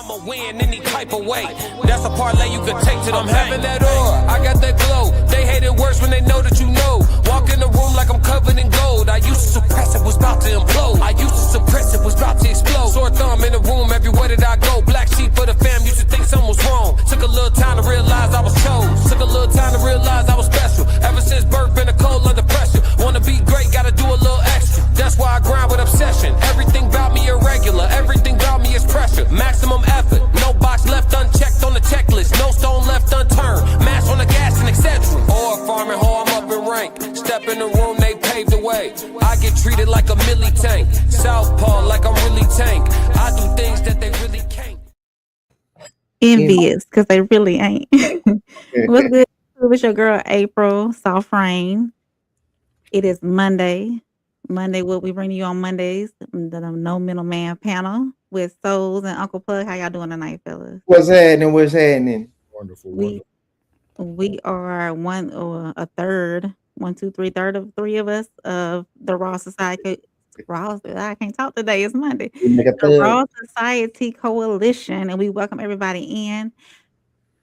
I'ma win any type of way. That's a parlay you can take to them. I'm having that aura, I got that glow. They hate it worse when they know that you know. Walk in the room like I'm covered in gold. I used to suppress it, was about to implode. I used to suppress it, was about to explode. Sore thumb in the room, everywhere that I go. Black sheep for the fam, used to think something was wrong. Took a little time to realize I was chose. Took a little time to realize I was special. Ever since birth, been a cold under pressure. Wanna be great, gotta do a little extra. That's why I grind with obsession. Everything about me irregular, everything about me is pressure. Maximum effort, no box left unchecked on the checklist. No stone left unturned, mash on the gas and etc. Or farming hoe, I'm up in rank. Step in the room, they paved the way. I get treated like a milli tank. Southpaw like I'm really tank. I do things that they really can't. Envious, because they really ain't. What's good? With your girl April, Soft Rain. It is Monday. What we bring to you on Mondays, the No Middleman panel with Souls and Uncle Plug. How y'all doing tonight, fellas? What's happening? Wonderful. We are third of three of us of the Raw Society. I can't talk today. It's Monday. The Raw Society Coalition, and we welcome everybody in.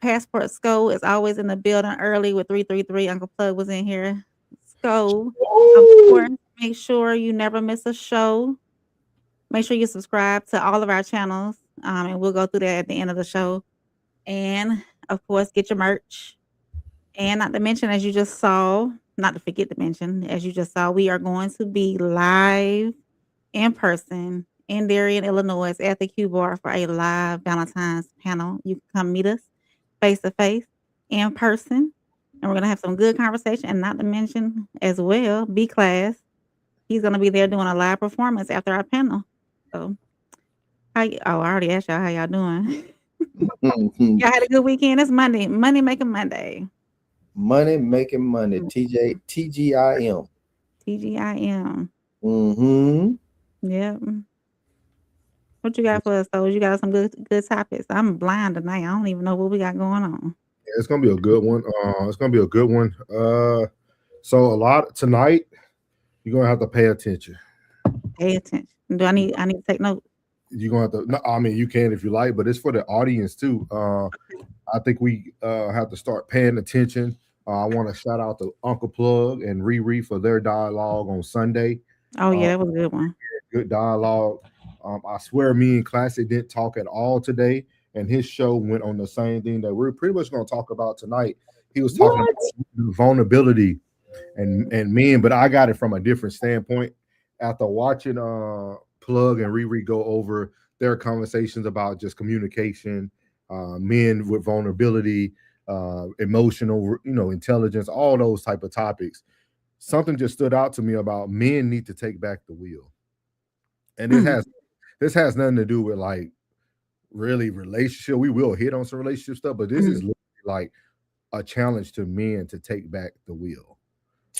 Passport Sco is always in the building early with 333. Uncle Plug was in here. Sco, of course, make sure you never miss a show. Make sure you subscribe to all of our channels, and we'll go through that at the end of the show. And of course, get your merch. And not to mention, as you just saw, not to forget to mention, as you just saw, we are going to be live in person in Darien, Illinois at the Q Bar for a live Valentine's panel. You can come meet us face to face in person, and we're gonna have some good conversation. And not to mention as well, B Class, he's gonna be there doing a live performance after our panel. So, I already asked y'all how y'all doing. Y'all had a good weekend. It's Monday. Money making Monday. Money making money. TGIM. TGIM. Mm-hmm. Yep. What you got for us, though? You got some good topics. I'm blind tonight. I don't even know what we got going on. Yeah, it's gonna be a good one. So a lot tonight, you're gonna have to pay attention. Pay attention. Do I need to take notes? You're gonna have to. No, I mean, you can if you like, but it's for the audience too. I think we have to start paying attention. I want to shout out to Uncle Plug and Riri for their dialogue on Sunday. Oh yeah, that was a good one. Good dialogue. I swear, me and Classic didn't talk at all today, and his show went on the same thing that we're pretty much going to talk about tonight. He was talking about vulnerability and men, but I got it from a different standpoint after watching Plug and Riri go over their conversations about just communication, men with vulnerability, emotional, intelligence, all those type of topics. Something just stood out to me about men need to take back the wheel, and this has nothing to do with like really relationship. We will hit on some relationship stuff, but this is literally like a challenge to men to take back the wheel.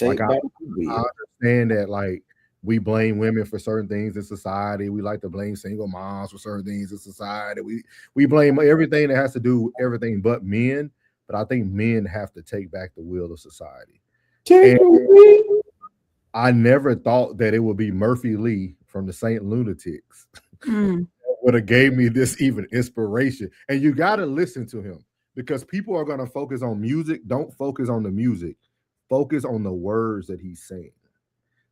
I understand that like we blame women for certain things in society. We like to blame single moms for certain things in society. We blame everything that has to do with everything but men. But I think men have to take back the wheel of society. I never thought that it would be Murphy Lee from the Saint Lunatics would have gave me this even inspiration. And you got to listen to him because people are going to focus on music. Don't focus on the music. Focus on the words that he's saying.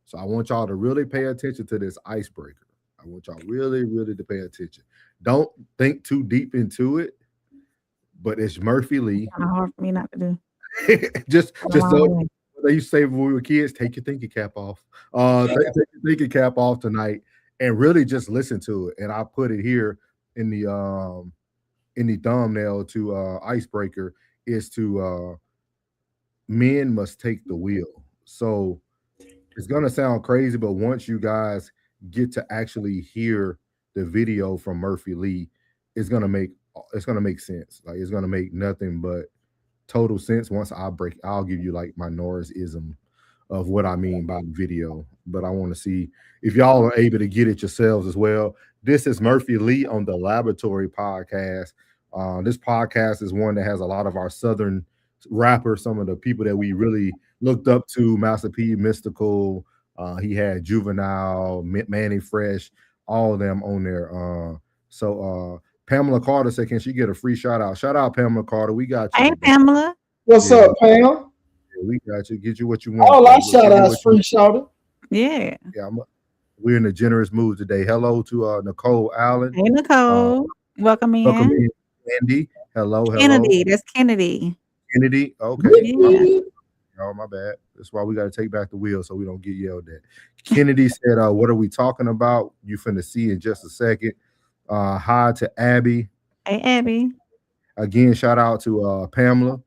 So I want y'all to really pay attention to this icebreaker. I want y'all really, really to pay attention. Don't think too deep into it, but it's Murphy Lee. It's hard for me not to do. just so they used to say when we were kids, take your thinking cap off. Take your thinking cap off tonight and really just listen to it. And I put it here in the thumbnail to icebreaker is to men must take the wheel. So it's gonna sound crazy, but once you guys get to actually hear the video from Murphy Lee, it's gonna make sense. Like it's gonna make nothing but total sense. Once I'll give you like my Norris-ism of what I mean by the video. But I want to see if y'all are able to get it yourselves as well. This is Murphy Lee on the Laboratory Podcast. This podcast is one that has a lot of our Southern rappers, some of the people that we really looked up to, Master P, Mystical. He had Juvenile, Manny Fresh, all of them on there. So Pamela Carter said, "Can she get a free shout out?" Shout out, Pamela Carter. We got you. Hey, Pamela. What's up, Pam? Yeah, we got you. Get you what you want. All our shout outs free shout out. Yeah. Yeah, we're in a generous mood today. Hello to Nicole Allen. Hey, Nicole. Welcome in. Welcome in, Andy. Hello. Kennedy. That's Kennedy. Kennedy. Okay. Yeah. Oh, my bad. That's why we got to take back the wheel so we don't get yelled at. Kennedy said, "What are we talking about?" You finna see in just a second. Hi to Abby. Hey, Abby. Again, shout out to Pamela.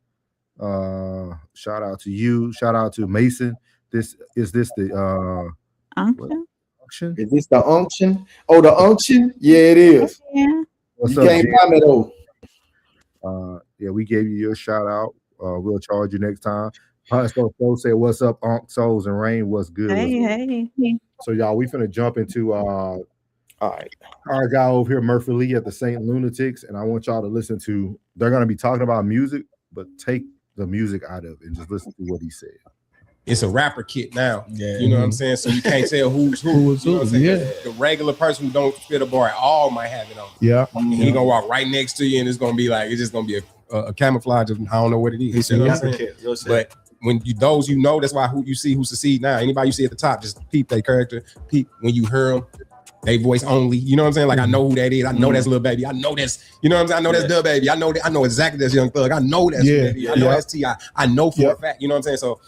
Shout out to you. Shout out to Mason. Is this the Unction? Is this the unction? Oh, the unction? Yeah, it is. Yeah. What's you up, can't Jen? find it though. Yeah, we gave you your shout out. We'll charge you next time. So say, "What's up, Unc Souls and Rain? What's good?" Hey. So y'all, we finna jump into All right. our guy over here, Murphy Lee at the Saint Lunatics, and I want y'all to listen to. They're gonna be talking about music, but take the music out of it and just listen to what he said. It's a rapper kit now. Yeah. You know what I'm saying? So you can't tell who's who. Who's You know who, what I'm saying? yeah. The regular person who don't spit a bar at all might have it on. Yeah. And he gonna walk right next to you, and it's gonna be like it's just gonna be a camouflage of I don't know what it is. You know what I'm saying? But when those that's why who you see who succeed now. Anybody you see at the top, just peep their character. Peep when you hear them. They voice only, you know what I'm saying? Like I know who that is. I know that's Lil Baby. I know that's, you know what I'm saying? I know that's Dub Baby. I know exactly that's Young Thug. I know that's Baby. I know that's T.I. I know for a fact. You know what I'm saying? So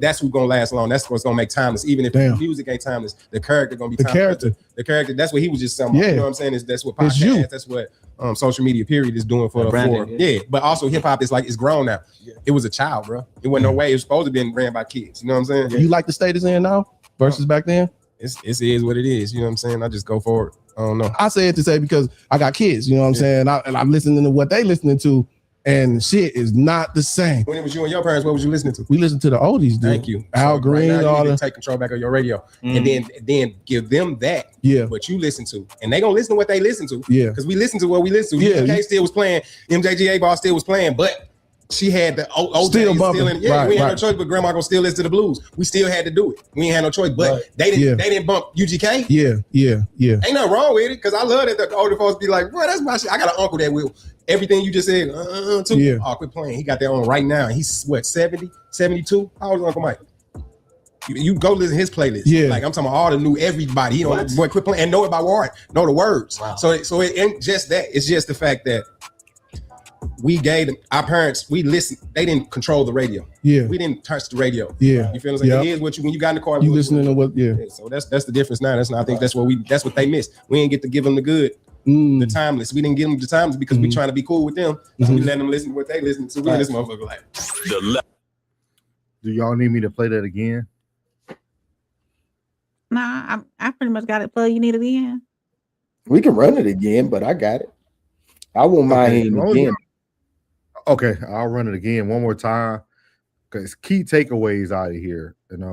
that's who's gonna last long. That's what's gonna make timeless. Even if the music ain't timeless, the character gonna be timeless. The character. That's what he was just saying. You know what I'm saying? That's what podcast. That's what social media period is doing for branding. Yeah, but also hip hop is like it's grown now. It was a child, bro. It wasn't no way it was supposed to be ran by kids. You know what I'm saying? You like the state it's in now versus back then? It is what it is. You know what I'm saying? I just go for it. I don't know. I say it to say because I got kids, you know what I'm saying? And I'm listening to what they listening to, and shit is not the same. When it was you and your parents, what was you listening to? We listen to the oldies, dude. Thank you. Al Green, right now, all you need the to take control back of your radio, and then give them that. Yeah. What you listen to, and they gonna listen to what they listen to. Yeah. Because we listen to what we listen to. Yeah. UGK still was playing. MJGA Ball still was playing, but she had the old Still days bumping. in. Yeah, we ain't had no choice, but grandma gonna still listen to the blues. We still had to do it. We ain't had no choice, but they didn't bump UGK. Yeah. Ain't nothing wrong with it, because I love that the older folks be like, bro, that's my shit. I got an uncle that will everything you just said, too. Yeah. Oh, quit playing. He got that on right now. He's what, 70, 72? How old is Uncle Mike? You go listen to his playlist. Yeah. Like I'm talking about all the new everybody. You know, boy, quit playing and know it by word, know the words. Wow. So it ain't just that. It's just the fact that we gave them, our parents, we listened, they didn't control the radio. Yeah. We didn't touch the radio. Yeah. You feel what I'm saying? It is what you, when you got in the car, you listening to what, So that's the difference now. I think that's what they missed. We didn't get to give them the good, the timeless. We didn't give them the timeless because we trying to be cool with them. So we let them listen to what they listen to. We in this motherfucker like. Do y'all need me to play that again? Nah, I pretty much got it plugged. You need it again? We can run it again, but I got it. I won't mind hearing it again. Okay, I'll run it again one more time because key takeaways out of here, and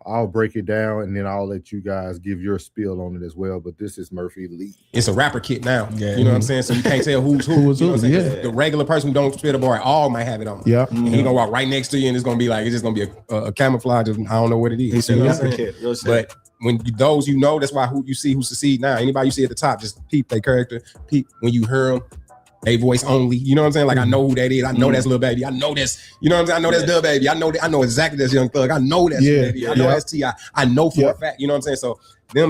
I'll break it down and then I'll let you guys give your spiel on it as well. But this is Murphy Lee. It's a rapper kit now. Yeah. You know what I'm saying? So you can't tell who's who. Who's you know who, what I'm saying? yeah. The regular person who don't spit a bar at all might have it on. Yeah. And he gonna walk right next to you, and it's gonna be like it's just gonna be a camouflage of I don't know what it is. You know what I'm saying? But when those that's why who you see who succeed now. Anybody you see at the top, just peep their character. Peep when you hear them. They voice only, you know what I'm saying? Like I know who that is. I know that's Lil Baby. I know that's, you know what I'm saying? I know that's Dub Baby. I know exactly that's Young Thug. I know that's Baby. I know that's T.I. I know for a fact. You know what I'm saying? So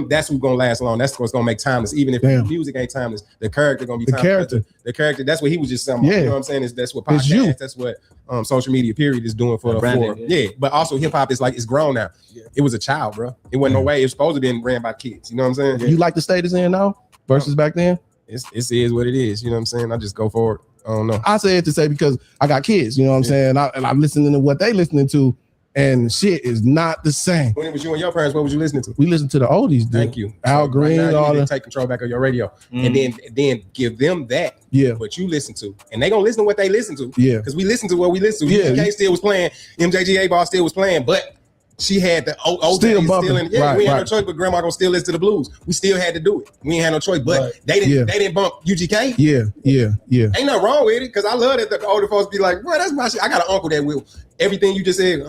that's who's gonna last long. That's what's gonna make timeless. Even if the music ain't timeless, the character gonna be timeless. The character. That's what he was just saying. You know what I'm saying? That's what podcast. That's what social media period is doing for branding. Yeah, but also hip hop is like it's grown now. It was a child, bro. It wasn't no way it was supposed to be ran by kids. You know what I'm saying? You like the state it's in now versus back then? It is what it is. You know what I'm saying? I just go for it. I don't know. I say it to say because I got kids, you know what I'm saying? And I'm listening to what they listening to, and shit is not the same. When it was you and your parents, what was you listening to? We listen to the oldies, dude. Thank you. Al Green, right now, all you need the to take control back of your radio, and then give them that. Yeah. What you listen to, and they gonna listen to what they listen to. Yeah. Because we listen to what we listen to. Yeah. UGK still was playing. MJGA Ball still was playing, but she had the old Still days bumping. we ain't had no choice, but grandma gonna still listen to the blues. We still had to do it. We ain't had no choice, but they didn't bump UGK. Yeah. Ain't nothing wrong with it, because I love that the older folks be like, bro, that's my shit. I got an uncle that will everything you just said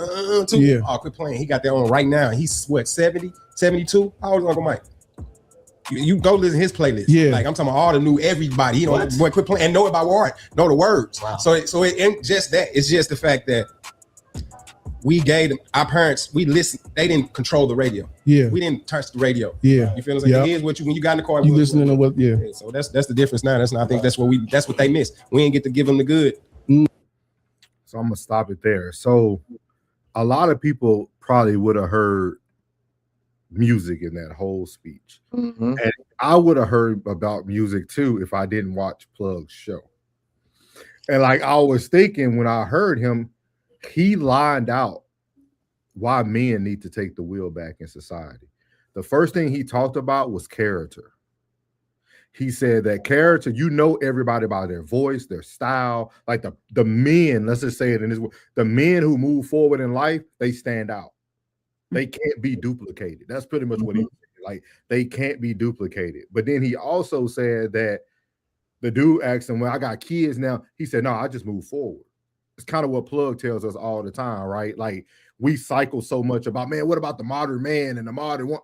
too. Yeah. Oh, quit playing. He got that on right now. He's what, 70, 72? How old is Uncle Mike? You go listen to his playlist. Yeah. Like I'm talking about all the new everybody. You know, boy, quit playing and know it by heart, know the words. Wow. So it ain't just that. It's just the fact that we gave them, our parents, we listened, they didn't control the radio. Yeah. We didn't touch the radio. Yeah. You feel what I'm saying? Here's what you, when you got in the car, you listening to what, yeah. So that's the difference now. I think that's what they missed. We ain't get to give them the good. So I'm gonna stop it there. So a lot of people probably would have heard music in that whole speech. And I would have heard about music too if I didn't watch Plug's show. And like I was thinking when I heard him, he lined out why men need to take the wheel back in society. The first thing he talked about was character. He said that character, you know everybody by their voice, their style, like the men, let's just say it in this way, the men who move forward in life, they stand out. They can't be duplicated. That's pretty much what he said. Like they can't be duplicated. But then he also said that the dude asked him, well, I got kids now. He said, no, I just move forward. It's kind of what Plug tells us all the time, right? Like we cycle so much about, man, what about the modern man and the modern one?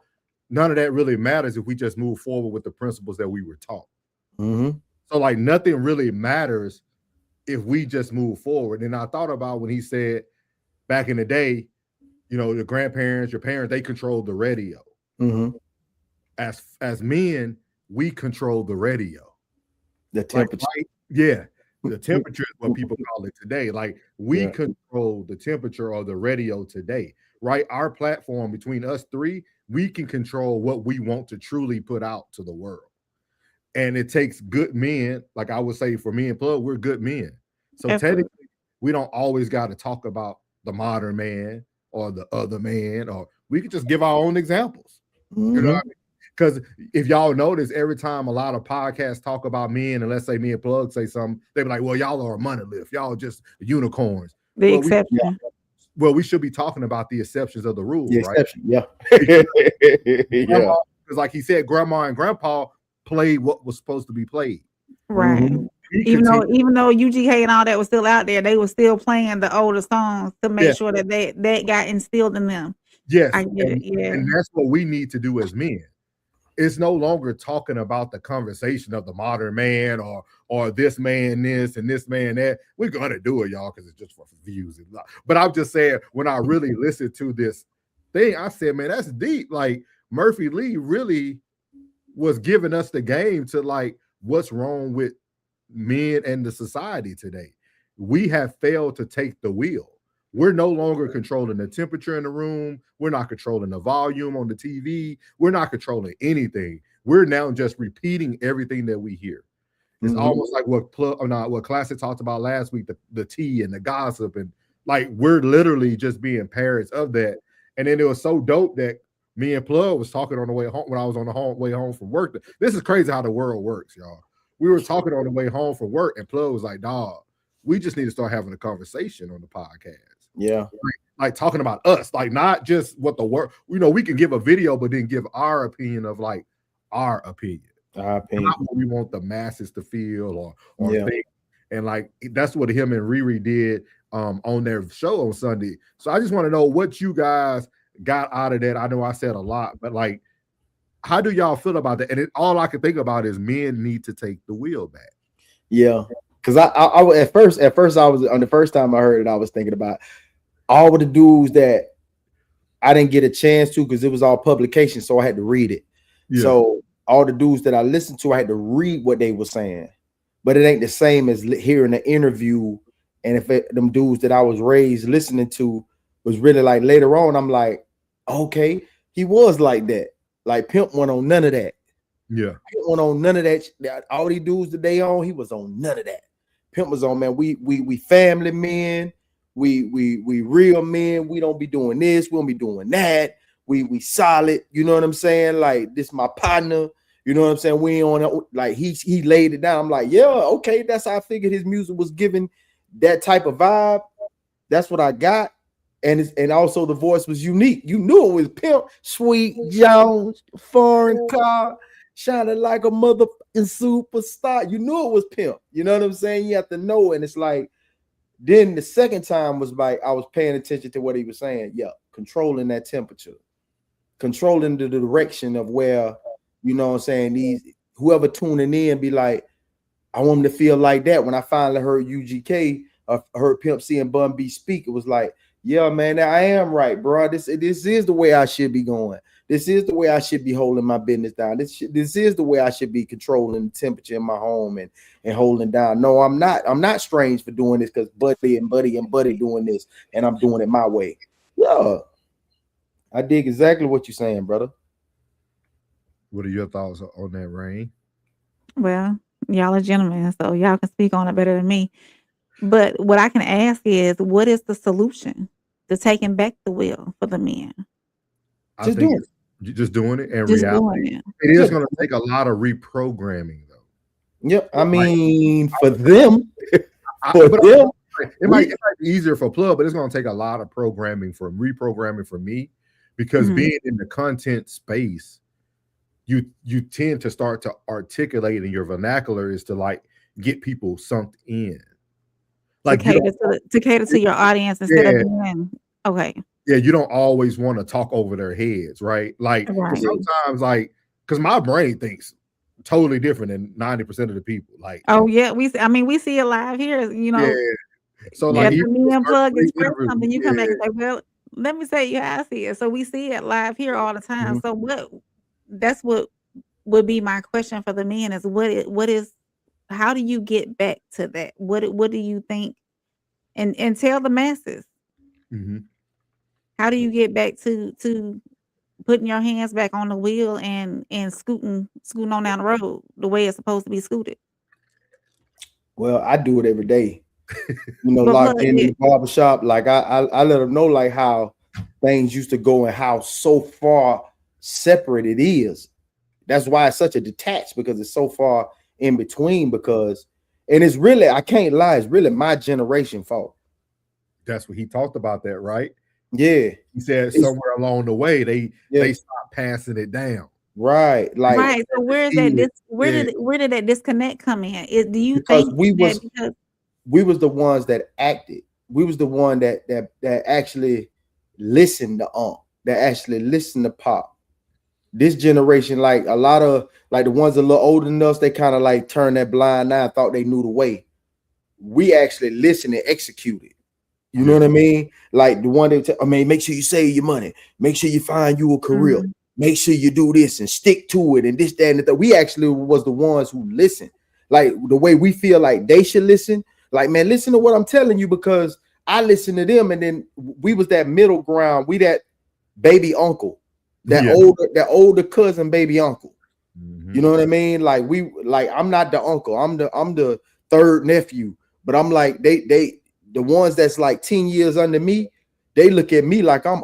None of that really matters if we just move forward with the principles that we were taught. So like nothing really matters if we just move forward. And I thought about when he said back in the day, you know, your grandparents, your parents, they controlled the radio. As men, we control the radio. The temperature. Like, yeah. The temperature is what people call it today. Like we control the temperature of the radio today, right? Our platform between us three, we can control what we want to truly put out to the world. And it takes good men. Like I would say for me and Plug, we're good men. So technically, we don't always got to talk about the modern man or the other man, or we could just give our own examples. You know what I mean? Because if y'all notice, every time a lot of podcasts talk about men, and let's say me and Plug say something, they be like, well, y'all are a monolith. Y'all just unicorns. The exception. We should be talking about the exceptions of the rule, right? Exception, yeah. Because like he said, grandma and grandpa played what was supposed to be played. Right. Even though UGK and all that was still out there, they were still playing the older songs to make sure that that got instilled in them. Yes. I get it. Yeah. And that's what we need to do as men. It's no longer talking about the conversation of the modern man or this man this and this man that. We're gonna do it, y'all, because it's just for views. But I'm just saying, when I really listened to this thing, I said, man, that's deep. Like Murphy Lee really was giving us the game to like what's wrong with men and the society today. We have failed to take the wheel. We're no longer controlling the temperature in the room. We're not controlling the volume on the TV. We're not controlling anything. We're now just repeating everything that we hear. It's almost like what Classic talked about last week, the tea and the gossip, and like we're literally just being parrots of that. And then it was so dope that me and Plug was talking on the way home when I was on the way home from work. This is crazy how the world works, y'all. We were talking on the way home from work, and Plug was like, dog, we just need to start having a conversation on the podcast. Yeah. Like talking about us, like not just what the world, we can give a video, but then give our opinion of like our opinion. Not what we want the masses to feel or think. And like that's what him and Riri did on their show on Sunday. So I just want to know what you guys got out of that. I know I said a lot, but like, how do y'all feel about that? And all I can think about is men need to take the wheel back. Yeah. Because I at first I was on the first time I heard it, I was thinking about all of the dudes that I didn't get a chance to because it was all publication, so I had to read it. Yeah. So all the dudes that I listened to, I had to read what they were saying, but it ain't the same as hearing an interview. And if them dudes that I was raised listening to was really like later on, I'm like, okay, he was like that. Like Pimp went on none of that. Yeah, Pimp went on none of that. All these dudes that they on, he was on none of that. Pimp was on, man. We family men. We real men. We don't be doing this. We don't be doing that. We solid. You know what I'm saying? Like this, my partner. You know what I'm saying? We ain't on like he laid it down. I'm like, yeah, okay. That's how I figured his music was giving that type of vibe. That's what I got. And also the voice was unique. You knew it was Pimp, Sweet Jones, foreign car, shining like a motherfucking superstar. You knew it was Pimp. You know what I'm saying? You have to know. And it's like, then the second time was like, I was paying attention to what he was saying. Yeah, controlling that temperature, controlling the direction of where You know what I'm saying? These whoever tuning in be like, I want them to feel like that. When I finally heard UGK, heard Pimp C and Bun B speak, it was like, yeah, man, I am right, bro. This is the way I should be going. This is the way I should be holding my business down. This is the way I should be controlling the temperature in my home and holding down. No, I'm not. I'm not strange for doing this because Buddy doing this, and I'm doing it my way. Yeah, I dig exactly what you're saying, brother. What are your thoughts on that, Rain? Well, y'all are gentlemen, so y'all can speak on it better than me. But what I can ask is, what is the solution to taking back the wheel for the men? Just doing it. And Just reality, doing it. it is going to take a lot of reprogramming, though. Yep. I mean, for them, it might be easier for Plug, but it's going to take a lot of reprogramming for me, because being in the content space, you tend to start to articulate, and your vernacular is to like get people sunk in, like to cater to your audience instead of being okay. Yeah, you don't always want to talk over their heads, right? Like sometimes, like, because my brain thinks totally different than 90% of the people. Like, oh yeah, we see it live here, you know. Yeah. So like, the men plug express something, you come back and say, well, let me say you how I see it. So we see it live here all the time. So that's what would be my question for the men is how do you get back to that? What do you think? And tell the masses. How do you get back to putting your hands back on the wheel and scooting on down the road the way it's supposed to be scooted? Well, I do it every day. You know, locked in the barbershop. Like I let them know like how things used to go and how so far separate it is. That's why it's such a detached, because it's so far in between, and it's really, I can't lie, it's really my generation fault. That's what he talked about that, right? Yeah. He said somewhere along the way they stopped passing it down. Right. Like right. So where did that disconnect come in? Do you think we was the ones that acted. We was the one that actually listened to that actually listened to Pop. This generation, like a lot of like the ones a little older than us, they kind of like turned that blind eye and thought they knew the way. We actually listened and executed. You know what I mean? Like the one that make sure you save your money, make sure you find you a career, make sure you do this and stick to it and this, that, and that. We actually was the ones who listened. Like the way we feel like they should listen. Like, man, listen to what I'm telling you, because I listen to them, and then we was that middle ground. We that baby uncle. That older cousin, baby uncle. You know what I mean? Like I'm not the uncle. I'm the third nephew. But I'm like the ones that's like 10 years under me, they look at me like I'm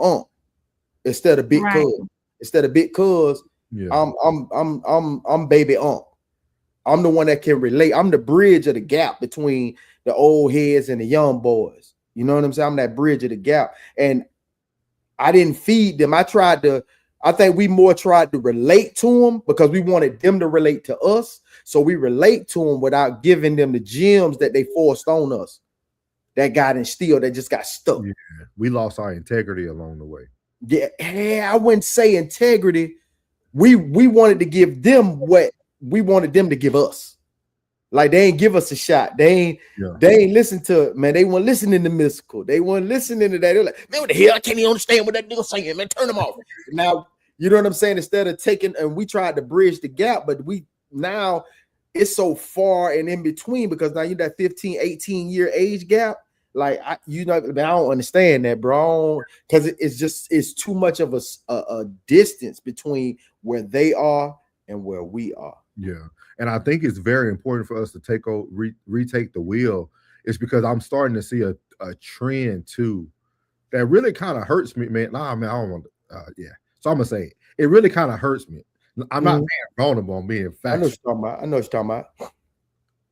instead of big cuz. Instead of big cuz, I'm baby I'm the one that can relate. I'm the bridge of the gap between the old heads and the young boys. You know what I'm saying? I'm that bridge of the gap. And I didn't feed them. I think we more tried to relate to them because we wanted them to relate to us. So we relate to them without giving them the gems that they forced on us. That got instilled, that just got stuck. Yeah. We lost our integrity along the way. Yeah, I wouldn't say integrity. We wanted to give them what we wanted them to give us. Like they ain't give us a shot. They ain't listen to it, man. They weren't listening to Mystical. They weren't listening to that. They're like, man, what the hell? I can't even understand what that nigga saying, man. Turn them off. Now, you know what I'm saying? Instead of taking, and we tried to bridge the gap, but now it's so far and in between, because now you're that 15, 18 year age gap. Like I don't understand that, bro, because it's too much of a distance between where they are and where we are. Yeah, and I think it's very important for us to retake the wheel. It's because I'm starting to see a trend too that really kind of hurts me, man. Nah, man, I don't want to. So I'm gonna say it really kind of hurts me. I'm not being vulnerable. I'm being factual. I know what you're talking about.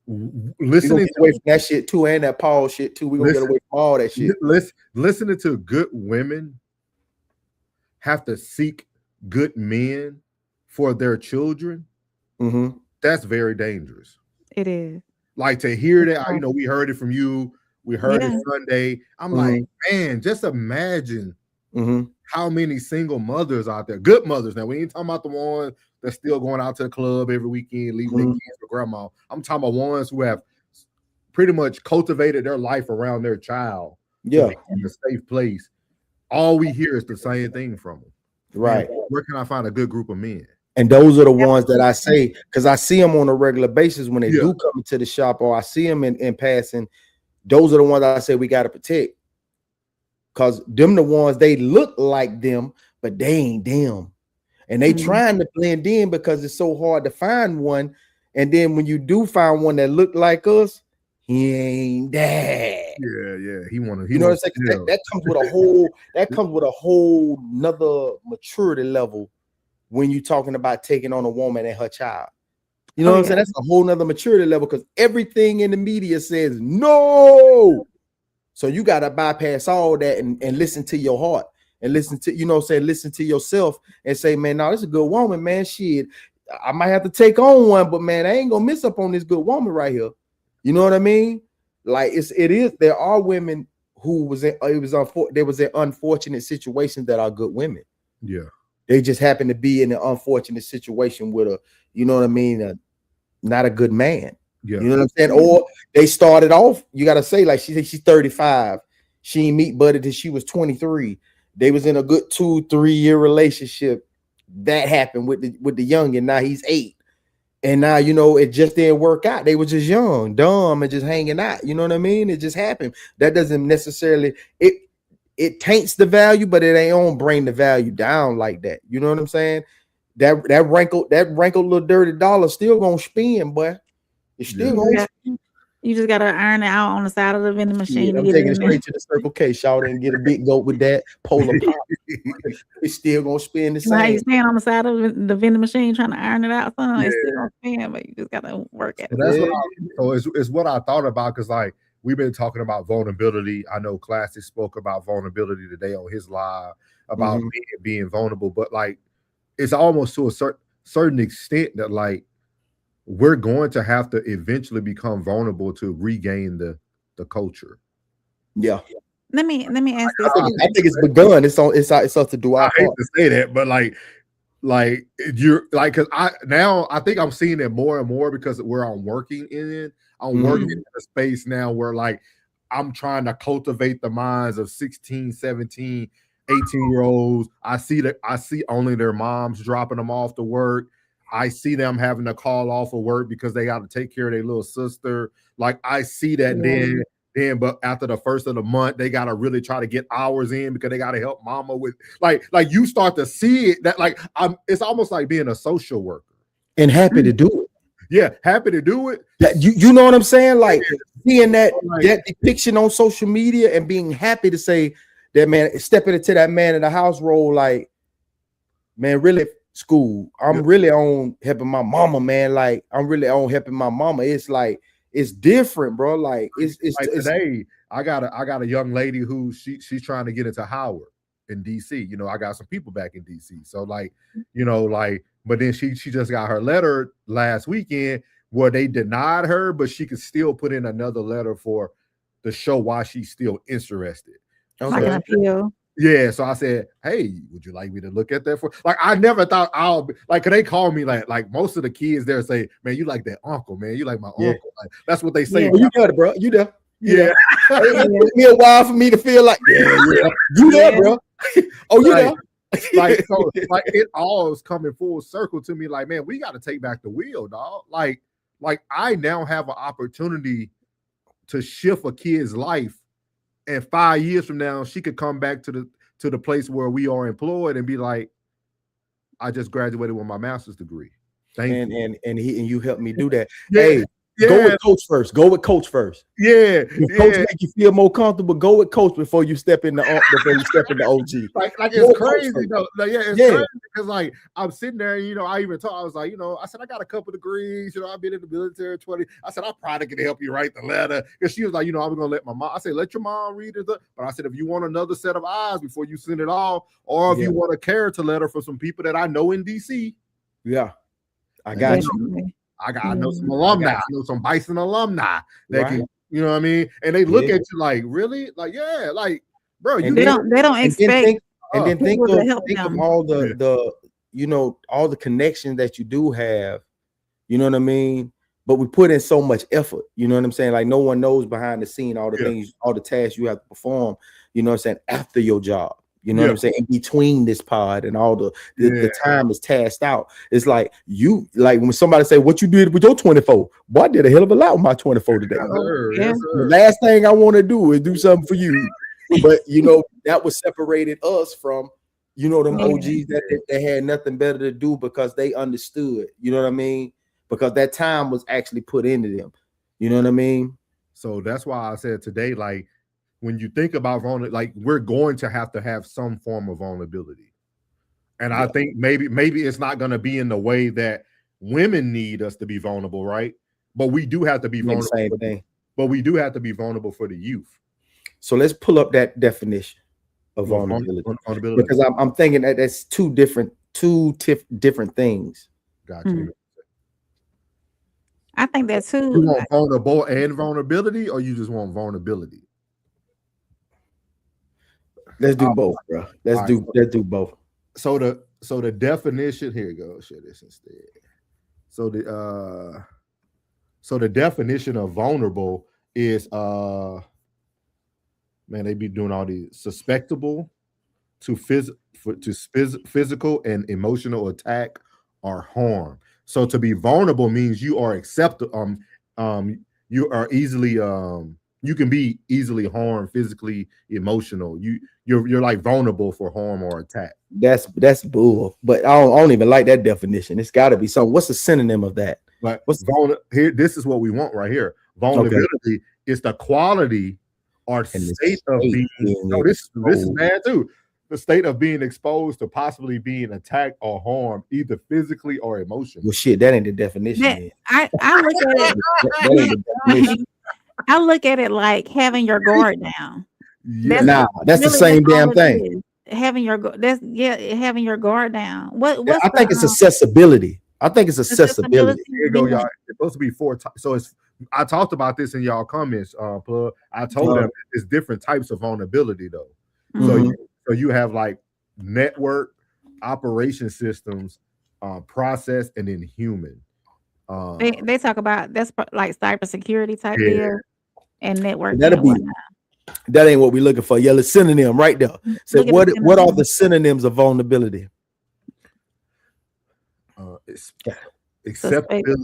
Listening away from that shit too, and that Paul shit too. We're gonna get away from all that shit. Listening to good women have to seek good men for their children. That's very dangerous. It is. Like to hear that, we heard it from you. We heard it Sunday. I'm like, man, just imagine How many single mothers out there, good mothers? Now we ain't talking about the ones that's still going out to the club every weekend, leaving their kids for grandma. I'm talking about ones who have pretty much cultivated their life around their child. Yeah, in a safe place. All we hear is the same thing from them. right. Man, where can I find a good group of men? And those are the ones that I say, because I see them on a regular basis when they do come into the shop, or I see them in passing. Those are the ones I say we got to protect, because them the ones, they look like them, but they ain't them. And they trying to blend in because it's so hard to find one. And then when you do find one that look like us, he ain't that. Yeah. He wanna. You know what I'm saying? That comes with a whole. That comes with a whole nother maturity level when you're talking about taking on a woman and her child. You know what I'm saying? That's a whole nother maturity level, because everything in the media says no. So you got to bypass all that and listen to your heart and listen to, you know what I'm saying, listen to yourself and say, man, no, this is a good woman, man. Shit, I might have to take on one, but man, I ain't gonna miss up on this good woman right here. You know what I mean? Like it is. There are women who was in unfortunate situations that are good women. Yeah. They just happen to be in an unfortunate situation with a, you know what I mean, not a good man. Yeah. You know what I'm saying? Or they started off, you got to say, like she's 35. She ain't meet Buddy till she was 23. They was in a good 2-3 year relationship. That happened with the youngin'. Now he's 8. And now, you know, it just didn't work out. They were just young, dumb, and just hanging out. You know what I mean? It just happened. That doesn't necessarily, it taints the value, but it ain't gonna bring the value down like that. You know what I'm saying? That wrinkled little dirty dollar still gonna spin, boy. It's still gonna spin. You just gotta iron it out on the side of the vending machine. I'm taking it straight to the Circle K, shout and get a big goat with that polar pop. It's still gonna spin the same. Now you stand on the side of the vending machine trying to iron it out, son. It's still gonna spin, but you just gotta work at it. That's it's what I thought about, because like we've been talking about vulnerability. I know Classic spoke about vulnerability today on his live about being vulnerable, but like it's almost to a certain extent that like we're going to have to eventually become vulnerable to regain the culture. Yeah. Let me ask this. I think it's begun. It's up to do our I hate part. to say that, but like you're like, because I think I'm seeing it more and more because where I'm working in. I'm working in a space now where like I'm trying to cultivate the minds of 16, 17, 18-year-olds. I see only their moms dropping them off to work. I see them having to call off of work because they got to take care of their little sister. Like I see that then, but after the first of the month, they got to really try to get hours in because they got to help mama with like you start to see it that like it's almost like being a social worker and happy to do it. Yeah, happy to do it. You know what I'm saying? Like seeing that depiction on social media and being happy to say that, man, stepping into that man in the house role, like, man, really school. I'm really on helping my mama, man. Like I'm really on helping my mama. It's like it's different, bro. Like it's today. I got a young lady who she's trying to get into Howard in DC. You know, I got some people back in DC. So like, you know, like, but then she just got her letter last weekend where they denied her, but she could still put in another letter for the show why she's still interested. Like an appeal. Yeah, so I said, "Hey, would you like me to look at that for?" Like, I never thought I'll be like. Cause they call me like most of the kids there say, "Man, you like that uncle, man. You like my uncle." Like, that's what they say. Yeah. You there, bro? You there? Yeah. It took me a while for me to feel like, you there, bro? Oh, you there? Like so, like it all is coming full circle to me. Like, man, we got to take back the wheel, dog. Like I now have an opportunity to shift a kid's life. And 5 years from now, she could come back to the place where we are employed and be like, I just graduated with my master's degree. Thank you. And you helped me do that. Hey, go with coach first. Go with coach first. Yeah. If coach make you feel more comfortable, go with coach before you step in the OG. Like it's crazy though. Like, it's crazy because like I'm sitting there, you know, I even told, I was like, you know, I said I got a couple degrees, you know, I've been in the military 20. I said I probably can help you write the letter. Because she was like, you know, I'm gonna let my mom. I said, let your mom read it. But I said, if you want another set of eyes before you send it off, or if you want a character letter for some people that I know in DC. Yeah. I got you. I know some alumni. I know some Bison alumni that can, you know what I mean? And they look at you like, really? Like, yeah, like, bro, you they don't expect And then think People to of help think of them. all the you know, all the connections that you do have, you know what I mean? But we put in so much effort, you know what I'm saying? Like no one knows behind the scene all the things, all the tasks you have to perform, you know what I'm saying, after your job. You know what I'm saying? In between this pod and all the time is tasked out. It's like you like when somebody say what you did with your 24. Boy, I did a hell of a lot with my 24 today. The last thing I want to do is do something for you. But you know, that was separated us from, you know, them OGs that they had nothing better to do because they understood, you know what I mean? Because that time was actually put into them. You know what I mean? So that's why I said today, like, when you think about vulnerability, like we're going to have some form of vulnerability. And I think maybe it's not going to be in the way that women need us to be vulnerable, right? But we do have to be vulnerable. Same thing. But we do have to be vulnerable for the youth. So let's pull up that definition of vulnerability. Because I'm thinking that that's two different things. Gotcha. I think that too. You want vulnerable and vulnerability, or you just want vulnerability? Let's do both, bro. Let's do both. So the definition, here you go. Share this instead. So the definition of vulnerable is man, they be doing all these susceptible to physical and emotional attack or harm. So to be vulnerable means you are you are easily you can be easily harmed physically, emotional. You're like vulnerable for harm or attack. That's bull. But I don't even like that definition. It's got to be something. What's the synonym of that? But here, this is what we want right here. Vulnerability is the quality or state of being. No, this is bad too. The state of being exposed to possibly being attacked or harmed, either physically or emotionally. Well, shit, that ain't the definition. I look at it. I look at it like having your guard down. That's the same damn thing. Having your having your guard down. I think it's accessibility. Here you go, y'all. It's supposed to be 4 times. So I talked about this in y'all comments. Plug. I told them it's different types of vulnerability though. Mm-hmm. So you have like network, operation systems, process, and then human. They talk about that's like cybersecurity type deal and network. That ain't what we're looking for. Yeah, the synonym right there. So what are the synonyms of vulnerability? Acceptability.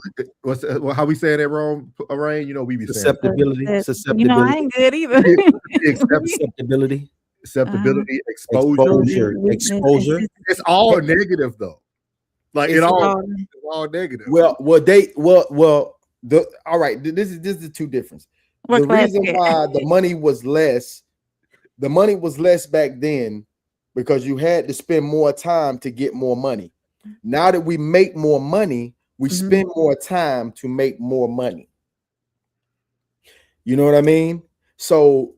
How we say that wrong, Rain? You know, we be susceptibility. You know, I ain't good either. Acceptability. Acceptability, exposure. It's all negative though. Like it's all negative. All right. This is the two differences. The reason why the money was less back then because you had to spend more time to get more money. Now that we make more money, we spend more time to make more money. You know what I mean? So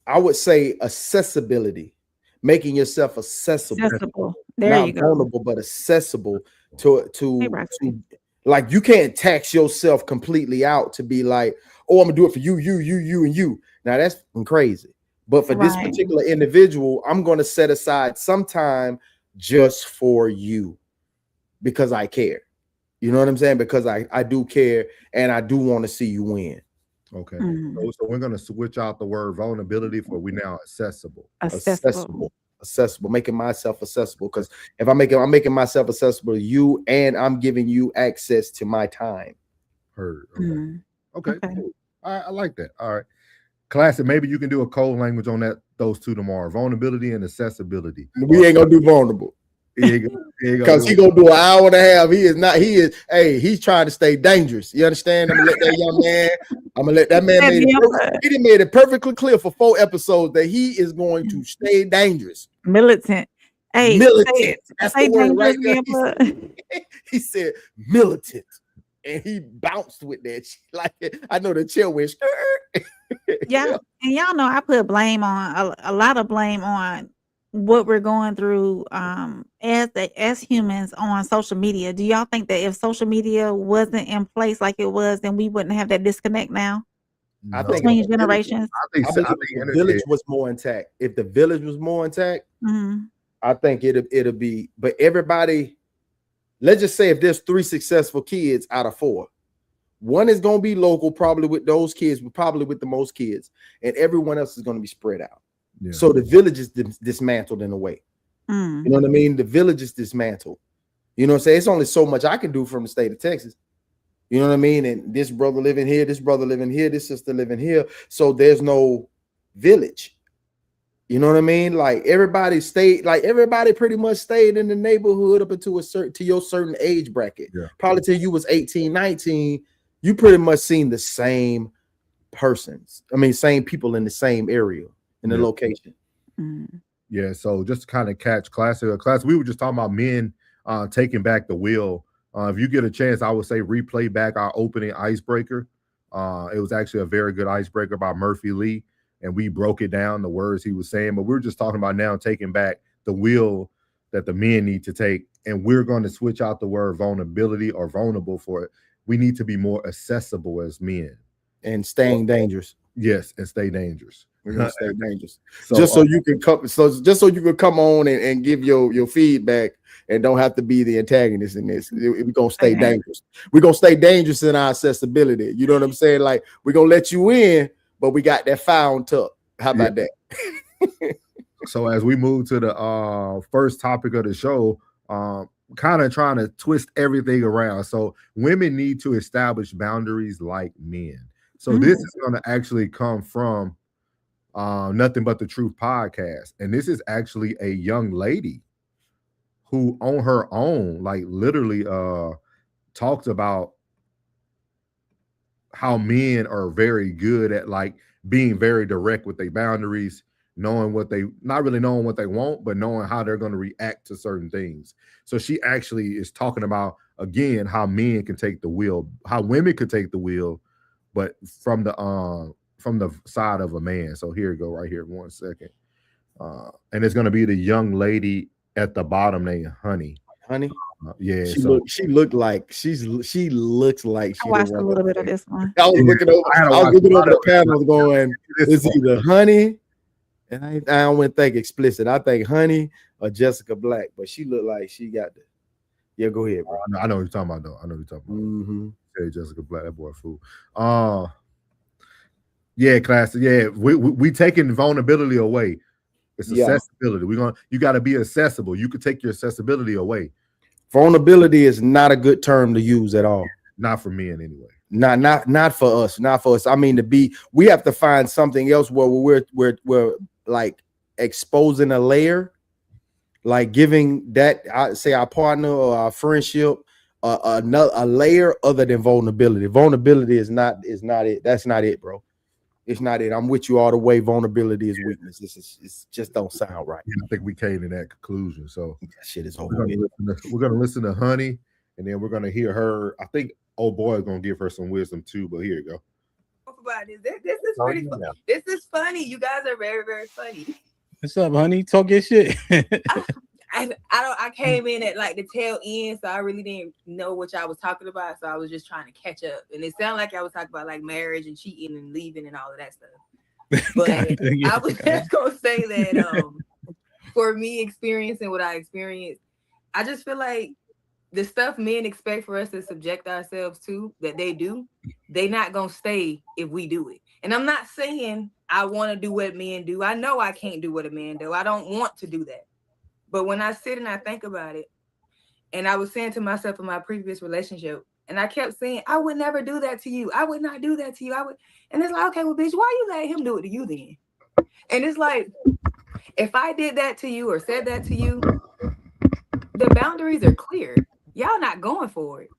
I would say accessibility, making yourself accessible. There not you go. Vulnerable, but accessible to like you can't tax yourself completely out to be like, oh, I'm gonna do it for you, and you. Now that's crazy. But for this particular individual, I'm gonna set aside some time just for you because I care. You know what I'm saying? Because I do care and I do want to see you win. Okay. So we're going to switch out the word vulnerability for we now accessible, making myself accessible. Because if I'm making myself accessible to you and I'm giving you access to my time. Heard. Okay. Cool. All right. I like that. All right. Classic. Maybe you can do a code language on those two tomorrow. Vulnerability and accessibility. We ain't gonna do vulnerable. Because he gonna do an hour and a half. He's trying to stay dangerous. You understand? I'm gonna let that man he made it perfectly clear for 4 episodes that he is going to stay dangerous. Militant. Hey, militant. That's the word right there. He said militant. And he bounced with that. Like I know the chair went. Yeah, and y'all know I put a lot of blame on what we're going through as humans on social media. Do y'all think that if social media wasn't in place like it was, then we wouldn't have that disconnect now? I think generations. I think the village was more intact. If the village was more intact, I think it'll be, but everybody, let's just say if there's 3 successful kids out of 4, one is going to be local, probably with those kids, probably with the most kids, and everyone else is going to be spread out. Yeah. So the village is dismantled in a way. You know what I mean? The village is dismantled. You know what I'm saying? It's only so much I can do from the state of Texas. You know what I mean? And this brother living here, this brother living here, this sister living here. So there's no village. You know what I mean? Like everybody pretty much stayed in the neighborhood up until your certain age bracket. Yeah. Probably till you was 18, 19, you pretty much seen the same persons. I mean, same people in the same area, in the location. Yeah, so just to kind of catch class, we were just talking about men taking back the wheel. If you get a chance, I would say replay back our opening icebreaker. It was actually a very good icebreaker by Murphy Lee, and we broke it down, the words he was saying. But we're just talking about now taking back the wheel that the men need to take, and we're going to switch out the word vulnerability or vulnerable for it. We need to be more accessible as men. And staying dangerous. Yes, and stay dangerous. We're gonna stay dangerous. So, just so you can come on and give your feedback and don't have to be the antagonist in this. We're gonna stay dangerous. We're gonna stay dangerous in our accessibility. You know what I'm saying? Like we're gonna let you in, but we got that found tuck. How about that? So as we move to the first topic of the show, kind of trying to twist everything around. So women need to establish boundaries like men. So this is going to actually come from Nothing But the Truth podcast. And this is actually a young lady who on her own, like literally talked about how men are very good at like being very direct with their boundaries, knowing what they, not really knowing what they want, but knowing how they're going to react to certain things. So she actually is talking about, again, how men can take the wheel, how women could take the wheel, but from the side of a man. So here you go, right here, 1 second. And it's going to be the young lady at the bottom named Honey. Yeah, she looks like she I watched a little bit of this one. I was looking over the panels going, it's either Honey, and I don't want to think explicit. I think Honey or Jessica Black, but she looked like she got the. Yeah, go ahead, bro. I know what you're talking about, though. I know what you're talking about. Mm-hmm. Hey, Jessica Black, that boy a fool. Yeah, class. Yeah, we taking vulnerability away. It's accessibility. You got to be accessible. You could take your accessibility away. Vulnerability is not a good term to use at all. Not for men, anyway. Not for us. Not for us. I mean, we have to find something else where we're like exposing a layer, like giving that, I say, our partner or our friendship a layer other than vulnerability. Vulnerability is not it. That's not it, bro. It's not it. I'm with you all the way. Vulnerability is weakness. It's just don't sound right. I think we came to that conclusion. So that shit is over. We're gonna listen to Honey, and then we're gonna hear her. I think old boy is gonna give her some wisdom too. But here you go. This is pretty funny. This is funny. You guys are very, very funny. What's up, Honey? Talk your shit. I came in at like the tail end, so I really didn't know what y'all was talking about. So I was just trying to catch up, and it sounded like I was talking about like marriage and cheating and leaving and all of that stuff. But I was just gonna say that for me experiencing what I experienced, I just feel like the stuff men expect for us to subject ourselves to that they do, they not gonna stay if we do it. And I'm not saying I want to do what men do. I know I can't do what a man do. I don't want to do that. But when I sit and I think about it, and I was saying to myself in my previous relationship, and I kept saying, I would never do that to you. I would not do that to you. And it's like, okay, well, bitch, why you let him do it to you then? And it's like, if I did that to you or said that to you, the boundaries are clear. Y'all not going for it.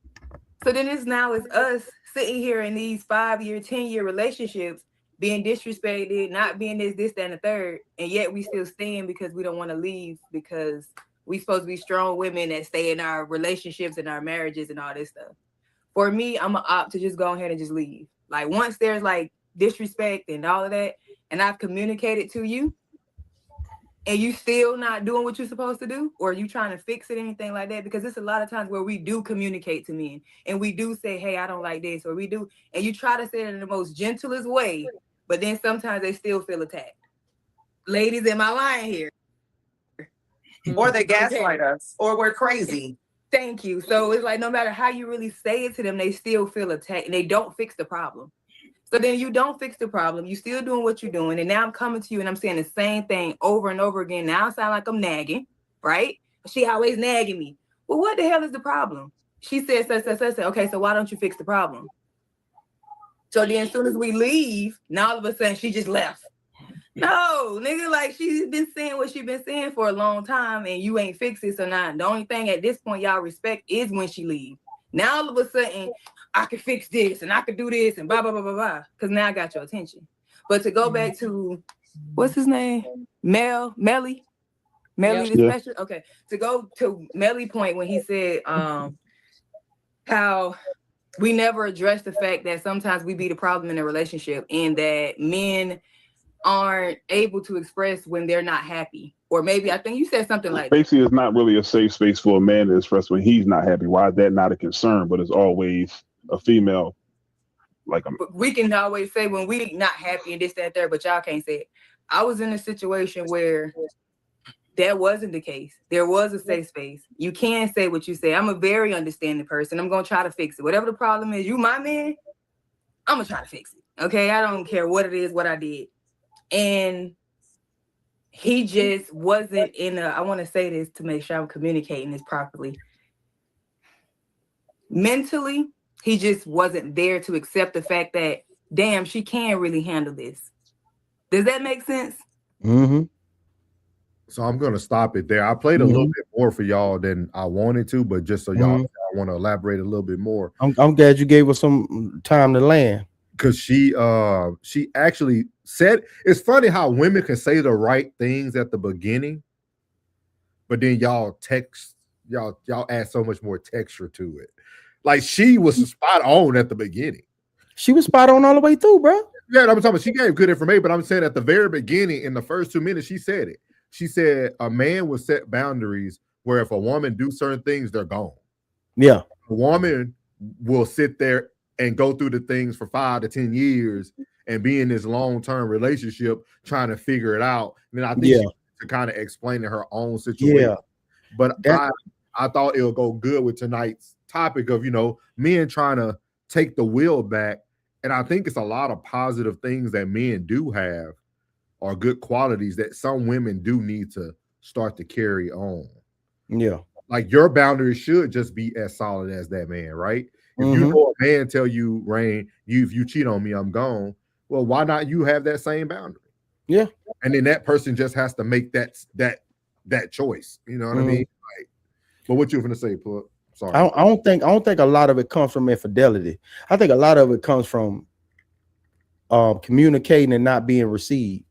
So then it's us sitting here in these 5-year, 10-year relationships, being disrespected, not being this, that, and the third, and yet we still stand because we don't want to leave because we supposed to be strong women that stay in our relationships and our marriages and all this stuff. For me, I'm gonna opt to just go ahead and just leave. Like once there's like disrespect and all of that, and I've communicated to you, and you still not doing what you're supposed to do, or you trying to fix it, anything like that, because it's a lot of times where we do communicate to men and we do say, hey, I don't like this, or we do, and you try to say it in the most gentlest way, but then sometimes they still feel attacked. Ladies, am I lying here? or they gaslight us, or we're crazy. Thank you. So it's like no matter how you really say it to them, they still feel attacked and they don't fix the problem. So then you don't fix the problem. You still doing what you're doing. And now I'm coming to you and I'm saying the same thing over and over again. Now I sound like I'm nagging, right? She always nagging me. Well, what the hell is the problem? She said, okay, so why don't you fix the problem? So then as soon as we leave, now all of a sudden she just left. No, nigga, like she's been saying what she's been saying for a long time and you ain't fixed it. So now the only thing at this point y'all respect is when she leaves. Now all of a sudden I can fix this and I can do this and blah, blah, blah, blah, blah. Because now I got your attention. But to go back to, what's his name? Melly the special. Okay. To go to Melly point when he said how we never address the fact that sometimes we be the problem in a relationship and that men aren't able to express when they're not happy. Or maybe I think you said something like basically it's not really a safe space for a man to express when he's not happy. Why is that not a concern? But it's always a female like but we can always say when we not happy and this, that, there, but y'all can't say it. I was in a situation where that wasn't the case. There was a safe space. You can say what you say. I'm a very understanding person. I'm gonna try to fix it. Whatever the problem is, you my man, I'm gonna try to fix it. Okay. I don't care what it is, what I did. And he just wasn't in a, I want to say this to make sure I'm communicating this properly. Mentally, he just wasn't there to accept the fact that, damn, she can really handle this. Does that make sense? Mm-hmm. So I'm going to stop it there. I played a little bit more for y'all than I wanted to, but just so y'all I want to elaborate a little bit more. I'm glad you gave us some time to land. Because she actually said, it's funny how women can say the right things at the beginning, but then y'all add so much more texture to it. Like she was spot on at the beginning. She was spot on all the way through, bro. Yeah, I'm talking about she gave good information, but I'm saying at the very beginning, in the first 2 minutes, she said it. She said a man will set boundaries where if a woman do certain things, they're gone. Yeah. A woman will sit there and go through the things for 5 to 10 years and be in this long-term relationship trying to figure it out. And then I think she to kind of explain her own situation. Yeah. But I thought it'll go good with tonight's topic of, men trying to take the wheel back. And I think it's a lot of positive things that men do have are good qualities that some women do need to start to carry on. Yeah. Like your boundaries should just be as solid as that man, right? If you know a man tell you, Rain, if you cheat on me, I'm gone. Well, why not you have that same boundary? Yeah. And then that person just has to make that choice. You know what I mean? Like, but what you were gonna say, Put? Sorry. I don't think a lot of it comes from infidelity. I think a lot of it comes from communicating and not being received.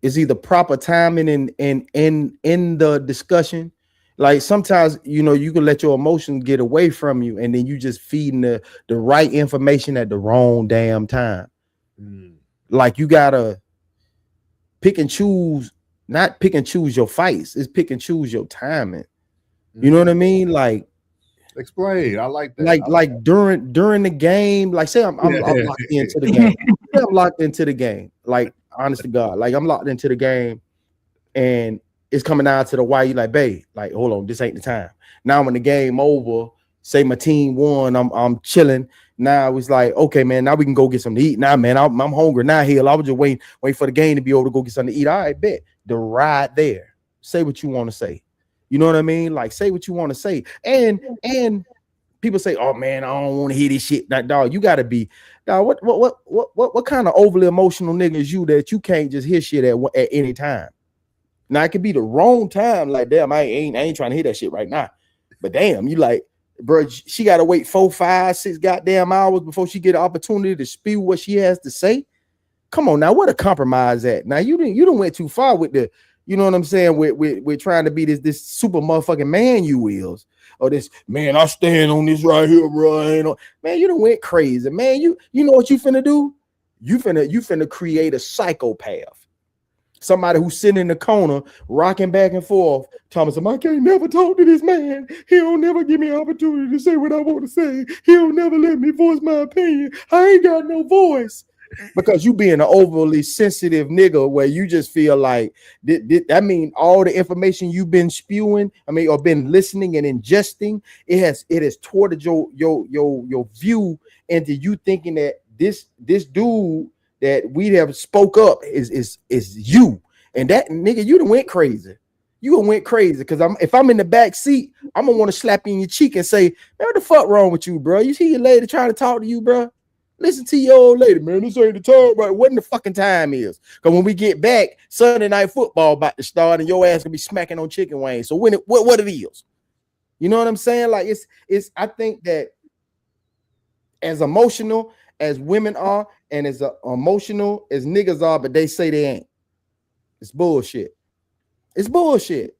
It's either proper timing in the discussion. Like sometimes, you can let your emotions get away from you and then you just feeding the right information at the wrong damn time. Like you gotta pick and choose, not pick and choose your fights. It's pick and choose your timing. You know what I mean? Like explain. I like that. Like during the game, like say I'm locked into the game. Say I'm locked into the game. Like honest to God, like I'm locked into the game and it's coming down to the wire. You like, babe, like, hold on, this ain't the time. Now when the game over, say my team won, I'm chilling. Now it's like, okay, man, now we can go get something to eat. Now, man, I'm hungry. Now, I was just waiting for the game to be over to go get something to eat. All right, bet. The ride there. Say what you want to say. You know what I mean? Like, say what you want to say. And people say, oh man, I don't want to hear this shit. That dog, you gotta be, dog. What kind of overly emotional nigga is you that you can't just hear shit at any time? Now it could be the wrong time. Like, damn, I ain't trying to hear that shit right now. But damn, you like, bro, she gotta wait 4, 5, 6 goddamn hours before she get an opportunity to spew what she has to say. Come on now, what a compromise at. Now you didn't went too far with the, you know what I'm saying, with trying to be this super motherfucking man you wills. Or this, man, I stand on this right here, bro. Man, you done went crazy. Man, you know what you finna do? You finna create a psychopath. Somebody who's sitting in the corner, rocking back and forth, Thomas, I can't never talk to this man. He'll never give me an opportunity to say what I want to say. He'll never let me voice my opinion. I ain't got no voice. because you being an overly sensitive nigga where you just feel like that mean all the information you've been spewing, or been listening and ingesting, it has thwarted your view into you thinking that this dude that we have spoke up is you. And that nigga, you done went crazy. You done went crazy because if I'm in the back seat, I'm gonna want to slap you in your cheek and say, man, what the fuck wrong with you, bro? You see your lady trying to talk to you, bro? Listen to your old lady, man. This ain't the time, right? What in the fucking time is? Because when we get back, Sunday night football about to start, and your ass gonna be smacking on chicken wings. So what it is, you know what I'm saying? Like it's. I think that as emotional as women are, and as emotional as niggas are, but they say they ain't. It's bullshit. It's bullshit.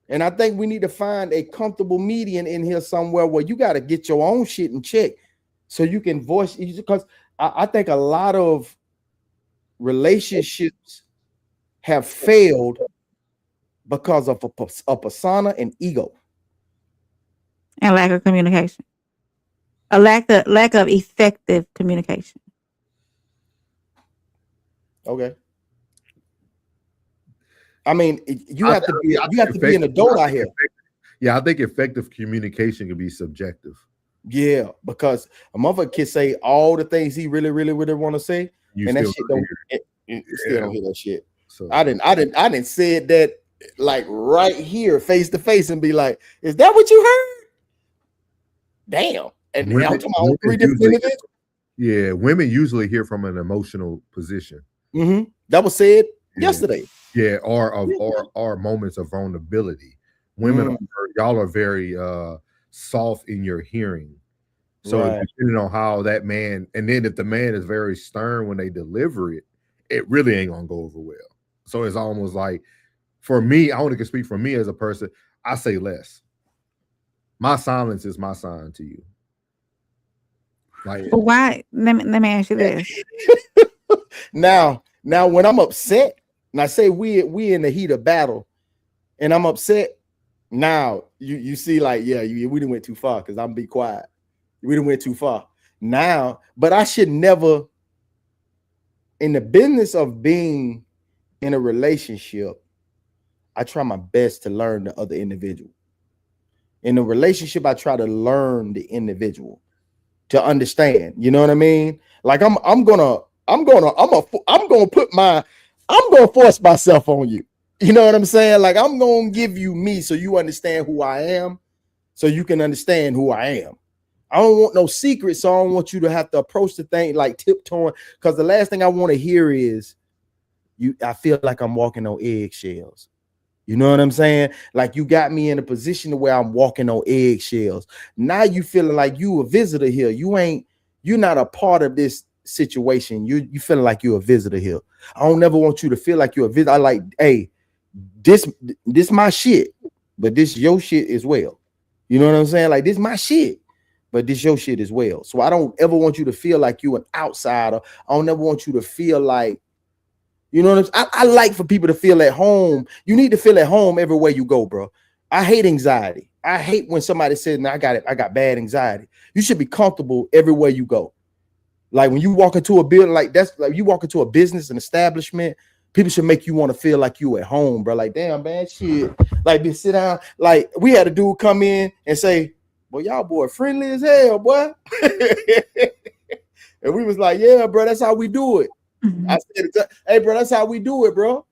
And I think we need to find a comfortable median in here somewhere where you got to get your own shit in check so you can voice, because I think a lot of relationships have failed because of a persona and ego. And lack of communication. A lack of effective communication. Okay. I mean, you have to be an adult out here. Yeah, I think effective communication can be subjective. Yeah, because a motherfucker can say all the things he really want to say, and that shit you still don't hear that shit. So I didn't say that like right here, face to face, and be like, "Is that what you heard?" Damn. And I'm talking about 3 different individuals. Yeah, women usually hear from an emotional position. Mm-hmm. That was said yesterday. Yeah, or moments of vulnerability. Women, y'all are very soft in your hearing. So depending on how that man, and then if the man is very stern when they deliver it, it really ain't gonna go over well. So it's almost like, for me, I only can speak for me as a person, I say less. My silence is my sign to you. Like, but why? Let me ask you this. Now when I'm upset, and I say we in the heat of battle, and I'm upset. Now you see, like, we done went too far because I'm be quiet. We done went too far now, but I should never, in the business of being in a relationship, I try my best to learn the other individual. In a relationship, I try to learn the individual to understand. You know what I mean? Like I'm gonna force myself on you. You know what I'm saying? Like I'm gonna give you me so you understand who I am, so you can understand who I am. I don't want no secrets, so I don't want you to have to approach the thing like tiptoeing. Because the last thing I want to hear is I feel like I'm walking on eggshells. You know what I'm saying? Like you got me in a position where I'm walking on eggshells. Now you feeling like you a visitor here. You're not a part of this situation. You feeling like you're a visitor here. I don't never want you to feel like you're a visitor. I like, hey, this my shit, but this your shit as well. You know what I'm saying? Like this my shit, but this your shit as well. So I don't ever want you to feel like you an outsider. I don't ever want you to feel like, you know what I'm saying? I like for people to feel at home. You need to feel at home everywhere you go, bro. I hate anxiety. I hate when somebody says, "No, I got bad anxiety." You should be comfortable everywhere you go. Like when you walk into a building, like that's like you walk into a business, an establishment, people should make you want to feel like you at home, bro. Like, damn, man, shit. Like, be sit down. Like, we had a dude come in and say, "Well, y'all boy friendly as hell, boy." And we was like, "Yeah, bro, that's how we do it." Mm-hmm. I said, "Hey, bro, that's how we do it, bro."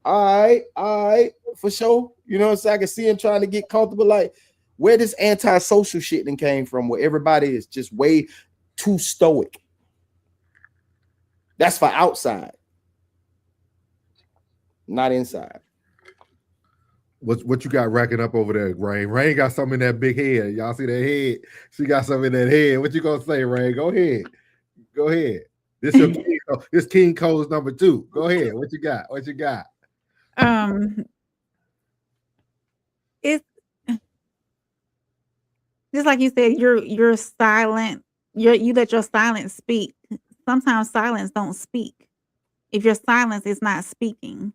All right, for sure. You know what I'm saying? I can see him trying to get comfortable. Like, where this antisocial shit then came from, where everybody is just way too stoic. That's for outside, not inside. What you got racking up over there, Rain? Rain got something in that big head. Y'all see that head? She got something in that head. What you gonna say, Rain? Go ahead. This King Cole's number 2. Go ahead. What you got? It's just like you said, you're silent. You let your silence speak. Sometimes silence don't speak. If your silence is not speaking.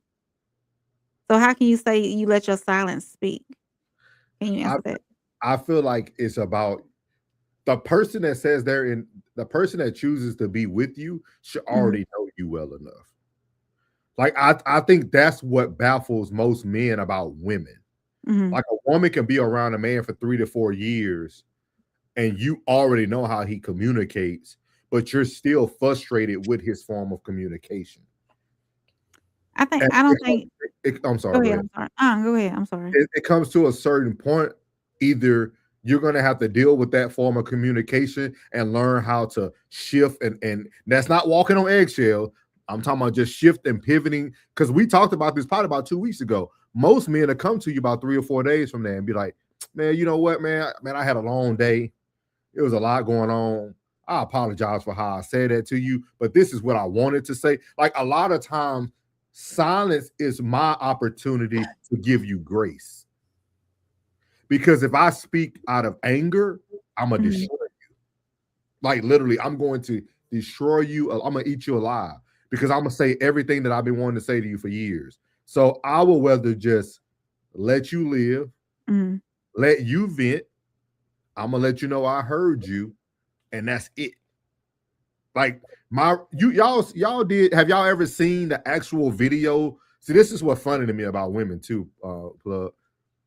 So how can you say you let your silence speak? Can you answer that? I feel like it's about the person that says they're in the person that chooses to be with you should already know you well enough. Like I think that's what baffles most men about women. Like a woman can be around a man for 3 to 4 years and you already know how he communicates, but you're still frustrated with his form of communication. I don't think. I'm sorry. Go ahead. Go ahead. I'm sorry. It comes to a certain point. Either you're going to have to deal with that form of communication and learn how to shift, and that's not walking on eggshell. I'm talking about just shift and pivoting, because we talked about this probably about 2 weeks ago. Most men will come to you about 3 or 4 days from there and be like, man, you know what, man, I had a long day. It was a lot going on. I apologize for how I said that to you, but this is what I wanted to say. Like, a lot of times, silence is my opportunity to give you grace. Because if I speak out of anger, I'm going to destroy you. Like, literally, I'm going to destroy you. I'm going to eat you alive, because I'm going to say everything that I've been wanting to say to you for years. So I will rather just let you live, let you vent. I'm going to let you know I heard you, and that's it. Like, y'all did, have y'all ever seen the actual video? See, this is what's funny to me about women too, Plug.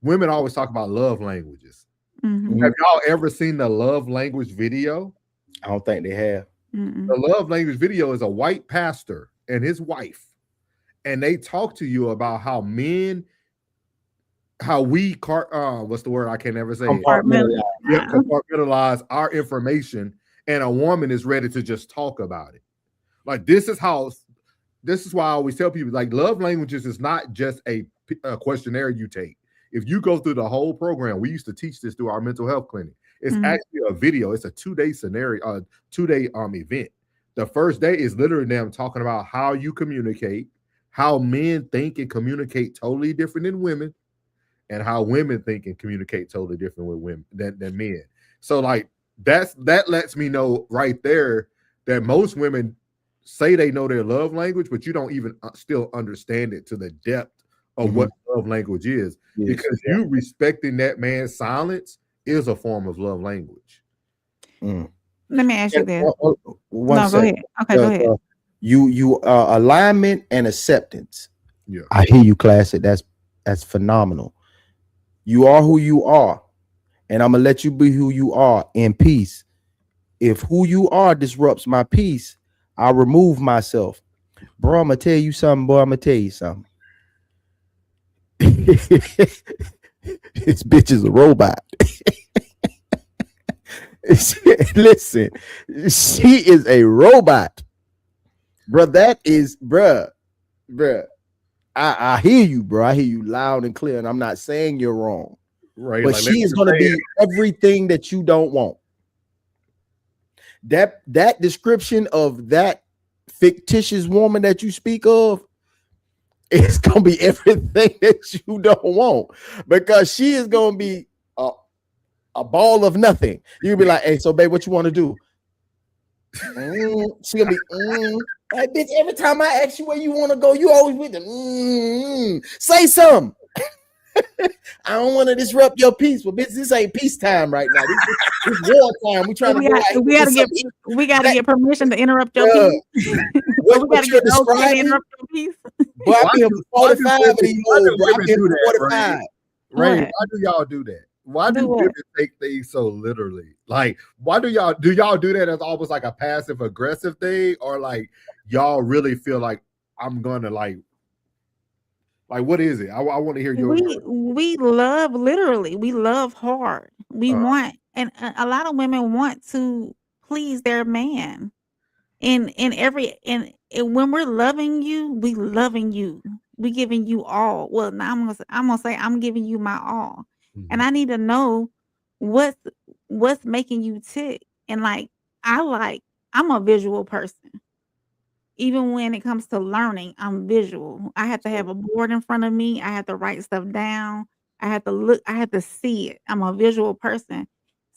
Women always talk about love languages. Have y'all ever seen the love language video? I don't think they have. The love language video is a white pastor and his wife, and they talk to you about how men, how we what's the word I can't ever say? Compartmentalize our information, and a woman is ready to just talk about it. Like, this is why I always tell people, like, love languages is not just a questionnaire you take. If you go through the whole program, we used to teach this through our mental health clinic. It's actually a video. It's a 2-day scenario, 2-day event. The first day is literally them talking about how you communicate, how men think and communicate totally different than women, and how women think and communicate totally different with women than men. So, like, that lets me know right there that most women say they know their love language, but you don't even still understand it to the depth of what love language is, because you respecting that man's silence is a form of love language. Let me ask you this. Go ahead. Okay, go ahead. You alignment and acceptance. Yeah, I hear you, Classic. That's phenomenal. You are who you are, and I'm gonna let you be who you are in peace. If who you are disrupts my peace, I'll remove myself. Bro, I'm gonna tell you something, boy. I'm gonna tell you something. This bitch is a robot. Listen, she is a robot, bro. That is, bruh. I hear you, bro. I hear you loud and clear, and I'm not saying you're wrong, right? But like, she is going to be everything that you don't want. That description of that fictitious woman that you speak of, it's going to be everything that you don't want, because she is going to be a ball of nothing. You'll be like, hey, so babe, what you want to do? She gonna be like, bitch, every time I ask you where you want to go, you always with them. Say something. I don't want to disrupt your peace. Well, bitch, this ain't peacetime right now. This war time. We trying we gotta get permission to interrupt your peace. What you're describing? Interrupt your peace. Boy, I've been 45 of these old, bro. I've been 45. Right? Why do y'all do that? Why do women take things so literally? Like, why do y'all do that as almost like a passive aggressive thing, or like y'all really feel like I'm gonna like what is it? I want to hear your we love literally. We love hard. We want, and a lot of women want to please their man. And when we're loving you, we loving you. We giving you all. Well, now I'm gonna say I'm giving you my all. And I need to know what's making you tick. And like, I'm a visual person. Even when it comes to learning, I'm visual. I have to have a board in front of me. I have to write stuff down. I have to look. I have to see it. I'm a visual person.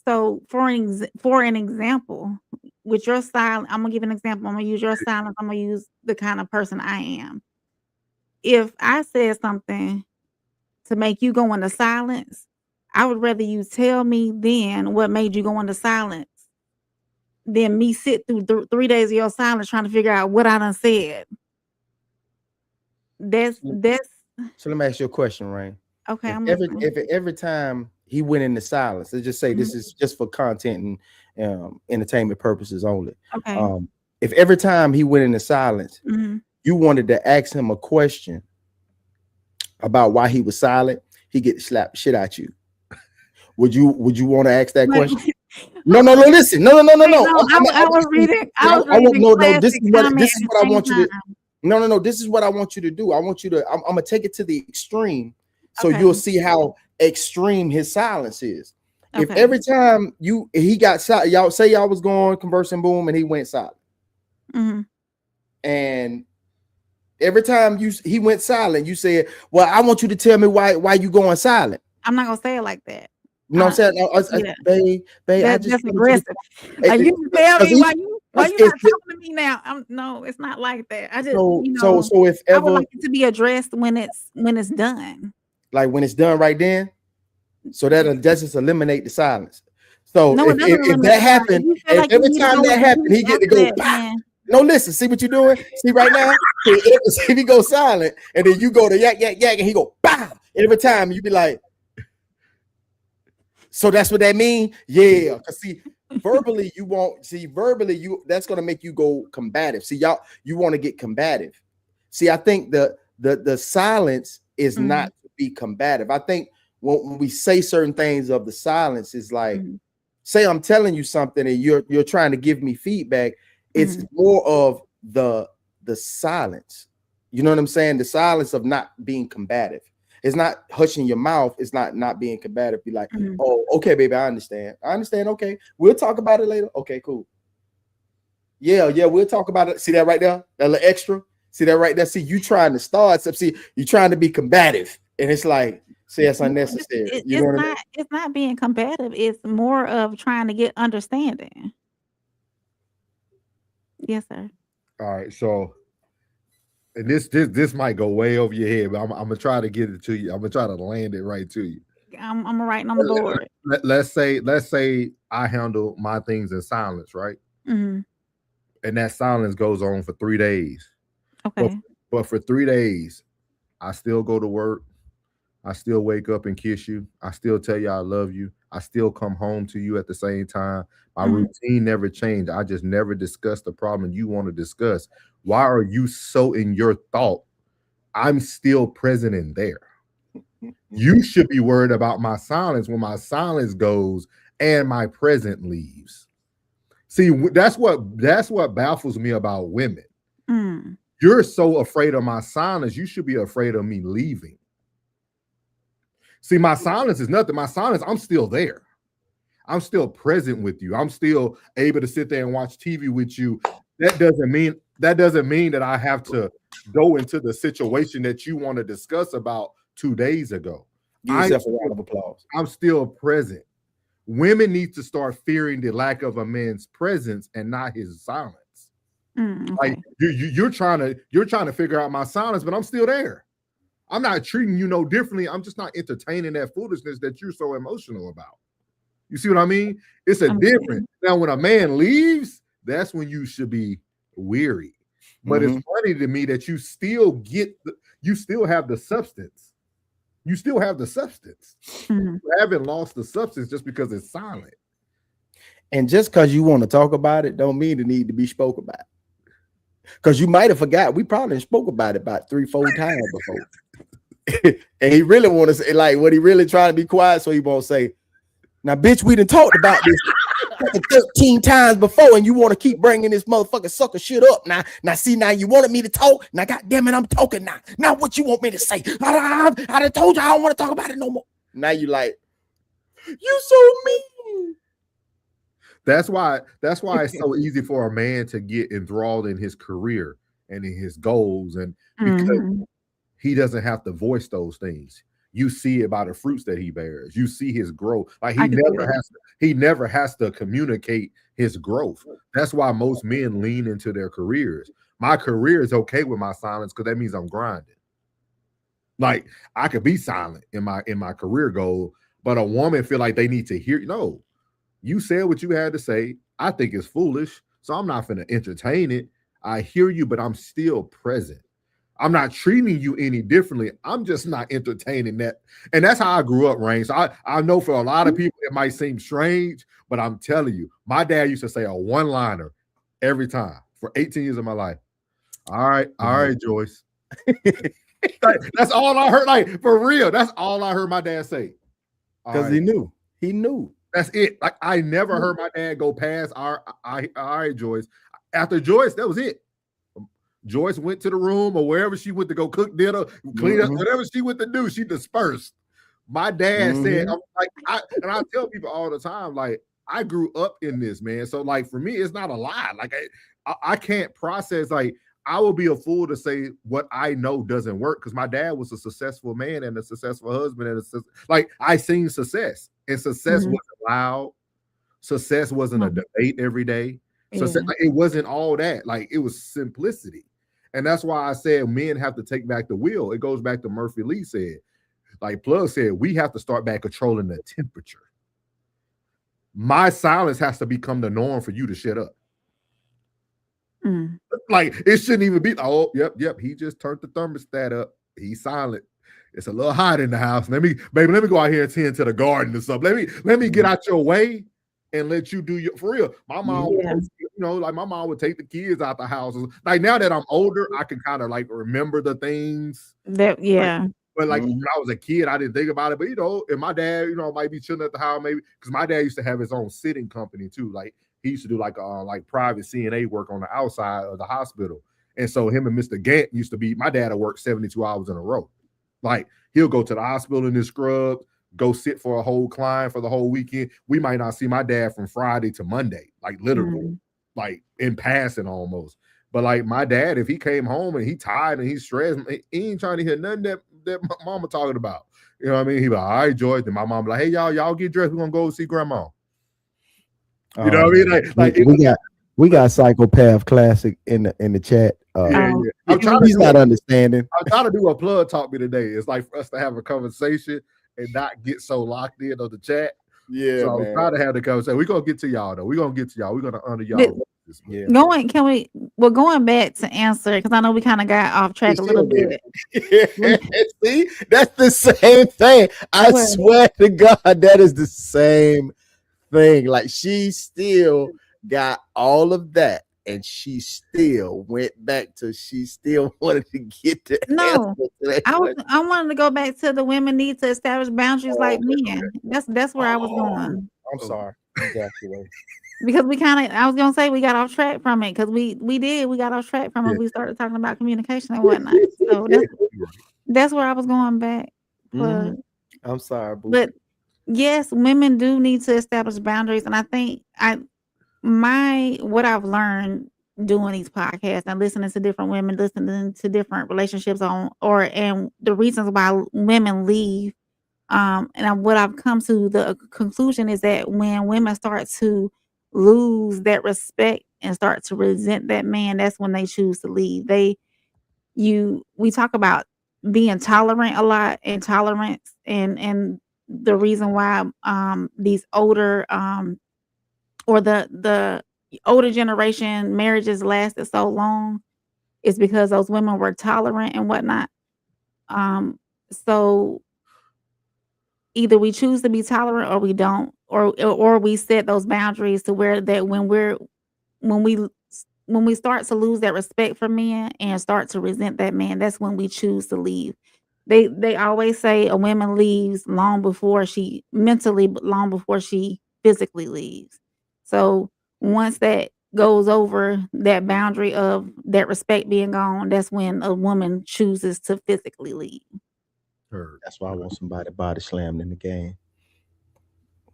So for an example, with your silence, I'm gonna give an example. I'm gonna use your silence. I'm gonna use the kind of person I am. If I said something to make you go into silence, I would rather you tell me then what made you go into silence than me sit through 3 days of your silence trying to figure out what I done said. That's So let me ask you a question, Rain. okay. If every time he went into silence, let's just say this is just for content and entertainment purposes only. Okay. If every time he went into silence, you wanted to ask him a question about why he was silent, he get slapped shit at you. Would you want to ask that question? No, listen. No. I was reading. This is what I want you to. No. This is what I want you to do. I'm gonna take it to the extreme, so you'll see how extreme his silence is. Okay. If every time he got silent, y'all say y'all was going conversing, boom, and he went silent, and every time he went silent, you said, "Well, I want you to tell me why you going silent." I'm not gonna say it like that. You know what I'm saying? Babe, that's just aggressive. You tell me why you not talking to me now. No, it's not like that. I just so if ever I would like it to be addressed when it's done. Like when it's done right then. So that just eliminate the silence. So no, if that happened, every time that happened, he get to go back. No, listen, see what you're doing? See right now? If he goes silent and then you go to yak, and he go bow. Every time you be like, so that's what that mean? Yeah. Cause see, verbally that's gonna make you go combative. See, you want to get combative. See, I think the silence is not to be combative. I think when we say certain things of the silence is like, say I'm telling you something and you're trying to give me feedback. It's more of the silence. You know what I'm saying? The silence of not being combative. It's not hushing your mouth. It's not being combative. Be like, oh, okay, baby, I understand. Okay, we'll talk about it later. Okay, cool. Yeah, we'll talk about it. See that right there? That little extra. See that right there? See, you trying to start. See, you trying to be combative, and it's like, see, that's unnecessary. It's not being combative. It's more of trying to get understanding. Yes, sir. All right, so. And this might go way over your head, but I'm gonna try to get it to you. I'm gonna try to land it right to you. I'm writing on the board. Let's say I handle my things in silence, right? And that silence goes on for 3 days. Okay. But for 3 days, I still go to work. I still wake up and kiss you. I still tell you I love you. I still come home to you at the same time. My routine never changed. I just never discuss the problem you want to discuss. Why are you so in your thought? I'm still present in there. You should be worried about my silence when my silence goes and my present leaves. See, that's what baffles me about women. You're so afraid of my silence. You should be afraid of me leaving. See, my silence is nothing. My silence, I'm still there. I'm still present with you. I'm still able to sit there and watch TV with you. That doesn't mean that I have to go into the situation that you want to discuss about 2 days ago. Give yourself a round of applause. I'm still present. Women need to start fearing the lack of a man's presence and not his silence. Okay. Like you're trying to figure out my silence, but I'm still there. I'm not treating you no differently. I'm just not entertaining that foolishness that you're so emotional about. You see what I mean? It's a difference. Now, when a man leaves, that's when you should be weary. But it's funny to me that you still have the substance. You still have the substance. You haven't lost the substance just because it's silent. And just because you want to talk about it, don't mean it need to be spoke about. Because you might have forgot. We probably spoke about it about 3-4 times before. And he really want to say, like, what he really trying to be quiet, so he won't say, now, bitch, we done talked about this 13 times before, and you want to keep bringing this motherfucking sucker shit up. Now, see, now you wanted me to talk. Now, goddamn it, I'm talking now. Now, what you want me to say? I done told you I don't want to talk about it no more. Now you like, you so mean. That's why it's so easy for a man to get enthralled in his career and in his goals, and because he doesn't have to voice those things. You see it by the fruits that he bears. You see his growth. Like he never has to communicate his growth. That's why most men lean into their careers. My career is okay with my silence because that means I'm grinding. Like I could be silent in my career goal, but a woman feel like they need to hear. No, You said what you had to say. I think it's foolish, so I'm not going to entertain it. I hear you, but I'm still present. I'm not treating you any differently. I'm just not entertaining that. And that's how I grew up, Rain. So I know for a lot of people, it might seem strange, but I'm telling you, my dad used to say a one-liner every time for 18 years of my life. All right, Joyce. That's all I heard. Like, for real, that's all I heard my dad say. Because he knew. He knew. That's it. Like, I never heard my dad go past all right, Joyce. After Joyce, that was it. Joyce went to the room or wherever she went to go cook dinner, clean up, whatever she went to do, she dispersed. My dad said, I tell people all the time, like, I grew up in this, man. So, like, for me, it's not a lie. Like, I can't process, like, I will be a fool to say what I know doesn't work because my dad was a successful man and a successful husband. And like, I seen success, and success wasn't loud. Success wasn't a debate every day. Success, like, it wasn't all that. Like, it was simplicity. And that's why I said men have to take back the wheel. It goes back to Murphy Lee said, like Plug said, we have to start back controlling the temperature. My silence has to become the norm for you to shut up. Like, it shouldn't even be, oh, yep, he just turned the thermostat up. He's silent. It's a little hot in the house. Let me go out here and tend to the garden or something. Let me get out your way and let you do your, for real. My mom, like my mom would take the kids out the house. Like, now that I'm older, I can kind of like remember the things. But like when I was a kid, I didn't think about it. But and my dad, might be chilling at the house, maybe because my dad used to have his own sitting company too. Like, he used to do like private CNA work on the outside of the hospital. And so him and Mr. Gant used to be, my dad would work 72 hours in a row. Like, he'll go to the hospital in his scrubs, go sit for a whole client for the whole weekend. We might not see my dad from Friday to Monday, like literally, like in passing almost. But like my dad, if he came home and he tired and he's stressed, he ain't trying to hear nothing that mama talking about. You know what I mean? He be like, all right, George. Then my mom be like, hey, y'all get dressed. We're gonna go see grandma. You know what I mean? We got Psychopath Classic in the chat. He's not understanding. I'm trying to do a plug talk me today. It's like for us to have a conversation and not get so locked in on the chat. Yeah, so I'm trying to have the conversation. We're gonna get to y'all though. We're gonna honor y'all. Going back to answer, because I know we kind of got off track a little bit. See, that's the same thing. I swear to God, that is the same thing. Like, she still got all of that, and she still went back to, she still wanted to get the answer to that. I wanted to go back to the women need to establish boundaries like men. That's where I was going. I'm sorry. Exactly. Because I was gonna say we got off track from it because we got off track from it. We started talking about communication and whatnot. So that's where I was going back. But, I'm sorry, boo. But yes, women do need to establish boundaries, and I think what I've learned doing these podcasts and listening to different women, listening to different relationships and the reasons why women leave. And what I've come to the conclusion is that when women start to lose that respect and start to resent that man, that's when they choose to leave. We talk about being tolerant a lot, and tolerance, and the reason why these older or the older generation marriages lasted so long is because those women were tolerant and whatnot. So either we choose to be tolerant or we don't, or we set those boundaries to where that when we start to lose that respect for men and start to resent that man, that's when we choose to leave. They always say a woman leaves long before she physically leaves. So once that goes over that boundary of that respect being gone, that's when a woman chooses to physically leave. That's why I want somebody body slammed in the game.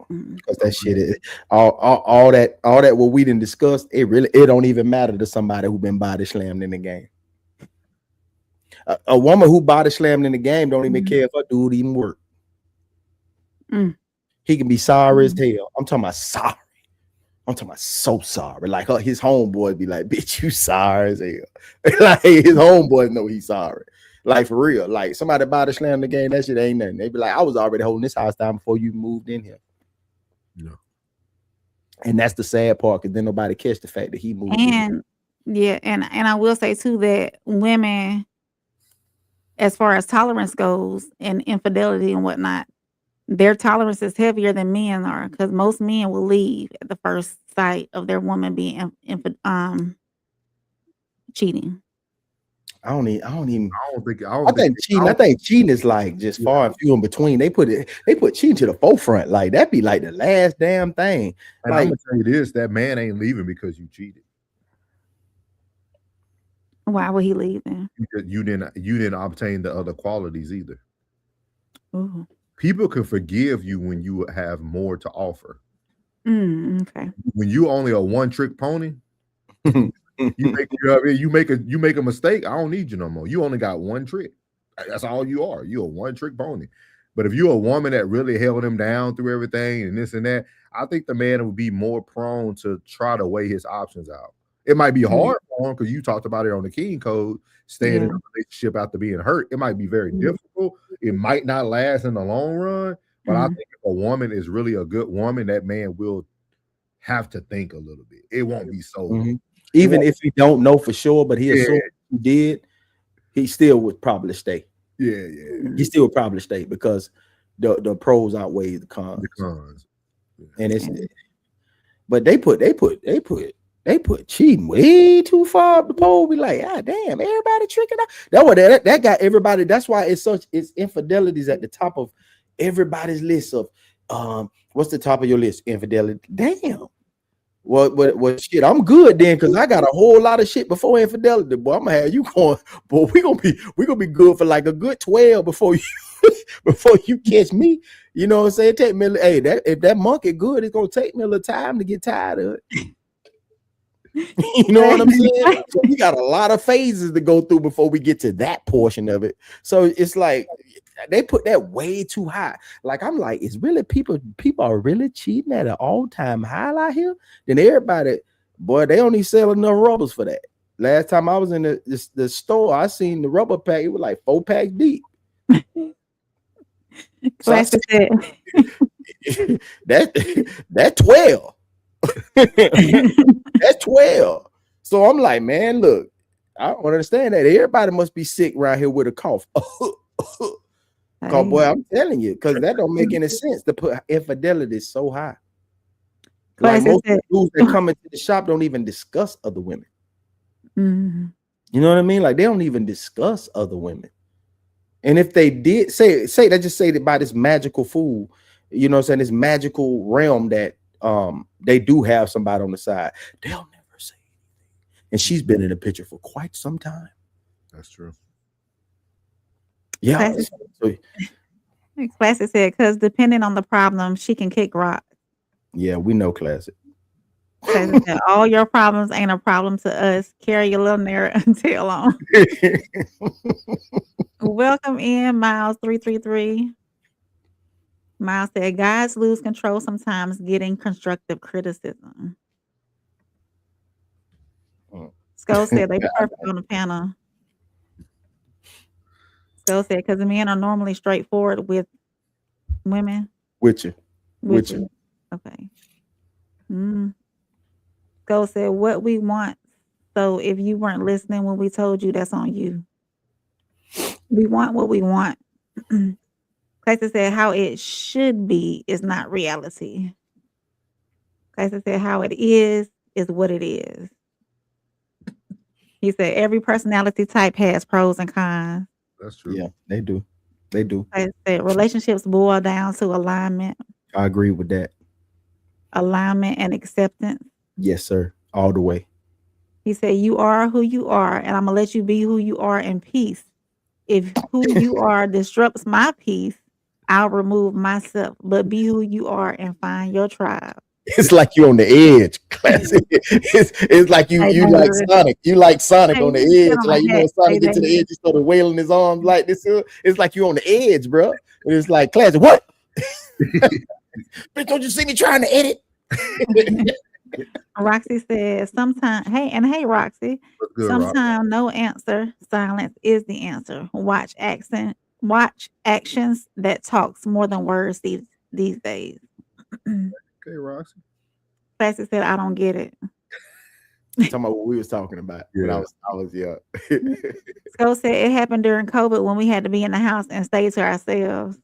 Because that shit is all that what we didn't discuss, it don't even matter to somebody who been body slammed in the game. A woman who body slammed in the game don't even care if her dude even work. He can be sorry as hell. I'm talking about sorry. I'm talking about so sorry. Like his homeboy be like, bitch, you sorry as hell. Like his homeboy know he's sorry. Like for real. Like somebody body slam the game, that shit ain't nothing. They be like, I was already holding this house down before you moved in here. No. And that's the sad part, because then nobody catch the fact that he moved. And yeah, and I will say too that women, as far as tolerance goes and infidelity and whatnot, their tolerance is heavier than men are, because most men will leave at the first sight of their woman being cheating. I think think cheating is like just far and few in between. They put cheating to the forefront. Like that'd be like the last damn thing. And Like, I'm gonna tell you this: that man ain't leaving because you cheated. Why would he leave then? Because you didn't obtain the other qualities either. Ooh. People can forgive you when you have more to offer. Okay. When you only a one-trick pony, you make a mistake. I don't need you no more. You only got one trick. That's all you are. You're a one-trick pony. But if you're a woman that really held him down through everything and this and that, I think the man would be more prone to try to weigh his options out. It might be hard for him because you talked about it on the King Code, staying in a relationship after being hurt. It might be very difficult. It might not last in the long run. But I think if a woman is really a good woman, that man will have to think a little bit. It won't be so. Even if he don't know for sure, but he assumed he did, he still would probably stay. Yeah. He still would probably stay because the pros outweigh the cons. And it's but they put cheating way too far up the pole. Be like, ah, damn, everybody tricking out. That got everybody. That's why it's infidelities at the top of everybody's list of what's the top of your list? Infidelity. Damn. Well, shit, I'm good then, because I got a whole lot of shit before infidelity. Boy, I'm gonna have you going, boy. We gonna be good for like a good 12 before you catch me. You know what I'm saying? Take me, if that monkey good, it's gonna take me a little time to get tired of it. You know what I'm saying? So we got a lot of phases to go through before we get to that portion of it. So it's like they put that way too high. Like I'm like, it's really people are really cheating at an all-time high out here. Then everybody, boy, they only sell enough rubbers for that. Last time I was in the store, I seen the rubber pack. It was like 4 packs deep. So that 12. That's 12. So I'm like, man, look, I don't understand that. Everybody must be sick around here with a cough. Boy, I'm telling you, because that don't make any sense to put infidelity so high. Like most dudes that come into the shop don't even discuss other women. You know what I mean? Like they don't even discuss other women. And if they did say that by this magical fool, you know what I'm saying, this magical realm that they do have somebody on the side, they'll never say anything. And she's been in the picture for quite some time. That's true. Yeah. Classic said, because depending on the problem, she can kick rock. Yeah, we know Classic. Classic said, all your problems ain't a problem to us. Carry your little narrow tail on. Welcome in, Miles 333. Miles said, guys lose control sometimes getting constructive criticism. Skull said, they perfect on the panel. Skull said, because the men are normally straightforward with women. With you. Okay. Skull said, what we want. So if you weren't listening when we told you, that's on you. We want what we want. Classic said, how it should be is not reality. Classic said, how it is what it is. He said, every personality type has pros and cons. That's true. Yeah, they do. Classic said, relationships boil down to alignment. I agree with that. Alignment and acceptance. Yes, sir. All the way. He said, you are who you are, and I'm going to let you be who you are in peace. If who you are disrupts my peace, I'll remove myself, but be who you are and find your tribe. It's like you on the edge, Classic. It's like you like Sonic. You like Sonic on the edge. Like, you know, Sonic get to the edge, he started wailing his arms like this. It's like you on the edge, bro. And it's like, Classic, what? Bitch, don't you see me trying to edit? Roxy says, sometimes, hey, Roxy, sometimes no answer, silence is the answer. Watch actions that talks more than words these days. Okay, Roxy. Classic said, I don't get it. Talking about what we was talking about when I was young. Sco said it happened during COVID when we had to be in the house and stay to ourselves.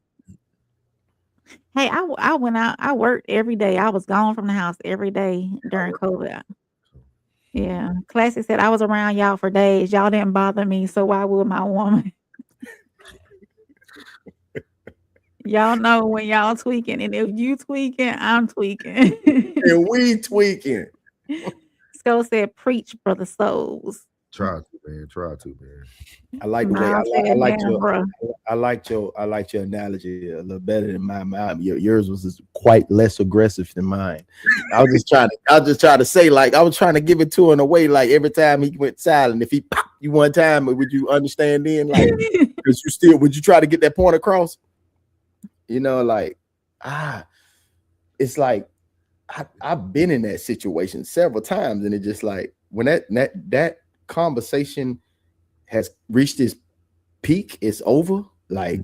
Hey, I went out. I worked every day. I was gone from the house every day during COVID. Yeah. Classic said I was around y'all for days. Y'all didn't bother me, so why would my woman? Y'all know when y'all tweaking, and if you tweaking, I'm tweaking. And we tweaking. Sco said, "Preach, brother souls." Try to, man. I like Miles said, "Damn, bruh." I liked your analogy a little better than mine. Yours was quite less aggressive than mine. I was just trying to say, like, I was trying to give it to him in a way, like every time he went silent, if he popped you one time, would you understand then? Like, because would you try to get that point across? You know, like, it's like I've been in that situation several times, and it just like when that conversation has reached its peak, it's over. Like,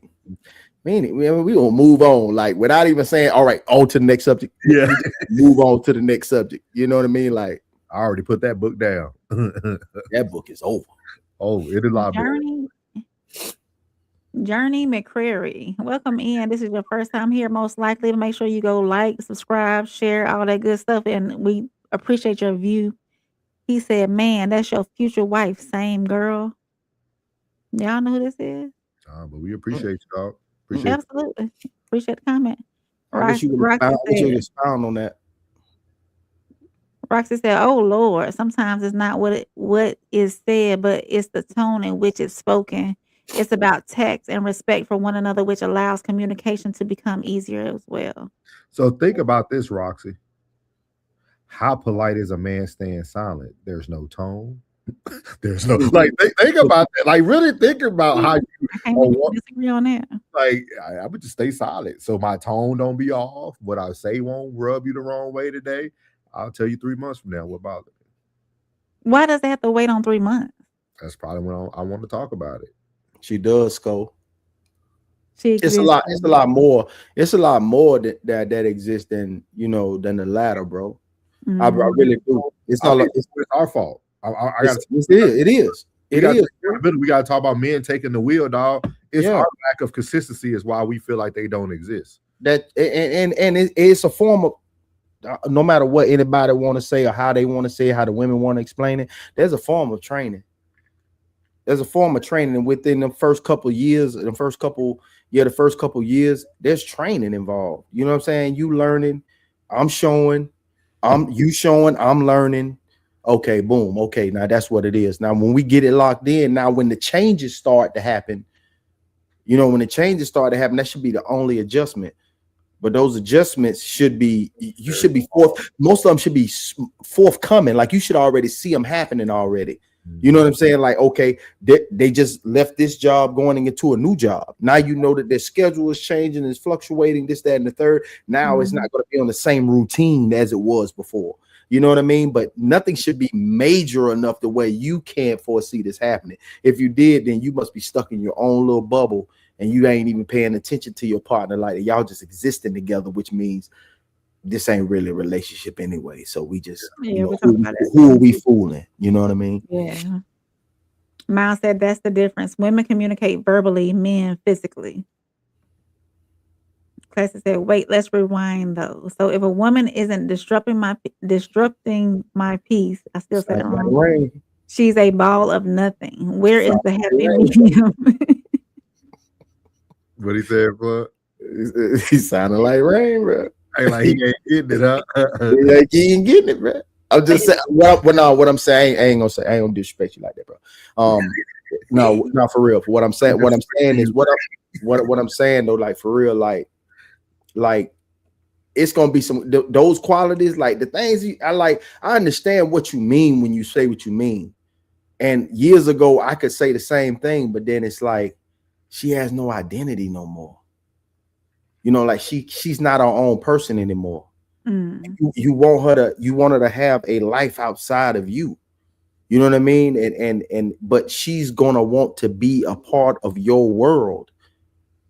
man, we gonna move on, like without even saying, all right, on to the next subject. Yeah, move on to the next subject. You know what I mean? Like, I already put that book down. That book is over. Oh, it is a lot. Journey McCrary, welcome in. This is your first time here, most likely. To make sure you go like, subscribe, share, all that good stuff, and we appreciate your view. He said, "Man, that's your future wife, same girl." Y'all know who this is? But we appreciate you, dog. Absolutely. Appreciate the comment. I wish you would expound on that. Roxy said, "Oh Lord, sometimes it's not what is said, but it's the tone in which it's spoken. It's about text and respect for one another, which allows communication to become easier as well." So think about this, Roxy. How polite is a man staying silent? There's no tone. There's no like. Think about that. Like, really think about how you. I can't disagree on that. Like, I would just stay silent, so my tone don't be off. What I say won't rub you the wrong way today. I'll tell you 3 months from now what bothered me. Why does they have to wait on 3 months? That's probably when I want to talk about it. She does, Sco. It's a lot. It's a lot more. It's a lot more that exists than than the latter, bro. Mm-hmm. I really do. It's our fault. It is. We got to talk about men taking the wheel, dog. It's our lack of consistency is why we feel like they don't exist. That and it's a form of, no matter what anybody want to say or how they want to say it, how the women want to explain it, there's a form of training. There's a form of training, and within the first couple of years, the first couple years, there's training involved. You know what I'm saying? You learning, I'm showing, you showing, I'm learning. Okay, boom. Okay, now that's what it is. Now, when we get it locked in, now when the changes start to happen, that should be the only adjustment. But those adjustments should be, most of them should be forthcoming. Like, you should already see them happening already. You know what I'm saying? Like, okay, they just left this job going into a new job. Now you know that their schedule is changing, is fluctuating, this, that, and the third. Now it's not going to be on the same routine as it was before. You know what I mean? But nothing should be major enough the way you can't foresee this happening. If you did, then you must be stuck in your own little bubble and you ain't even paying attention to your partner. Like, y'all just existing together, which means this ain't really a relationship anyway. So we just, who are we fooling? You know what I mean? Yeah. Miles said that's the difference. Women communicate verbally, men physically. Classic said, "Wait, let's rewind though. So if a woman isn't disrupting my peace, I still said it wrong. She's a ball of nothing. Where is the happy medium?" What he said, bro? He sounded like Rain, bro. Like he ain't getting it, huh? Like he ain't getting it, bro. I'm just saying. What I'm saying, I ain't gonna disrespect you like that, bro. No, not for real. For what I'm saying, is what I'm saying though, like for real, like it's gonna be some those qualities, like the things I understand what you mean when you say what you mean. And years ago, I could say the same thing, but then it's like she has no identity no more. You know, like she's not her own person anymore. You want her to have a life outside of you. You know what I mean? But she's gonna want to be a part of your world.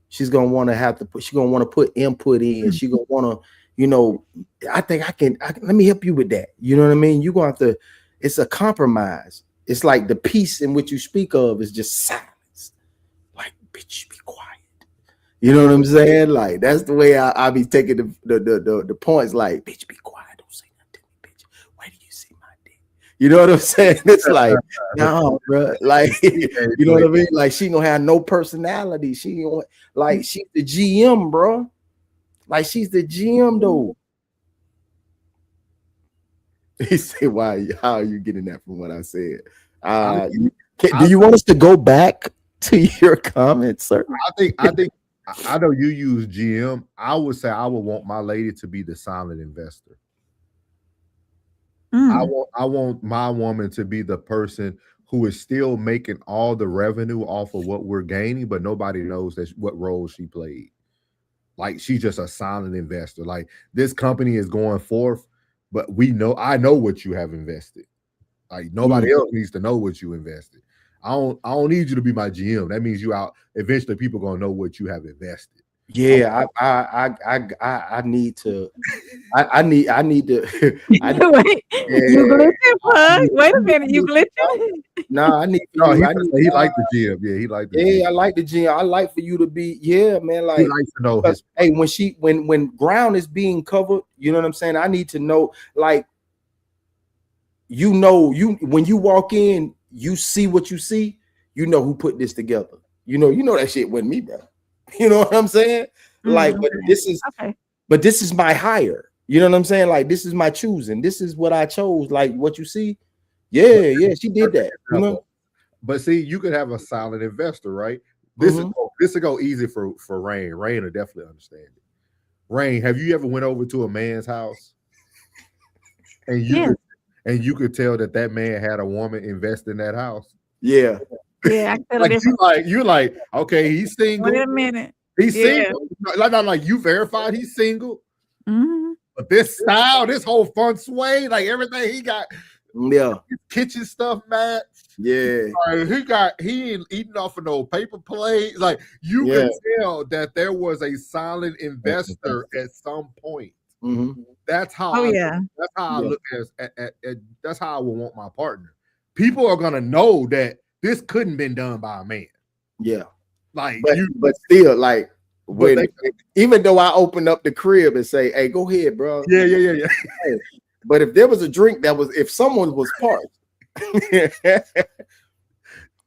She's gonna want to put input in. She's gonna want to, you know, I think I can let me help you with that. You know what I mean? You're gonna have to, it's a compromise. It's like the peace in which you speak of is just silence. Like, bitch, be quiet. You know what I'm saying? Like, that's the way I be taking the points. Like, bitch, be quiet. Don't say nothing to me, bitch. Where do you see my dick? You know what I'm saying? It's like, no, bro. Like, you know what I mean? Like, she don't have no personality. She don't, like, she's the GM, bro. Like, she's the GM, though. He said, "Why? How are you getting that from what I said?" Do you want us to go back to your comments, sir? I think I know you use GM. I would say I would want my lady to be the silent investor. I want my woman to be the person who is still making all the revenue off of what we're gaining, but nobody knows what role she played. Like, she's just a silent investor. Like, this company is going forth, but I know what you have invested. Like, nobody else needs to know what you invested. I don't need you to be my GM. That means you out. Eventually, people gonna know what you have invested. Yeah, I need to. I need to. Wait, you glitching, Pug? Wait a minute, you glitching? Nah, I need. No, he liked the GM. Yeah, he liked the GM. Yeah, I like the GM. I like for you to be. Yeah, man. Like, he likes to know his. Hey, when ground is being covered, you know what I'm saying? I need to know, like, you know, when you walk in, you see what you see. You know who put this together. You know that shit wasn't me, bro. You know what I'm saying? Like, but this is my hire. You know what I'm saying? Like, this is my choosing. This is what I chose. Like, what you see? Yeah, she did that. You know? But see, you could have a silent investor, right? This will go easy for Rain. Rain will definitely understand it. Rain, have you ever went over to a man's house and you could tell that man had a woman invest in that house? Yeah. Yeah, you like, okay, he's single. Wait a minute. He's single. Like you verified he's single. Mm-hmm. But this style, this whole fun sway, like everything he got, his kitchen stuff, Matt. Yeah. He ain't eating off of no paper plates. Like, you can tell that there was a silent investor at some point. Mm-hmm. That's how I look at that's how I would want my partner. People are gonna know that this couldn't been done by a man. Yeah. Like, but still, like, even though I open up the crib and say, "Hey, go ahead, bro." Yeah. Hey, but if there was a drink if someone was parched,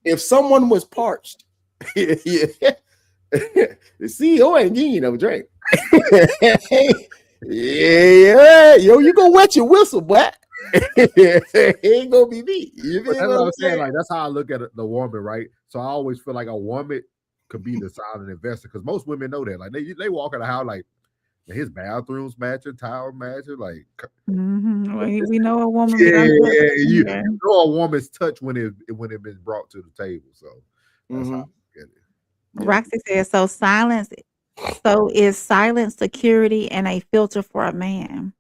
if someone was parched, the CEO ain't giving you no drink. Yo, you gonna wet your whistle, boy. It ain't gonna be me. That's what I'm saying. Like, that's how I look at the woman, right? So I always feel like a woman could be the silent investor, because most women know that. Like, they walk in the house like his bathroom's matching, towel matching. Like, well, we know a woman. You know a woman's touch when it been brought to the table. So that's how I get it. Roxy says, so is silence security and a filter for a man?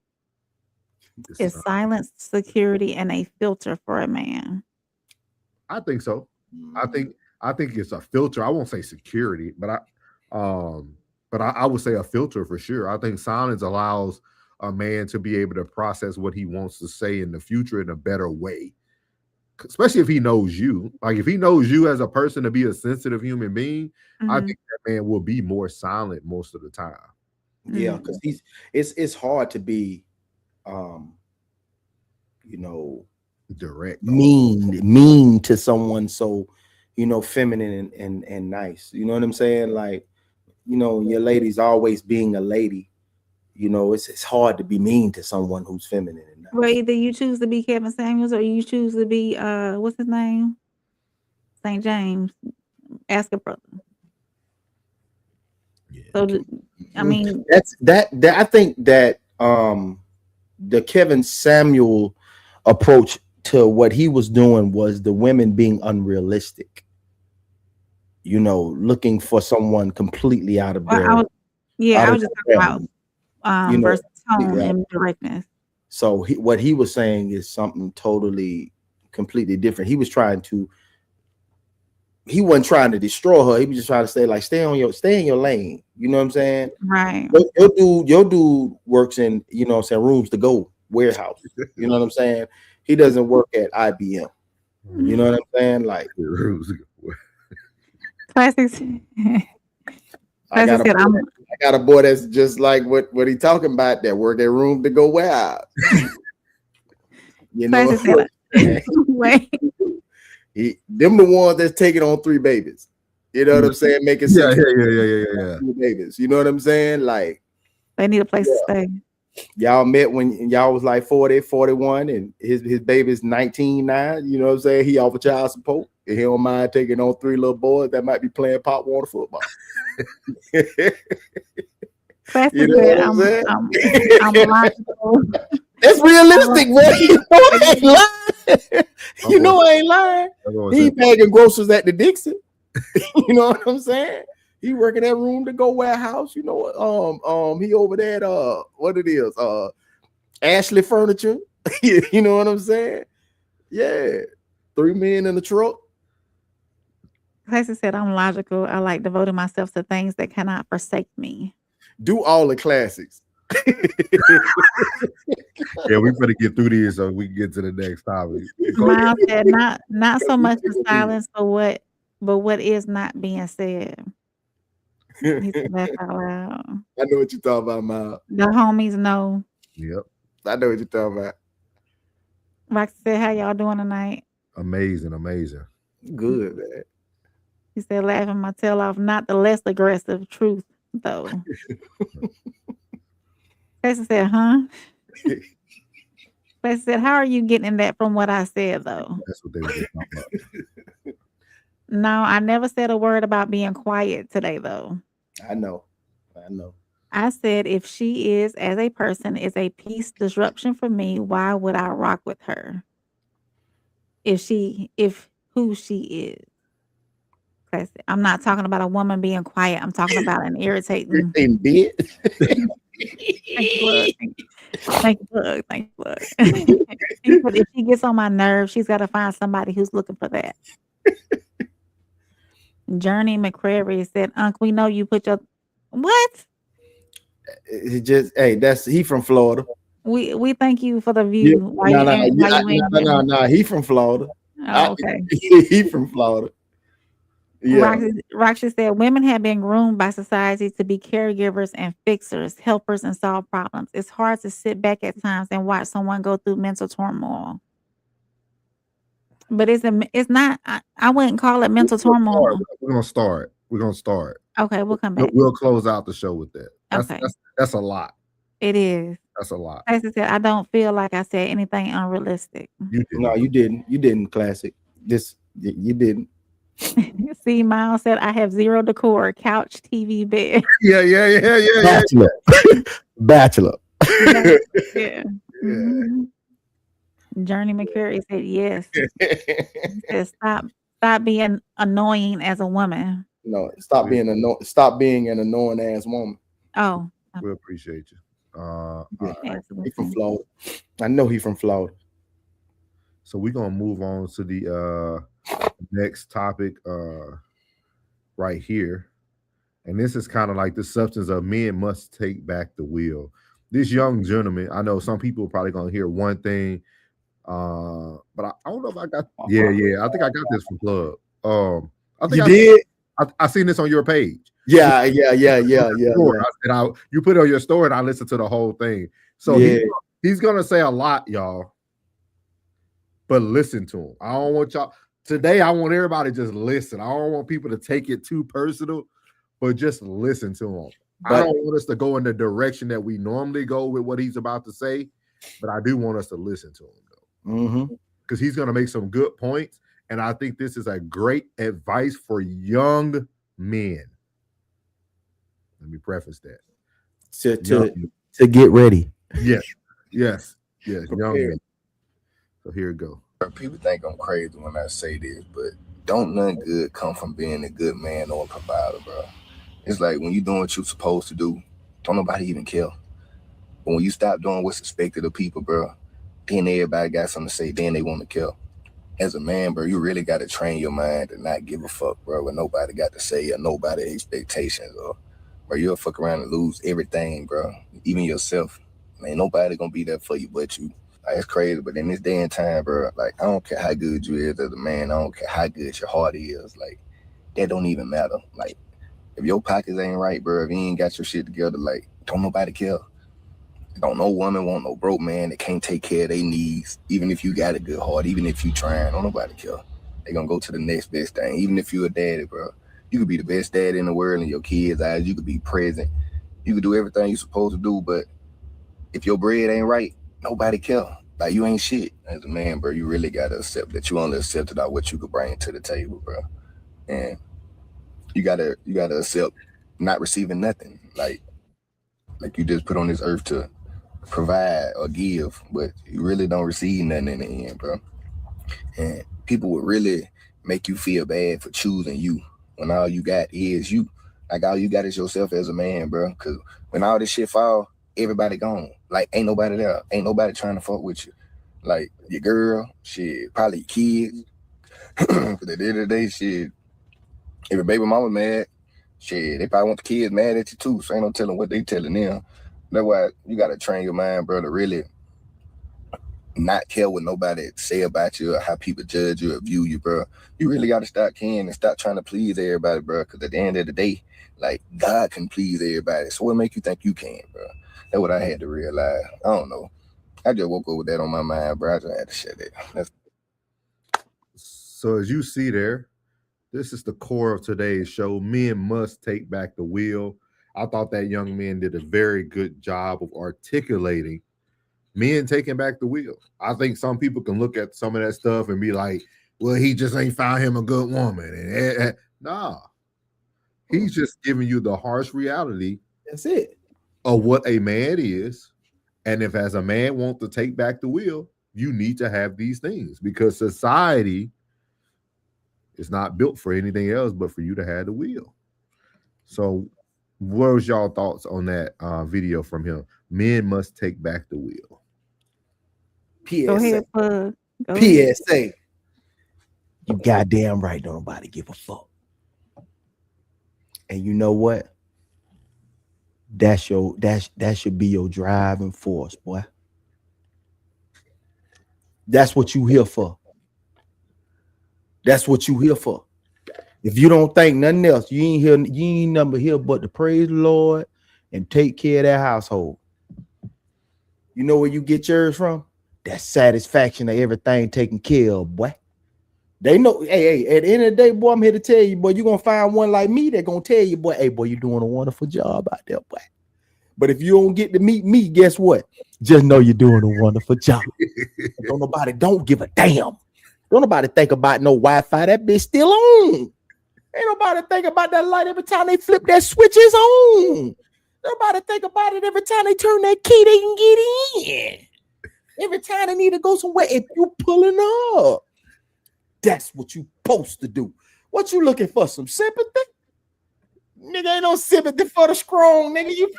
Is silence security and a filter for a man? I think so. I think it's a filter. I won't say security, but I would say a filter for sure. I think silence allows a man to be able to process what he wants to say in the future in a better way. Especially if he knows you. Like, if he knows you as a person to be a sensitive human being, I think that man will be more silent most of the time. Yeah, because it's hard to be direct, mean to someone so feminine and nice. You know what I'm saying? Like, your lady's always being a lady. It's hard to be mean to someone who's feminine and nice. Well, either you choose to be Kevin Samuels or you choose to be what's his name? St. James. Ask a brother. Yeah. So I mean, that I think that the Kevin Samuel approach to what he was doing was the women being unrealistic. Looking for someone completely out of their. I was just talking about versus tone and directness. So what he was saying is something completely different. He was trying to he wasn't trying to destroy her. He was just trying to say, like, stay in your lane. You know what I'm saying? Right. Your dude works in, you know what I'm saying, rooms to go warehouse. You know what I'm saying? He doesn't work at IBM. You know what I'm saying? Like Classics. I got a boy that's just like what he talking about that work at room to go warehouse. You know, wait. Them the ones that's taking on 3 babies. You know what I'm saying? Making yeah. 3 babies. You know what I'm saying? Like they need a place to stay. Y'all met when y'all was like 40, 41, and his baby's 19 now. You know what I'm saying? He offered child support. And he don't mind taking on 3 little boys that might be playing pop water football. You know what I'm logical. That's realistic, bro. You know I ain't lying. He bagging groceries at the Dixon. You know what I'm saying? He working that room to go warehouse. You know what? He over there at what it is, Ashley Furniture. You know what I'm saying? Yeah, 3 men in the truck. Classy said, I'm logical. I like devoting myself to things that cannot forsake me. Do all the classics. Yeah, we better get through these so we can get to the next topic. Miles said, not so much the silence, but what is not being said. He said that out loud. I know what you're talking about, Miles. The homies know. Yep. I know what you're talking about. Roxy said, how y'all doing tonight? Amazing. Good, man. He said, laughing my tail off, not the less aggressive truth, though. Casey said, huh? Casey said, how are you getting that from what I said, though? That's what they were talking about. No, I never said a word about being quiet today, though. I know. I said, if she is, as a person, is a peace disruption for me, why would I rock with her? If who she is. I'm not talking about a woman being quiet. I'm talking about an irritating bit. Thank you, Plug. If she gets on my nerves, she's got to find somebody who's looking for that. Journey McCrary said, Unc, we know you put your what? He just he from Florida. We thank you for the view. No, he from Florida. Oh, okay. He from Florida. Yeah. Roxy said, women have been groomed by society to be caregivers and fixers, helpers, and solve problems. It's hard to sit back at times and watch someone go through mental turmoil. But it's not, I wouldn't call it mental turmoil. We're gonna start. Okay, we'll come back. We'll close out the show with that. Okay. That's a lot. It is. That's a lot. As I said, I don't feel like I said anything unrealistic. No, you didn't. You didn't, Classic. You didn't. See, Miles said, I have zero decor, couch, TV, bed. Yeah. Bachelor. Yeah. Mm-hmm. Journey McCurry said, yes. He said, stop being annoying as a woman. No, stop being an annoying ass woman. Oh. We appreciate you. He from Florida. I know he from Florida. So we're gonna move on to the next topic right here. And this is kind of like the substance of men must take back the wheel. This young gentleman, I know some people are probably gonna hear one thing, but I don't know if I got I think I got this from Plug. I think you did. I seen this on your page. Yeah. You put it on your story and I listened to the whole thing. So he's gonna say a lot, y'all. But listen to him. I don't want y'all today. I want everybody to just listen. I don't want people to take it too personal, but just listen to him. I don't want us to go in the direction that we normally go with what he's about to say, but I do want us to listen to him though, because he's gonna make some good points. And I think this is a great advice for young men. Let me preface that. To get ready. Yes. Young men. So here it goes. People think I'm crazy when I say this, but don't nothing good come from being a good man or a provider, bro. It's like when you're doing what you're supposed to do, don't nobody even care. But when you stop doing what's expected of people, bro, then everybody got something to say, then they want to kill. as a man, bro, you really got to train your mind to not give a fuck, bro, what nobody got to say or nobody expectations, or bro, you'll fuck around and lose everything, bro, even yourself. Ain't nobody gonna be there for you but you. Like, it's crazy, but in this day and time, bro, like, I don't care how good you is as a man, I don't care how good your heart is, like, that don't even matter. Like, if your pockets ain't right, bro, if you ain't got your shit together, like, don't nobody care. Don't no woman want no broke man that can't take care of their needs, even if you got a good heart, even if you trying, don't nobody care. They gonna go to the next best thing. Even if you a daddy, bro, you could be the best daddy in the world in your kids' eyes. You could be present. You could do everything you're supposed to do, but if your bread ain't right, nobody care. Like, you ain't shit as a man, bro. You really gotta accept that you only accepted out what you could bring to the table, bro. And you gotta accept not receiving nothing. Like you just put on this earth to provide or give, but you really don't receive nothing in the end, bro. And people would really make you feel bad for choosing you when all you got is you. Like, all you got is yourself as a man, bro. Because when all this shit fall, everybody gone. Like, ain't nobody there. Ain't nobody trying to fuck with you. Like, your girl, shit, probably your kids. Because at the end of the day, shit, if your baby mama mad, shit, they probably want the kids mad at you too. So ain't no telling what they telling them. That's why you got to train your mind, bro, to really not care what nobody say about you or how people judge you or view you, bro. You really got to stop caring and stop trying to please everybody, bro. Because at the end of the day, like, God can please everybody. So what make you think you can, bro? That's what I had to realize. I don't know. I just woke up with that on my mind, bro. I just had to share that. So as you see there, this is the core of today's show. Men must take back the wheel. I thought that young man did a very good job of articulating men taking back the wheel. I think some people can look at some of that stuff and be like, well, he just ain't found him a good woman. And nah, he's just giving you the harsh reality. That's it. Of what a man is. And if as a man want to take back the wheel, you need to have these things, because society is not built for anything else but for you to have the wheel. So what was y'all thoughts on that video from him? Men must take back the wheel. PSA. Go ahead, Pug. Go PSA. ahead. You goddamn right, don't nobody give a fuck. And you know what? That should be your driving force, boy. That's what you here for. That's what you here for. If you don't think nothing else, you ain't number here but to praise the Lord and take care of that household. You know where you get yours from? That satisfaction of everything taken care of, boy. They know, hey, at the end of the day, boy, I'm here to tell you, boy, you're gonna find one like me that gonna tell you, boy, hey, boy, you're doing a wonderful job out there, boy. But if you don't get to meet me, guess what? Just know you're doing a wonderful job. Don't give a damn. Don't nobody think about no Wi-Fi. That bitch still on. Ain't nobody think about that light every time they flip that switch is on. Nobody think about it every time they turn that key, they can get in. Every time they need to go somewhere, if you pulling up, that's what you supposed to do. What you looking for? Some sympathy? Nigga, ain't no sympathy for the strong, nigga. You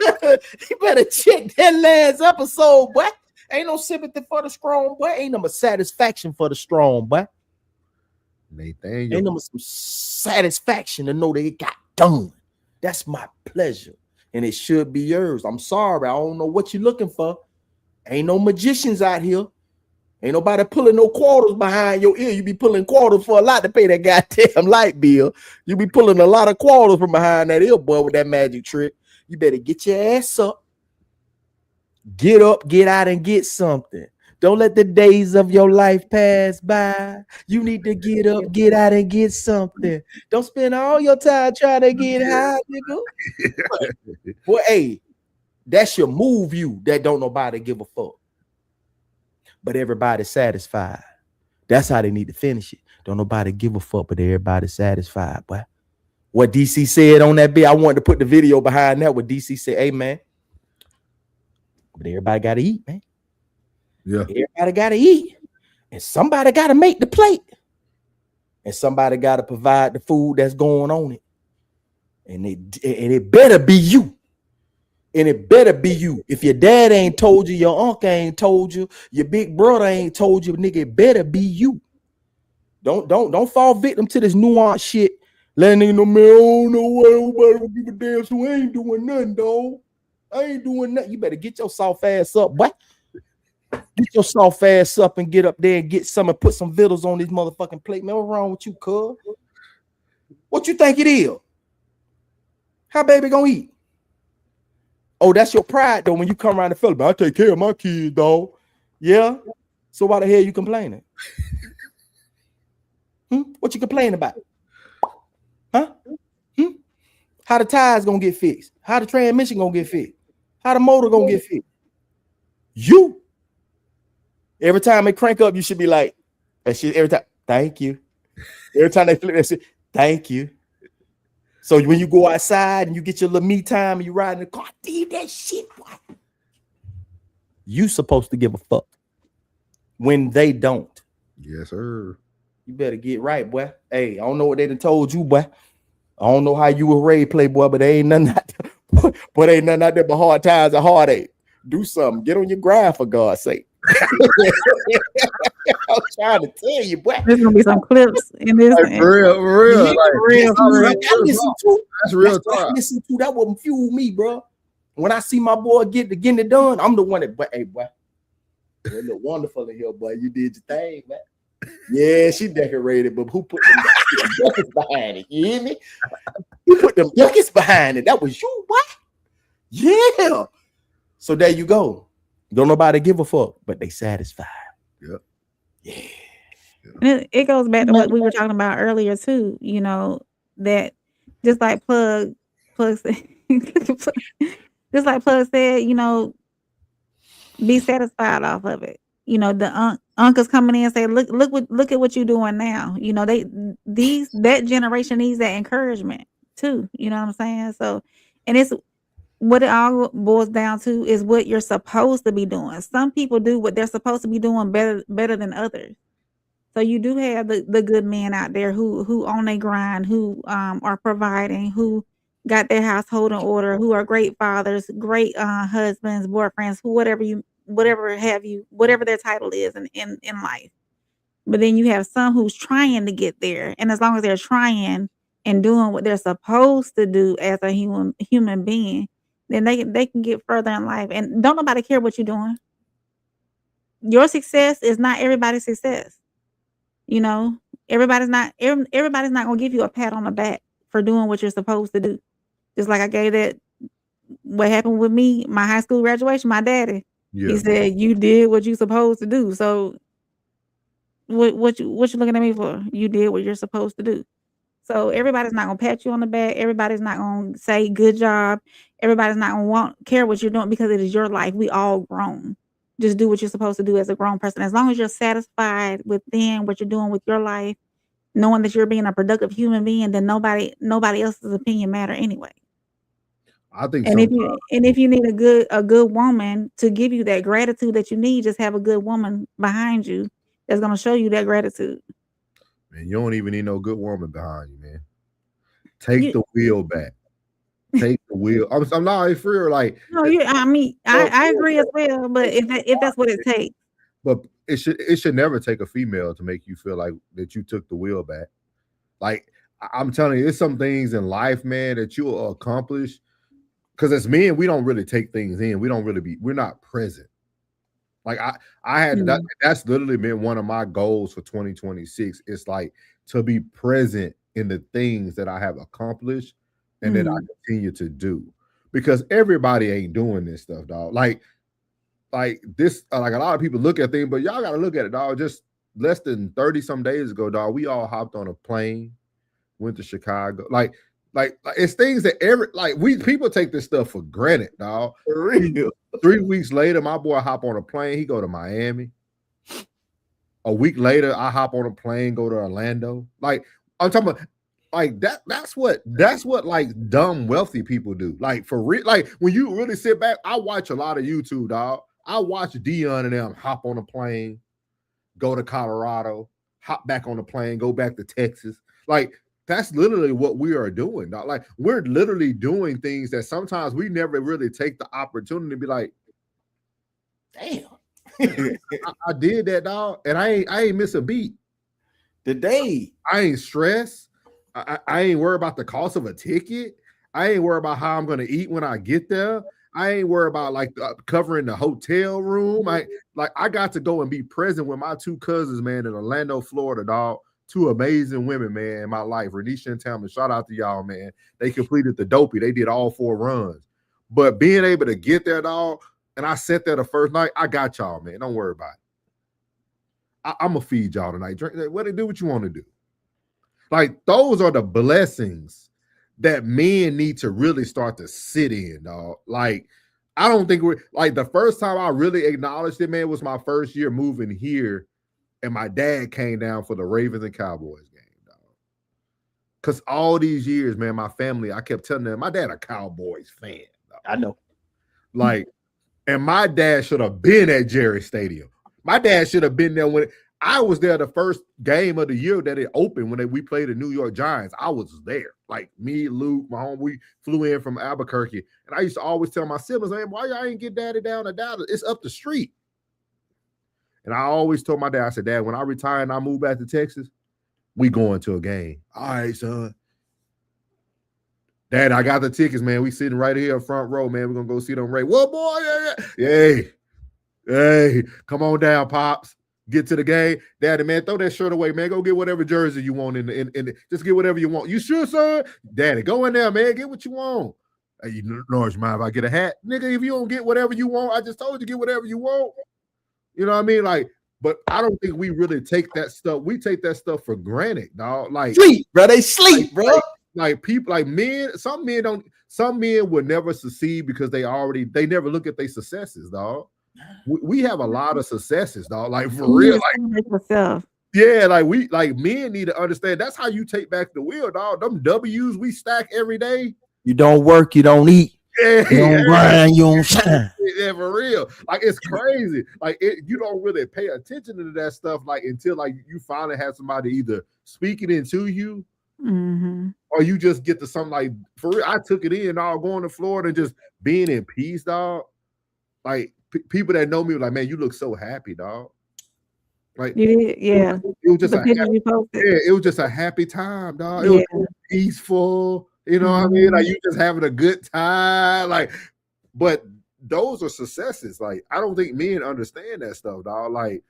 better check that last episode, boy. Ain't no sympathy for the strong, boy. Ain't no satisfaction for the strong, boy. Nathaniel. Ain't no satisfaction to know that it got done. That's my pleasure, and it should be yours. I'm sorry, I don't know what you're looking for. Ain't no magicians out here. Ain't nobody pulling no quarters behind your ear. You be pulling quarters for a lot to pay that goddamn light bill. You be pulling a lot of quarters from behind that ear, boy, with that magic trick. You better get your ass up. Get up, get out, and get something. Don't let the days of your life pass by. You need to get up, get out, and get something. Don't spend all your time trying to get high, nigga. Boy, hey, that should move you that don't nobody give a fuck. But everybody's satisfied. That's how they need to finish it. Don't nobody give a fuck, but everybody's satisfied, boy. What DC said on that bit, I wanted to put the video behind that. What DC said, hey, man. But everybody got to eat, man. Yeah. Everybody got to eat. And somebody got to make the plate. And somebody got to provide the food that's going on it. And it better be you. And it better be you. If your dad ain't told you, your uncle ain't told you, your big brother ain't told you, nigga, it better be you. Don't fall victim to this nuanced shit. Letting nigga know, man, I don't know what nobody will give a damn, so I ain't doing nothing, dog. I ain't doing nothing. You better get your soft ass up, boy. Get your soft ass up and get up there and get some and put some vittles on this motherfucking plate. Man, what's wrong with you, cuz? What you think it is? How baby gonna eat? Oh, that's your pride though. When you come around the fella, I take care of my kids, dog. Yeah. So why the hell you complaining? What you complaining about? Huh? How the tires gonna get fixed? How the transmission gonna get fixed? How the motor gonna get fixed? You. Every time they crank up, you should be like, that shit every time. Thank you. Every time they flip that shit, thank you. So when you go outside and you get your little me time and you ride in the car, leave that shit. What? You supposed to give a fuck when they don't. Yes, sir. You better get right, boy. Hey, I don't know what they done told you, boy. I don't know how you were raised, playboy, but there ain't nothing out there. But ain't nothing out there but hard times and heartache. Do something. Get on your grind for God's sake. I'm trying to tell you, boy. There's gonna be some clips in this. Like, real. That's real talk. Listen to that wouldn't fuel me, bro. When I see my boy getting it done, I'm the one that. But hey, boy, you look wonderful in here, boy. You did your thing, man. Yeah, she decorated, but who put them buckets behind it? You hear me? Who put them buckets behind it? That was you, what? Yeah. So there you go. Don't nobody give a fuck, but they satisfied. Yep. Yeah. It goes back to what we were talking about earlier too. You know that just like Plug said, just like Plug said, you know, be satisfied off of it. You know, the uncles coming in and say, look at what you're doing now. You know, that generation needs that encouragement too. You know what I'm saying? So, and it's what it all boils down to is what you're supposed to be doing. Some people do what they're supposed to be doing better than others. So you do have the good men out there who on their grind, who are providing, who got their household in order, who are great fathers, great husbands, boyfriends, who whatever their title is in life. But then you have some who's trying to get there, and as long as they're trying and doing what they're supposed to do as a human being, then they can get further in life. And don't nobody care what you're doing. Your success is not everybody's success. You know, everybody's not gonna give you a pat on the back for doing what you're supposed to do. Just like I gave that, what happened with me, my high school graduation, my daddy. Yeah. He said, you did what you're supposed to do. So what you looking at me for? You did what you're supposed to do. So everybody's not gonna pat you on the back. Everybody's not gonna say good job. Everybody's not gonna care what you're doing because it is your life. We all grown. Just do what you're supposed to do as a grown person. As long as you're satisfied within what you're doing with your life, knowing that you're being a productive human being, then nobody else's opinion matter anyway. I think. And if you need a good woman to give you that gratitude that you need, just have a good woman behind you that's gonna show you that gratitude. Man, you don't even need no good woman behind you, man. Take the wheel back. Take the wheel. I'm not for real. Like, no, I agree as well. But if that's what it takes, but it should never take a female to make you feel like that you took the wheel back. Like, I'm telling you, there's some things in life, man, that you'll accomplish. Because as men, we don't really take things in. We're not present. Like I had that's literally been one of my goals for 2026. It's like to be present in the things that I have accomplished and that I continue to do. Because everybody ain't doing this stuff, dog. Like this, like a lot of people look at things, but y'all gotta look at it, dog. Just less than 30 some days ago, dog, we all hopped on a plane, went to Chicago. Like it's things that people take this stuff for granted, dog. For real. 3 weeks later, my boy hop on a plane, he go to Miami. A week later, I hop on a plane, go to Orlando. Like, I'm talking about like that's what like dumb wealthy people do. Like, for real, like when you really sit back, I watch a lot of YouTube, dog. I watch Dion and them hop on a plane, go to Colorado, hop back on the plane, go back to Texas. Like, that's literally what we are doing. Dog. Like, we're literally doing things that sometimes we never really take the opportunity to be like, damn, I did that, dog, and I ain't miss a beat. Today, I ain't stressed. I ain't worried about the cost of a ticket. I ain't worried about how I'm gonna eat when I get there. I ain't worried about like covering the hotel room. I got to go and be present with my two cousins, man, in Orlando, Florida, dog. Two amazing women, man, in my life. Renisha and Tamara, shout out to y'all, man. They completed the dopey. They did all 4 runs. But being able to get there, dog, and I sat there the first night, I got y'all, man. Don't worry about it. I'm going to feed y'all tonight. Drink, do what you want to do. Like, those are the blessings that men need to really start to sit in, dog. Like, I don't think we're, like, the first time I really acknowledged it, man, was my first year moving here. And my dad came down for the Ravens and Cowboys game, dog. Because all these years, man, my family, I kept telling them, my dad a Cowboys fan. Dog. I know. Like, and my dad should have been at Jerry Stadium. My dad should have been there when I was there the first game of the year that it opened when we played the New York Giants. I was there. Like me, Luke, my home, we flew in from Albuquerque. And I used to always tell my siblings, man, why y'all ain't get daddy down to Dallas? It's up the street. And I always told my dad, I said, Dad, when I retire and I move back to Texas, we going to a game. All right, son. Dad, I got the tickets, man. We sitting right here front row, man. We're going to go see them Ray. Whoa, boy. Hey, come on down, Pops. Get to the game. Daddy, man, throw that shirt away, man. Go get whatever jersey you want just get whatever you want. You sure, son? Daddy, go in there, man. Get what you want. Hey, you know, if I get a hat? Nigga, if you don't get whatever you want, I just told you get whatever you want. You know what I mean? Like, but I don't think we really take that stuff. We take that stuff for granted, dog. Like sleep, bro. They sleep, bro. Like people, like men. Some men would never succeed because they never look at their successes, dog. We have a lot of successes, dog. Like for real, like yeah, like men need to understand that's how you take back the wheel, dog. Them W's we stack every day. You don't work, you don't eat. Yeah, you don't grind, you don't shine. Yeah, for real. Like it's crazy. Like you don't really pay attention to that stuff like until like you finally have somebody either speaking into you, or you just get to something like for real. I took it in, dog, going to Florida and just being in peace, dog. Like people that know me were like, man, you look so happy, dog. Like yeah, it was just it was just a happy time, dog. It was peaceful. You know what I mean? Like you just having a good time. Like, but those are successes. Like, I don't think men understand that stuff, dog. Like,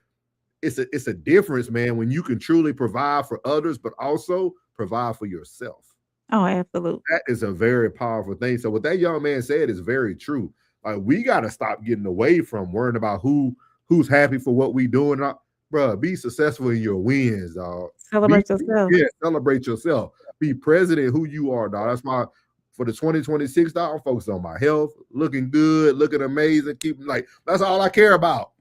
it's a difference, man, when you can truly provide for others, but also provide for yourself. Oh, absolutely. That is a very powerful thing. So what that young man said is very true. Like, we gotta stop getting away from worrying about who's happy for what we doing. Bro, be successful in your wins, dog. Celebrate yourself. Yeah, celebrate yourself. Be president who you are, dog. That's for the 2026, dog. I'm focused on my health, looking good, looking amazing, keeping that's all I care about.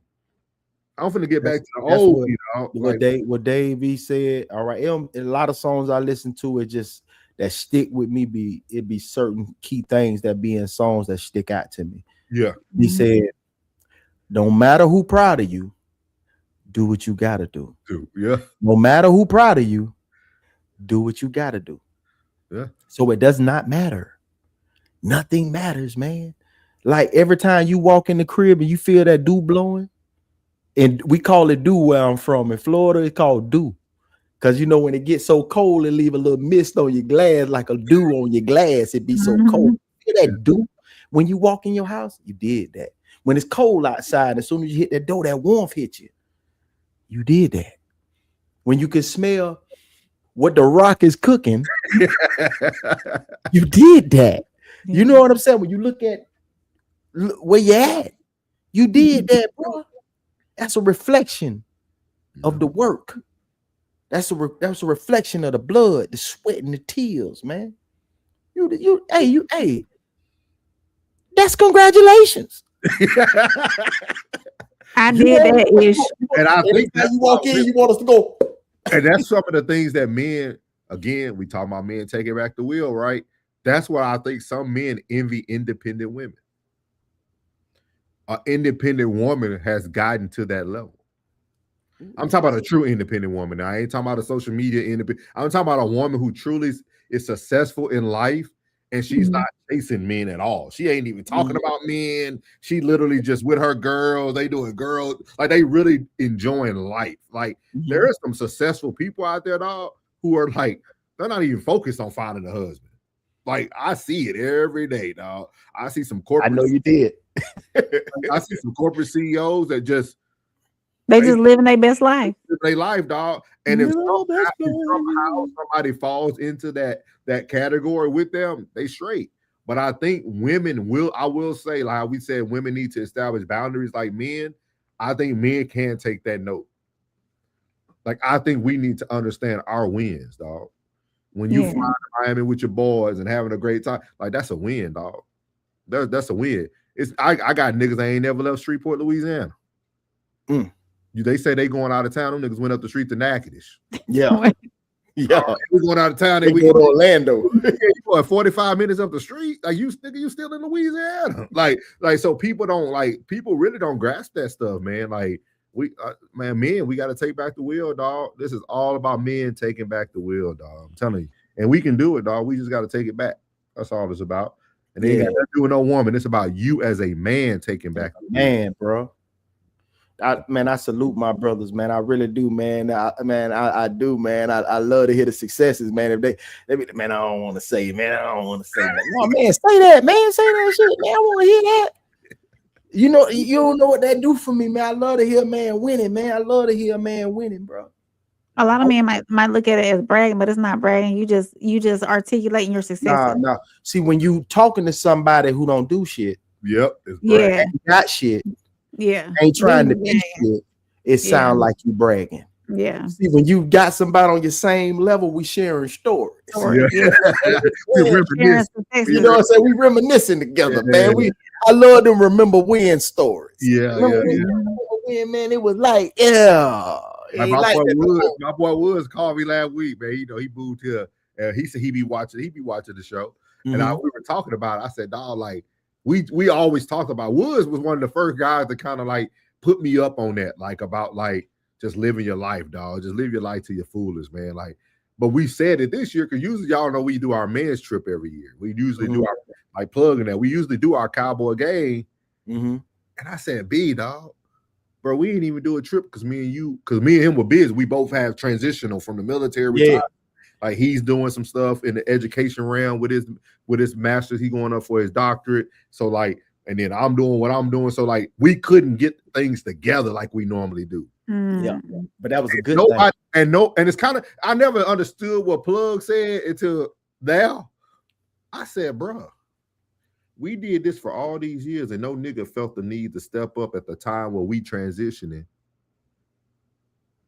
I'm finna get back to the old, what Dave E said. All right, a lot of songs I listen to, it just that stick with me. It be certain key things that be in songs that stick out to me. Yeah, he said, "Don't matter who proud of you, do what you gotta do. Yeah, no matter who proud of you, do what you gotta do. Yeah. So it does not matter. Nothing matters, man. Like every time you walk in the crib and you feel that dew blowing, and we call it dew where I'm from. In Florida, it's called dew. Because you know, when it gets so cold, it leave a little mist on your glass, like a dew on your glass. It be so cold. You feel that dew? When you walk in your house, you did that. When it's cold outside, as soon as you hit that door, that warmth hit you. You did that. When you can smell what the rock is cooking, you did that. You know what I'm saying? When you look at where you at, you did that, bro. That's a reflection of the work. That's a reflection of the blood, the sweat, and the tears, man. Hey, that's congratulations. I did that ish. And I think that you walk in, you want us to go. And that's some of the things that men, again, we talk about men taking back the wheel, right? That's why I think some men envy independent women. An independent woman has gotten to that level. I'm talking about a true independent woman. Now, I ain't talking about a social media independent. I'm talking about a woman who truly is successful in life and she's not chasing men at all. She ain't even talking about men. She literally just with her girls. They doing girls like they really enjoying life. Like there are some successful people out there, dog, who are like they're not even focused on finding a husband. Like I see it every day, dog. I see some corporate. I know you did. I see some corporate CEOs that just they just living their best life. Their life, dog. And if somehow somebody falls into that category with them, they straight. But I think women I will say, like we said, women need to establish boundaries like men. I think men can take that note. Like I think we need to understand our wins, dog. When you fly to Miami with your boys and having a great time, like that's a win, dog. That's a win. I got niggas that ain't never left Shreveport, Louisiana. They say they going out of town. Them niggas went up the street to Natchitoches. Yeah. Yeah. We going out of town. They go to Orlando. 45 minutes up the street. Like you still in Louisiana. Like so people really don't grasp that stuff, man. Like men, we got to take back the wheel, dog. This is all about men taking back the wheel, dog. I'm telling you. And we can do it, dog. We just got to take it back. That's all it's about. And they ain't got nothing to do with no woman. It's about you as a man taking back the wheel. Man, bro. I salute my brothers, man. I really do, man. I do, man. I love to hear the successes, man. If they be, man, I don't want to say, man. I don't want to say that. No, man, say that, man. Say that shit, man. I want to hear that. You know, you don't know what that do for me, man. I love to hear a man winning, man. I love to hear a man winning, bro. A lot of men might look at it as bragging, but it's not bragging. You just articulating your success. No. See, when you talking to somebody who don't do shit, it's got shit. Yeah, ain't trying to be shit. It sound like you bragging. Yeah. See, when you got somebody on your same level, we sharing stories. Yeah. You know what I'm saying? We reminiscing together, man. I love to remember win stories. Remember win, man. It was like, Like my boy Woods called me last week, man. You know, he moved here. He said he be watching the show. And we were talking about it. I said, dog, like we always talk about Woods was one of the first guys to kind of like put me up on that, like about like just living your life, dog. Just live your life till you're foolish, man. Like, but we said it this year because usually y'all know we do our men's trip every year. We usually do our like plugging that. We usually do our cowboy game. And I said, B, dog, bro, we didn't even do a trip because me and him were busy. We both have transitional from the military. Retired. Like he's doing some stuff in the education realm with his master's. He going up for his doctorate. So like, and then I'm doing what I'm doing. So like, we couldn't get things together like we normally do. Yeah, but that was a good thing. And it's kind of, I never understood what Plug said until now. I said, bro, we did this for all these years and no nigga felt the need to step up at the time where we transitioning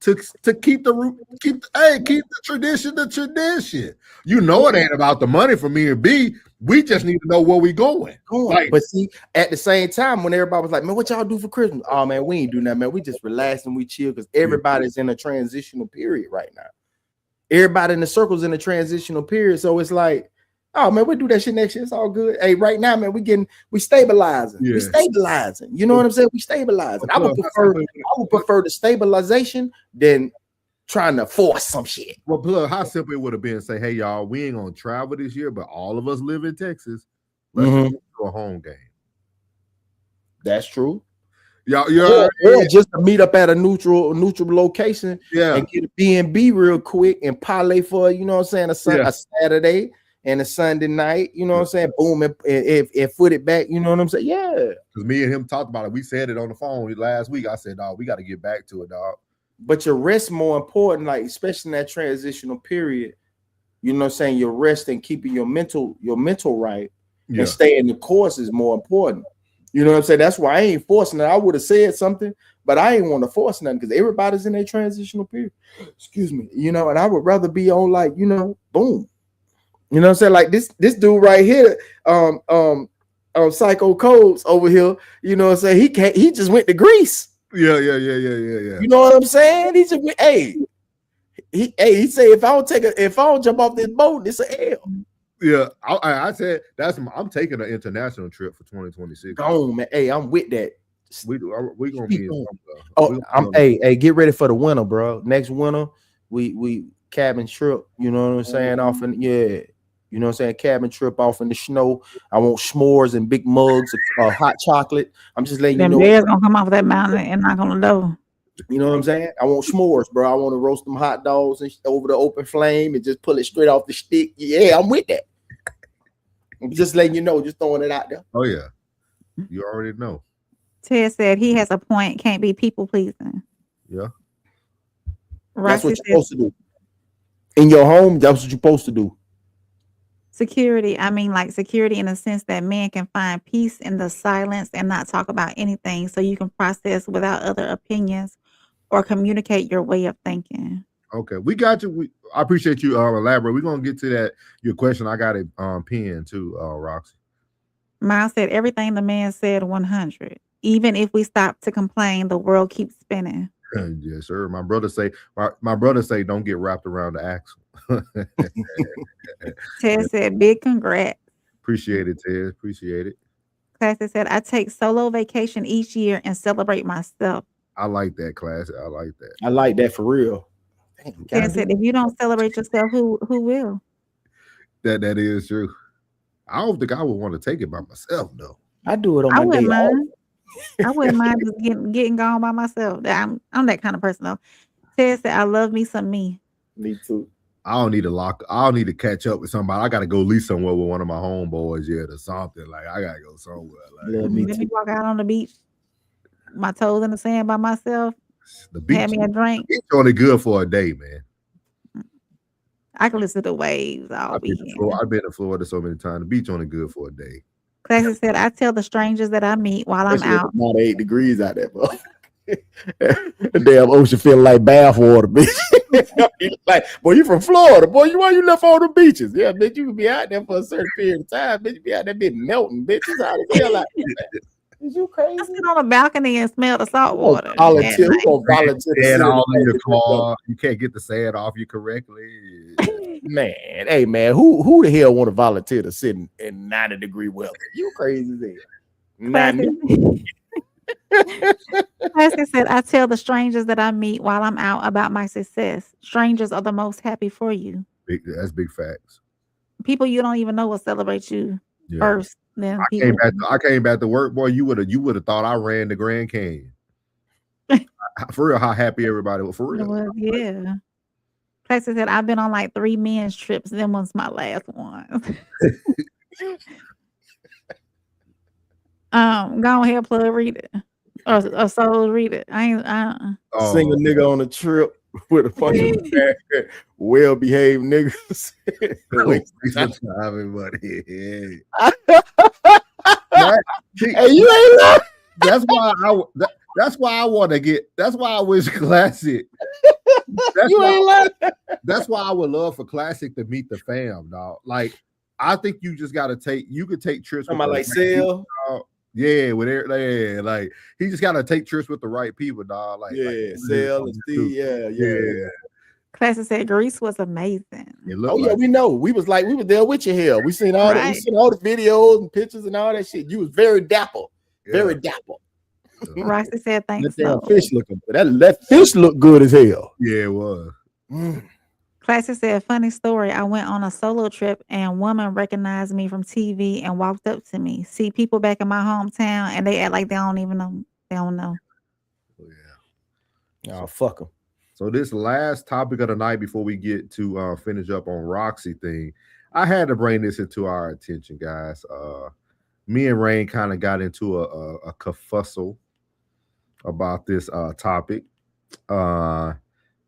to keep the tradition the tradition. You know, it ain't about the money for me and B. We just need to know where we going. Like, but see, at the same time, when everybody was like, man, what y'all do for Christmas? Oh man, we ain't do nothing, man. We just relax and we chill because everybody's in a transitional period right now. Everybody in the circle's in a transitional period. So it's like, oh man, we do that shit next year. It's all good. Hey, right now, man, we stabilizing. We stabilizing. You know what I'm saying? We stabilizing. I would prefer the stabilization than trying to force some shit. Well, Plug, how simple it would have been to say, hey, y'all, we ain't gonna travel this year, but all of us live in Texas. Let's go to a home game. That's true. Or just to meet up at a neutral location and get a B&B real quick and parlay for, you know what I'm saying, a Saturday and a Sunday night, you know what I'm saying? Boom, and foot it back, you know what I'm saying? Yeah. Because me and him talked about it. We said it on the phone last week. I said, dog, we got to get back to it, dog. But your rest more important, like especially in that transitional period, you know what I'm saying? Your rest and keeping your mental right and staying the course is more important. You know what I'm saying? That's why I ain't forcing it. I would have said something, but I ain't want to force nothing because everybody's in their transitional period. Excuse me. You know, and I would rather be on like, you know, boom. You know what I'm saying? Like this dude right here, Psycho Codes over here, you know what I'm saying? He just went to Greece. Yeah. You know what I'm saying? He just went, he said if I don't jump off this boat, it's an L. Yeah, I said I'm taking an international trip for 2026. Go on, man. Hey, I'm with that. We gonna be get ready for the winter, bro. Next winter, we cabin trip, you know what I'm saying? You know what I'm saying? Cabin trip off in the snow. I want s'mores and big mugs of hot chocolate. I'm just letting Them you know. bears gonna come off that mountain and knock on the door. You know what I'm saying? I want s'mores, bro. I want to roast them hot dogs and over the open flame and just pull it straight off the stick. Yeah, I'm with that. I'm just letting you know, just throwing it out there. Oh yeah, you already know. Ted said he has a point. Can't be people pleasing. Yeah, That's what Roxy you're supposed to do. In your home, that's what you're supposed to do. security. I mean, like security in the sense that men can find peace in the silence and not talk about anything, so you can process without other opinions or communicate your way of thinking. Okay, we got you. I appreciate you elaborate. We're gonna get to that. Your question, I got it pinned too, Roxy. Miles said everything the man said 100. Even if we stop to complain, the world keeps spinning. Yes, sir. My brother say, don't get wrapped around the axle. Ted said, big congrats. Appreciate it, Ted. Appreciate it. Classy said, I take solo vacation each year and celebrate myself. I like that, Classic. I like that. I like that for real. Ted said, if you don't celebrate yourself, who will? That is true. I don't think I would want to take it by myself though. I do it on I my wouldn't day off. mind. I wouldn't mind just getting gone by myself. I'm that kind of person though. Ted said, I love me some me. Me too. I don't need to lock. I don't need to catch up with somebody. I got to go leave somewhere with one of my homeboys yet or something. Like I gotta go somewhere. Like Love me Let too. me walk out on the beach, my toes in the sand by myself. the beach. Have me a drink. It's only good for a day, man. I can listen to the waves all I've been, weekend. I've been to Florida so many times. The beach only good for a day. Classy said, I tell the strangers that I meet while I'm Especially if out. it's not 8 degrees out there, bro. The damn ocean feeling like bath water, bitch. Like, boy, you from Florida, boy. Why you left all the beaches? Yeah, bitch, you can be out there for a certain period of time, bitch. You be out there, bitch, melting, bitch. It's hot as hell out there. Is you crazy? I sit on a balcony and smell the salt water. Volunteer, we gonna volunteer to Sand sit all in in your the car. You can't get the sand off you correctly. Man, hey man, who the hell want to volunteer to sit in 90-degree weather? You crazy as hell. Not me. Classy said, I tell the strangers that I meet while I'm out about my success. Strangers are the most happy for you. That's big facts. People you don't even know will celebrate you Yeah. first. Then I came back to work, boy. You would have thought I ran the Grand Canyon. For real, how happy everybody was. For It real. was, yeah. Classy said, I've been on like 3 men's trips. Then was my last one. Go ahead, plug, read it. Or Soul, read it. I ain't Single nigga on a trip with a bunch of well-behaved niggas. Hey, you ain't lying. That's why I want to get. That's why I wish Classic. You ain't lying. That's why I would love for Classic to meet the fam, dog. Like, I think you just got to take. You could take trips. Somebody like Sale. Yeah, with yeah, like he just got to take trips with the right people, dog. Like, Sale and Steve. Yeah. Classy said Greece was amazing. Oh yeah, we know. We was there with you here. We seen all we seen all the videos and pictures and all that shit. You was very dapper. Very dapper. Roxy said thanks. That damn Soul. fish looking. That fish looked good as hell. Yeah, it was. Classy said, funny story. I went on a solo trip and a woman recognized me from TV and walked up to me. See people back in my hometown and they act like they don't even know. They don't know. Oh, fuck them. So this last topic of the night before we get to finish up on Roxy thing, I had to bring this into our attention, guys. Me and Rain kind of got into a kerfuffle about this topic.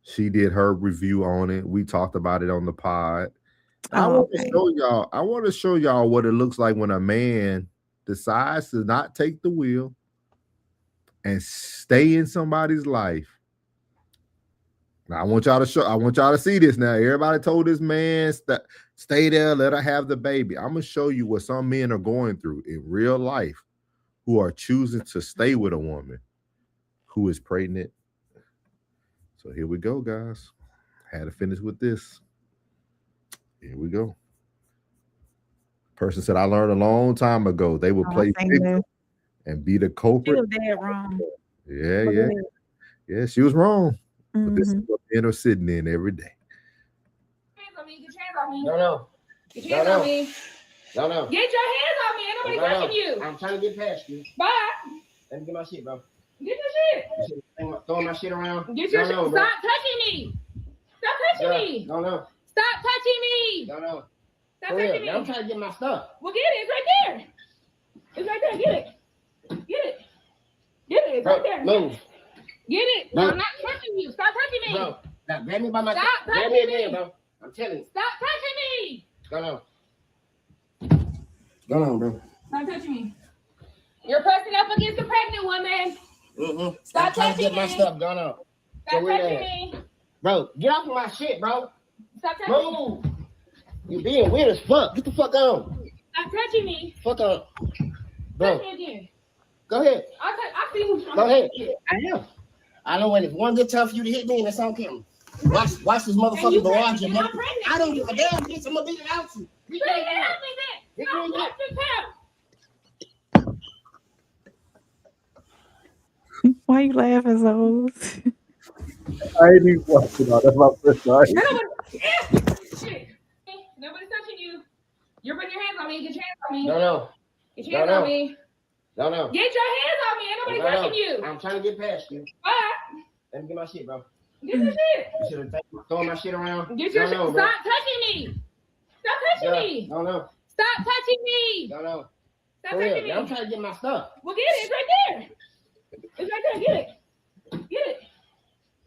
She did her review on it. We talked about it on the pod. I want to show y'all what it looks like when a man decides to not take the wheel and stay in somebody's life. Now, I want y'all to see this now. Everybody told this man stay there, let her have the baby. I'm gonna show you what some men are going through in real life who are choosing to stay with a woman who is pregnant. So here we go, guys. Had to finish with this. Here we go. Person said, I learned a long time ago they would play victim and be the culprit. She was dead wrong. Yeah, she was wrong. But this is what men are sitting in every day. No. Get your hands on me. No. Get your hands on me. Ain't nobody touching you. I'm trying to get past you. Bye. Let me get my shit, bro. Get your shit. Throwing my shit around. Get your shit. Stop touching me. Stop touching me. No. Stop touching me. No. Stop touching me. I'm trying to get my stuff. Well, get it. It's right there. It's right there. Get it. Get it. Get it. It's right there. Move. Get it. No. I'm not touching you. Stop touching me. Bro, now grab me by my. Stop Grab touching me me. again, bro. I'm telling you. Stop touching me. No. Bro. Stop touching me. You're pressing up against the pregnant woman. Stop I'm trying to get touching my me. stuff. Go. Stop touching me. Bro, get off of my shit, bro. Stop touching me. Move. You being weird as fuck. Get the fuck on. Stop touching me. Fuck on. Touch Bro, me again. go ahead. I see who's trying Go to ahead. touch you. I am. I know when it's one good time for you to hit me and it's on camera. Watch this And motherfucker you barrage pregnant. you. I'm pregnant. I don't give a damn, bitch. I'm gonna beat it out you. You can't help me then. Stop touching me. Why you laughing so? I ain't even watching that. That's my first time. Shit. Nobody's touching you. You're putting your hands on me. Get your hands on me. No. Get your hands on me. No. Get your hands on me. Ain't nobody touching you. I'm trying to get past you. Bye. Let me get my shit, bro. Get your shit. You should have throwing my shit around. Get your shit. bro. Stop touching me. Stop touching me. No. Stop touching me. No. Stop For real, touching me. I'm trying to get my stuff. Well, get it. It's right there. It's right there. Get it. Get it.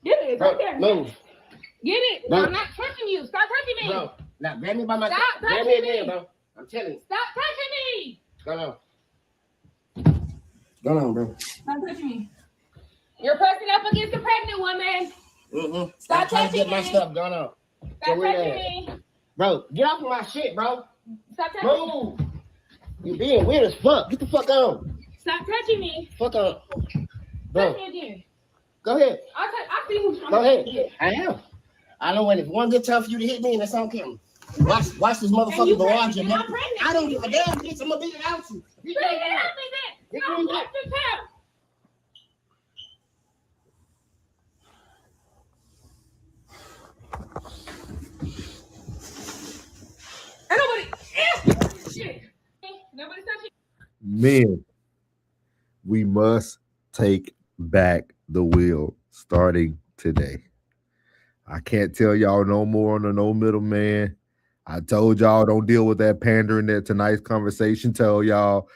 Get it. It's Bro, right there. move. Get it. Bro. I'm not touching you. Stop touching me. Bro, now grab me by my. Stop Grab me touching again, me. bro. I'm telling you. Stop touching me. No. Bro. Stop touching me. You're pressing up against the pregnant woman. Stop trying to touching get my me. stuff. Go. Stop Go with touching that. me. Bro, get off of my shit, bro. Stop touching me. Move. You being weird as fuck. Get the fuck on. Stop touching me. Fuck on. Touch Bro, me again. go ahead. I see who's trying Go to ahead. touch you. I am. I know when it's one good time for you to hit me and it's on camera. Watch this And you motherfucker barrage pregnant. you. I'm pregnant. I don't give a damn, bitch. I'm gonna beat it out you. You can't help me then. Stop touching me. Ain't nobody. Shit. Nobody's touching. Men, we must take back the wheel starting today. I can't tell y'all no more on the no middleman. I told y'all don't deal with that pandering that tonight's conversation tell y'all.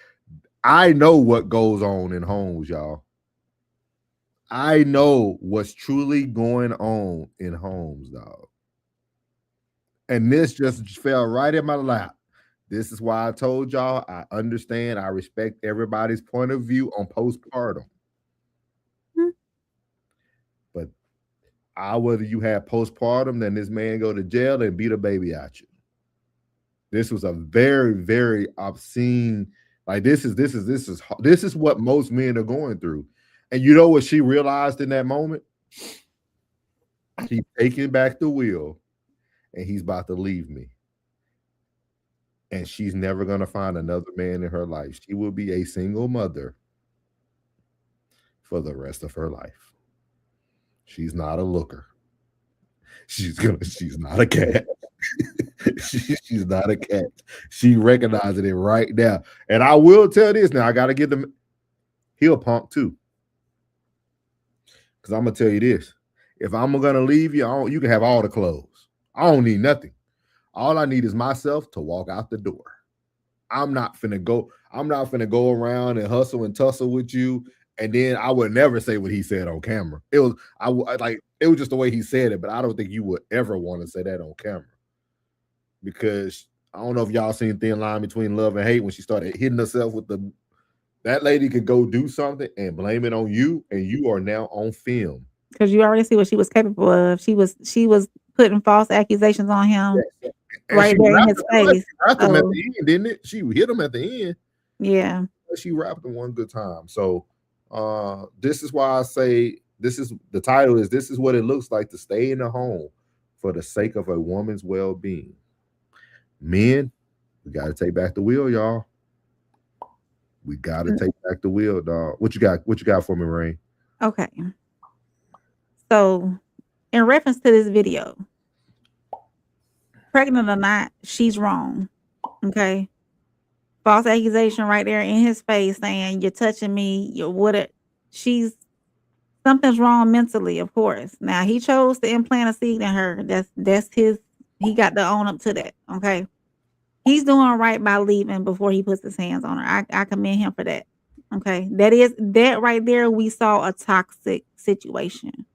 I know what goes on in homes, y'all. I know what's truly going on in homes, dog. And this just fell right in my lap. This is why I told y'all I understand, I respect everybody's point of view on postpartum. But I'd rather you have postpartum than this man go to jail and beat a baby out you. This was a very, very obscene, like this is what most men are going through. And you know what she realized in that moment? He's taking back the wheel and he's about to leave me. And she's never going to find another man in her life. She will be a single mother for the rest of her life. She's not a looker. She's not a cat. She's not a cat. She recognizing it right now. And I will tell this now, I got to give them, he'll punk too. Because I'm going to tell you this. If I'm going to leave you, you can have all the clothes. I don't need nothing. All I need is myself to walk out the door. I'm not finna go around and hustle and tussle with you. And then I would never say what he said on camera. It was just the way he said it, but I don't think you would ever want to say that on camera. Because I don't know if y'all seen Thin Line Between Love and Hate when she started hitting herself with that lady could go do something and blame it on you, and you are now on film. Because you already see what she was capable of. She was putting false accusations on him right there in his face. She wrapped him at the end, didn't it? She hit him at the end. Yeah. She wrapped him one good time. So this is why I say this is what it looks like to stay in the home for the sake of a woman's well-being. Men, we got to take back the wheel, y'all. We got to take back the wheel, dog. What you got for me, Rain? Okay. So, in reference to this video, pregnant or not, she's wrong. Okay. False accusation right there in his face saying you're touching me, you're what it she's something's wrong mentally, of course. Now he chose to implant a seed in her. That's his he got to own up to that. Okay. He's doing right by leaving before he puts his hands on her. I commend him for that. Okay. That right there, we saw a toxic situation.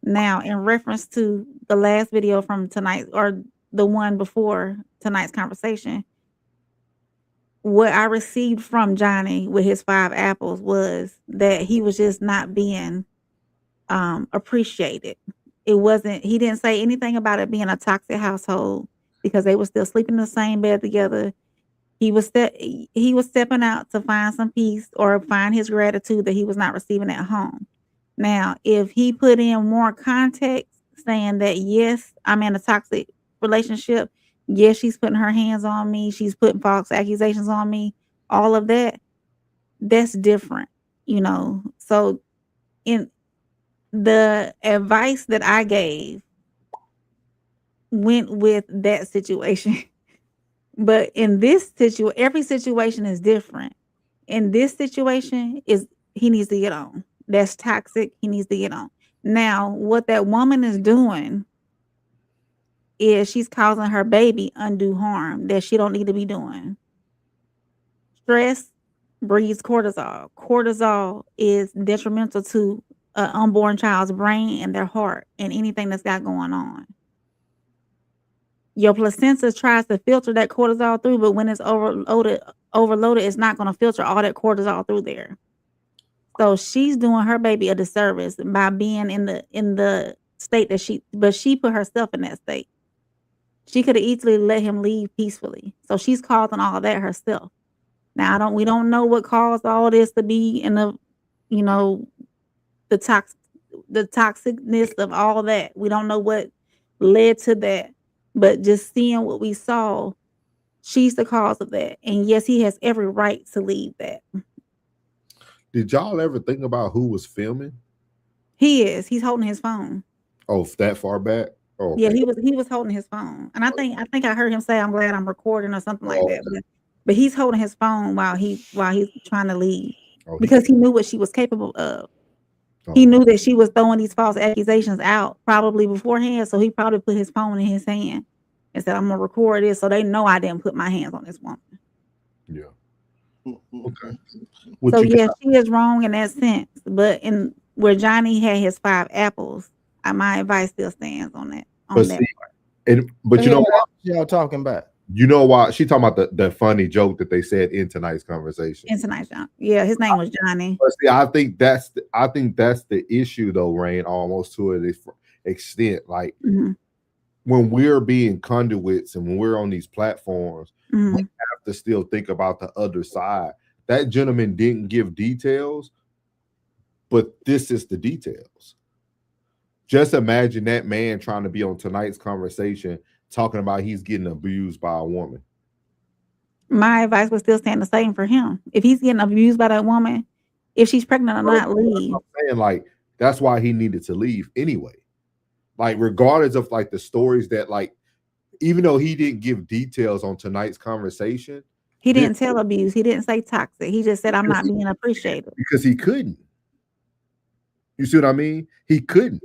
Now, in reference to the last video from tonight or the one before tonight's conversation, what I received from Johnny with his 5 apples was that he was just not being appreciated. It wasn't, he didn't say anything about it being a toxic household because they were still sleeping in the same bed together. He was stepping out to find some peace or find his gratitude that he was not receiving at home. Now, if he put in more context saying that, yes, I'm in a toxic relationship, yes, she's putting her hands on me, she's putting false accusations on me, all of that, that's different, you know. So in the advice that I gave went with that situation. But in this situation, every situation is different. In this situation, he needs to get on. That's toxic. He needs to get on. Now, what that woman is doing is she's causing her baby undue harm that she don't need to be doing. Stress breeds cortisol. Cortisol is detrimental to an unborn child's brain and their heart and anything that's got going on. Your placenta tries to filter that cortisol through, but when it's overloaded, it's not going to filter all that cortisol through there. So she's doing her baby a disservice by being in the state that she put herself in that state. She could have easily let him leave peacefully. So she's causing all of that herself. Now we don't know what caused all this to be in the, you know, the toxicness of all that. We don't know what led to that. But just seeing what we saw, she's the cause of that. And yes, he has every right to leave that. Did y'all ever think about who was filming? He is. He's holding his phone. Oh, that far back? Oh, okay. Yeah, he was holding his phone. And I think I heard him say, "I'm glad I'm recording" or something like that. But he's holding his phone while he's trying to leave. Because he knew what she was capable of. He knew that she was throwing these false accusations out probably beforehand, so he probably put his phone in his hand and said, "I'm gonna record this so they know I didn't put my hands on this woman." Yeah. Okay. So yeah, she is wrong in that sense, but in where Johnny had his 5 apples, my advice still stands on that. But you know what y'all talking about? You know why she talking about the funny joke that they said in tonight's conversation. Yeah, his name was Johnny. But see, I think that's the issue though, Rain, almost to an extent. Like when we're being conduits and when we're on these platforms, we have to still think about the other side. That gentleman didn't give details, but this is the details. Just imagine that man trying to be on tonight's conversation talking about he's getting abused by a woman. My advice would still stand the same for him. If he's getting abused by that woman, if she's pregnant or not, leave. I'm saying, like, that's why he needed to leave anyway. Like, regardless of like the stories that, like, even though he didn't give details on tonight's conversation, he didn't tell abuse. He didn't say toxic. He just said, "I'm not being appreciated." Because he couldn't. You see what I mean? He couldn't.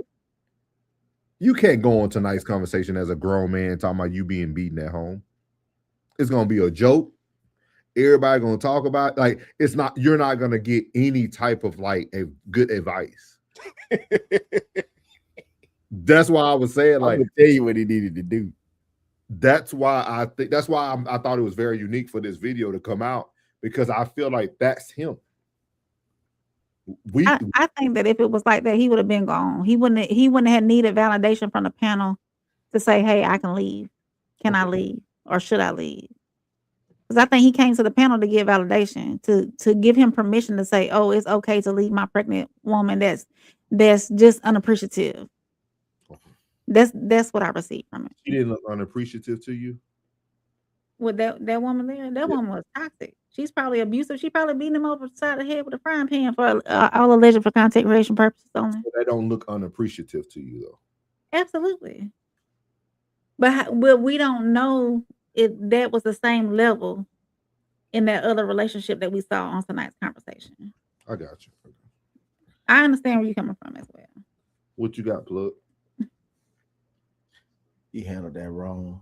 You can't go on tonight's conversation as a grown man talking about you being beaten at home. It's gonna be a joke. Everybody gonna talk about, like, it's not, you're not gonna get any type of like a good advice. That's why I was saying, like, I'm gonna tell you what he needed to do. That's why I thought it was very unique for this video to come out, because I feel like that's him. I think that if it was like that, he would have been gone. He wouldn't have needed validation from the panel to say, "Hey, I can leave. Can I leave? Or should I leave?" Because I think he came to the panel to get validation, to give him permission to say, "Oh, it's okay to leave my pregnant woman that's just unappreciative." That's what I received from it. She didn't look unappreciative to you? With that woman there, that woman was toxic. She's probably abusive. She probably beating him over the side of the head with a frying pan for all alleged for contact relation purposes only. They don't look unappreciative to you though. Absolutely. But we don't know if that was the same level in that other relationship that we saw on tonight's conversation. I got you. I understand where you're coming from as well. What you got, Plug? He handled that wrong.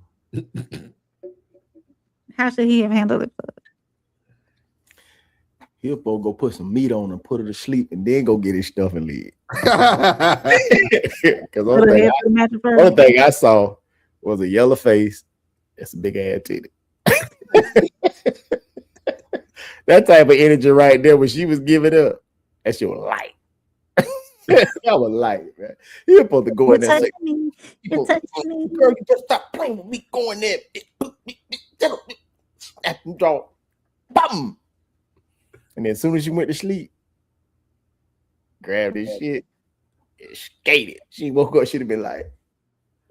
How should he have handled it? He'll go put some meat on and put her to sleep and then go get his stuff and leave. Because only thing I saw was a yellow face. That's a big ass titty. That type of energy right there when she was giving up. That's your light. That was light, man. You're supposed to go in there and say, You're touching me. girl, you just stop playing with me going there. Snap and draw. Bum. And then as soon as she went to sleep, grabbed his shit and skated. She woke up, she'd have been like,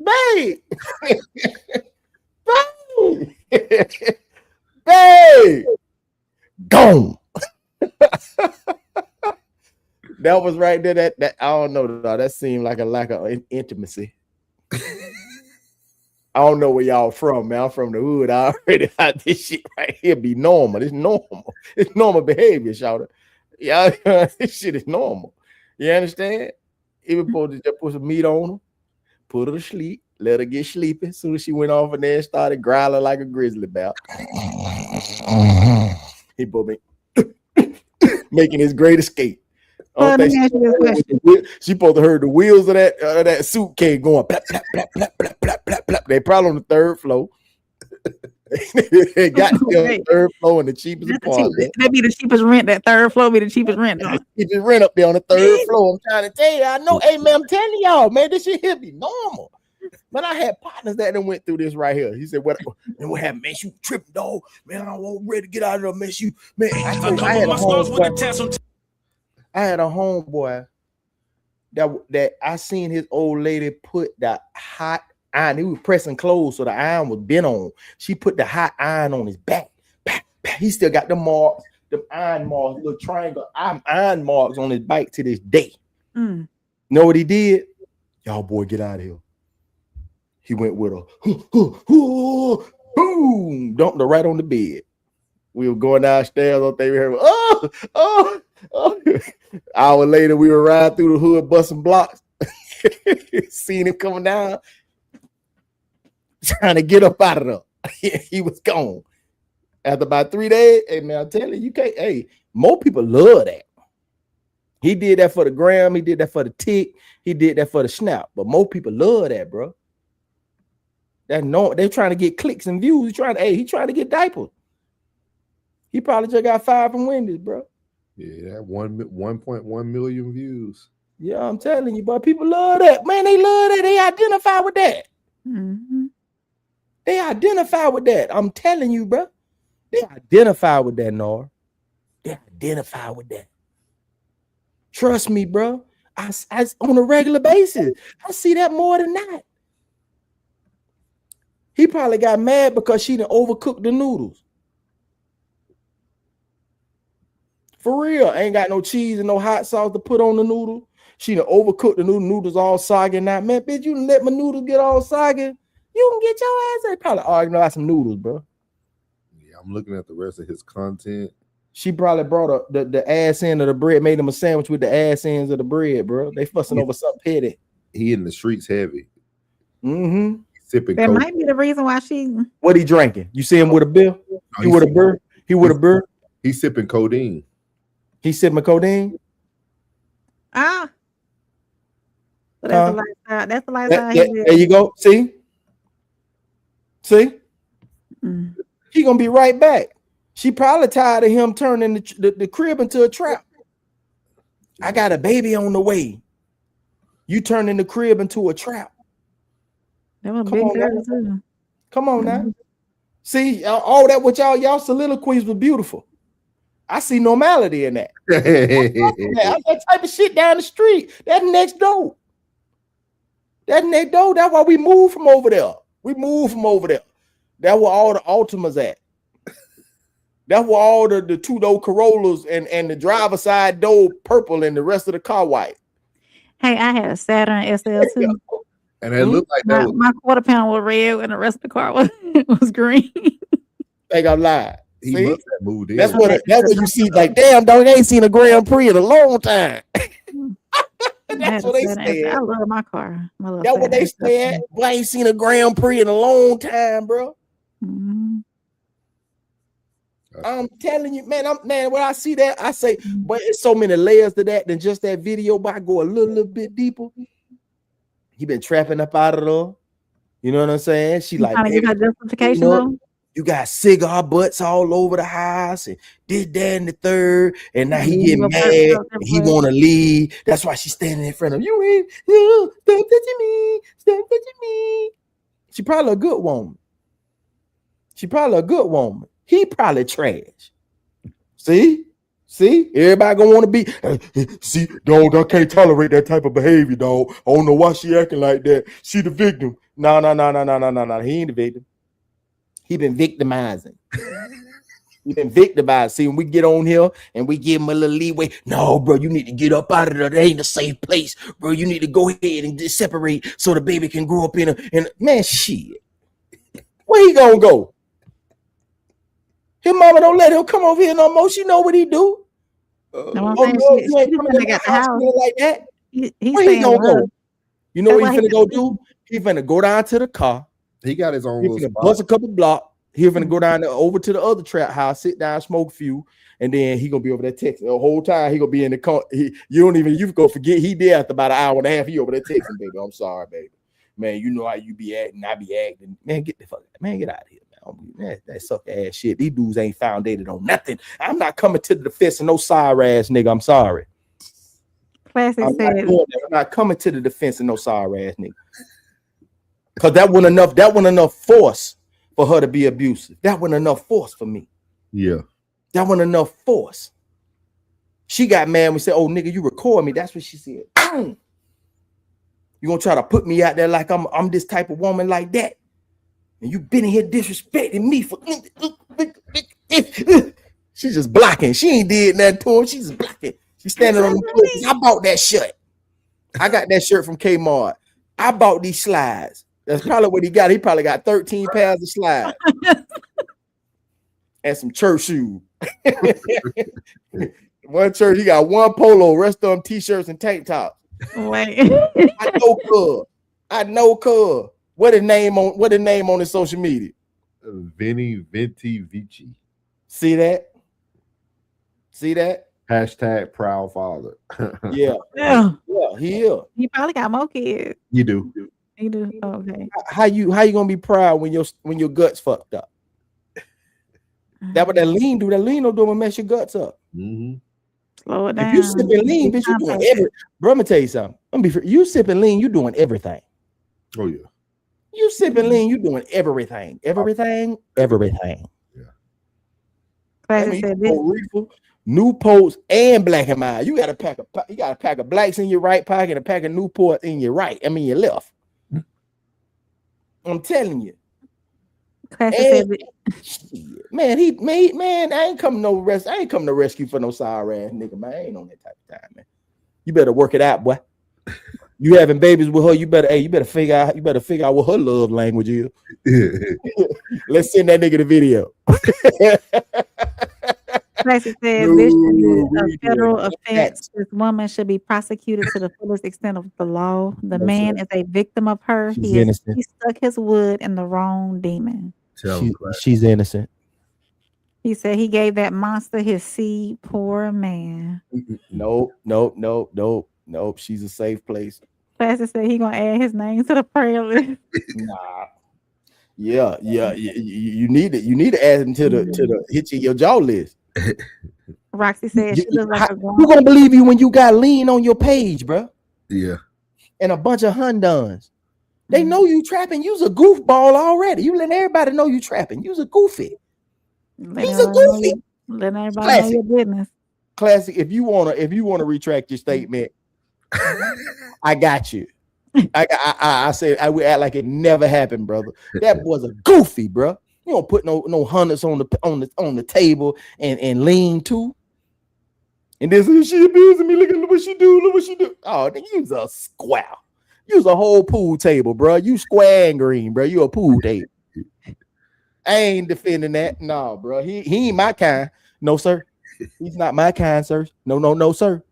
babe. Babe. Babe. Gone. That was right there. That I don't know. That seemed like a lack of intimacy. I don't know where y'all from, man. I'm from the hood. I already had this shit right here be normal. It's normal. It's normal behavior, shout. Yeah, this shit is normal. You understand? Even supposed to just put some meat on her, put her to sleep, let her get sleepy. As soon as she went off in there and started growling like a grizzly bear. He put me making his great escape. She supposed to heard the wheels of that suitcase going plap, plap, plap, plap, plap, plap, plap, plap. They probably on the third floor. They got to the third floor in the cheapest apartment. That'd be the cheapest rent. That third floor be the cheapest rent. You just rent up there on the third floor. I'm trying to tell you, I know. Hey man, I'm telling y'all, man, this shit here be normal. But I had partners that went through this right here. He said, "What happened, man? You tripping, dog? Man, I want ready to get out of there, man. I had a homeboy that I seen his old lady put the hot iron. He was pressing clothes, so the iron was bent on. She put the hot iron on his back. He still got the marks, the iron marks, little triangle iron marks on his bike to this day. Know what he did? Y'all boy, get out of here. He went with a boom, dumped her right on the bed. We were going downstairs. I think we heard, oh. Hour later, we were riding through the hood, busting blocks. Seen him coming down, trying to get up out of there. He was gone. After about 3 days, hey man, I'm telling you, can't. Hey, more people love that. He did that for the gram. He did that for the tick. He did that for the snap. But more people love that, bro. That no, they're trying to get clicks and views. He's trying to get diapers. He probably just got 5 from Wendy's, bro. Yeah, 1.1 million views. Yeah, I'm telling you, but people love that. Man, they love that. They identify with that. Mm-hmm. They identify with that. I'm telling you, bro. They identify with that, Nora. They identify with that. Trust me, bro. I on a regular basis. I see that more than that. He probably got mad because she didn't overcook the noodles. For real, ain't got no cheese and no hot sauce to put on the noodle. She done overcooked the noodles all soggy now. Man, bitch, you let my noodles get all soggy. You can get your ass. They probably arguing about some noodles, bro. Yeah, I'm looking at the rest of his content. She probably brought the ass end of the bread, made him a sandwich with the ass ends of the bread, bro. They fussing over something petty. He in the streets heavy. Mm-hmm. Sipping. That might be the reason why she. What he drinking? You see him with a bill? He with a burr? He with a burr? He's sipping codeine. He sipping codeine? So that's the lifestyle. That's the lifestyle. There you go. See? He gonna be right back. She probably tired of him turning the crib into a trap. I got a baby on the way. You turning the crib into a trap. That was big girl too. Come on now. See, all that with y'all soliloquies was beautiful. I see normality in that. That type of shit down the street. That's next door. That's next door. That's why we moved from over there. That's where all the Altimas at. That's where all the two-door Corollas and the driver's side door purple and the rest of the car white. Hey, I had a Saturn SL too. And it looked like that my quarter pound was red and the rest of the car was green. Ain't gonna lie. he See? must have moved in. That's what you see. Like, damn, dog, I ain't seen a Grand Prix in a long time. That's what they say. I love my car. That's what they said. Boy, I ain't seen a Grand Prix in a long time, bro. Mm-hmm. I'm telling you, man. When I see that, I say, but it's so many layers to that than just that video. But I go a little bit deeper. He been trapping up out of there. You know what I'm saying? She like, trying to get her justification though. You got cigar butts all over the house and this, that, and the third. And now he getting mad and he want to leave. That's why she's standing in front of you. Stop touching me. Stop touching me. She probably a good woman. He probably trash. See? Everybody gonna want to be. See, dog, I can't tolerate that type of behavior, dog. I don't know why she acting like that. She the victim. No. He ain't the victim. He been victimizing. See, when we get on here and we give him a little leeway, no, bro, you need to get up out of there. That ain't a safe place, bro. You need to go ahead and just separate so the baby can grow up in a man. Shit, where he gonna go? His mama don't let him come over here no more. She know what he do. You ain't coming to the house like that. Where he gonna go? You know what he finna go do? He finna go down to the car. He got his own He little finna bust a couple blocks. He finna go down there over to the other trap house, sit down, smoke a few, and then he gonna be over there texting the whole time. He gonna be in the car. You go forget he did after about an hour and a half. He over there texting, baby. I'm sorry, baby. Man, you know how you be acting. I be acting. Man, get the fuck. Man, get out of here. Man, that suck ass shit. These dudes ain't founded on nothing. I'm not coming to the defense of no sorry ass nigga. I'm sorry. I'm not coming to the defense of no sorry ass nigga. Cause that wasn't enough force for her to be abusive. That wasn't enough force for me. Yeah. That wasn't enough force. She got mad when we said, "Oh nigga, you record me." That's what she said. You gonna try to put me out there like I'm this type of woman like that. And you been in here disrespecting me for she's just blocking. She ain't did nothing to him. She's just blocking. She's standing on the floor. I bought that shirt. I got that shirt from Kmart. I bought these slides. That's probably what he got. He probably got 13 pairs of slides and some church shoes. One church, he got one polo, rest of them t-shirts and tank tops. Wait. I know cuz. What his name on his social media? Vinny Venti Vici. See that? Hashtag proud father. Yeah, he is. He probably got more kids. You do. He do. Okay. How you gonna be proud when your guts fucked up? That what that lean do. That lean don't do mess your guts up. Mm-hmm. Slow it down. If you sipping lean, bitch, you doing everything. Bro, let me tell you something. You sipping lean, you doing everything. Oh yeah. You sipping lean, you doing everything. Yeah. I mean, reefer, Newports and Black and Mild. You got a pack of blacks in your right pocket and a pack of Newport in your right. I mean your left. I'm telling you. Man, I ain't coming to rescue for no sorry ass nigga, man. I ain't on that type of time, man. You better work it out, boy. You having babies with her, you better figure out what her love language is. Let's send that nigga the video. Classic said this should be a federal offense. This woman should be prosecuted to the fullest extent of the law. The man is a victim of her. He stuck his wood in the wrong demon. She's innocent. He said he gave that monster his seed. Poor man. Nope. She's a safe place. Classic said he gonna add his name to the prayer list. Nah. Yeah. You need to add him to the hit your jaw list. Roxy said she looks like a grown. Who gonna believe you when you got lean on your page, bro? Yeah. And a bunch of Honduns. They know you trapping. You's a goofball already. You letting everybody know you trapping. You's a goofy. He's a goofy. Letting everybody know your business. Classic. If you wanna retract your statement, I got you. I said I would act like it never happened, brother. That was a goofy, bro. You don't put no hundreds on the table and lean too. And this she abusing me. Look what she do. Oh, you's a square. You's a whole pool table, bro. You square and green, bro. You a pool table. I ain't defending that. No, bro. He ain't my kind. No, sir. He's not my kind, sir. No, sir.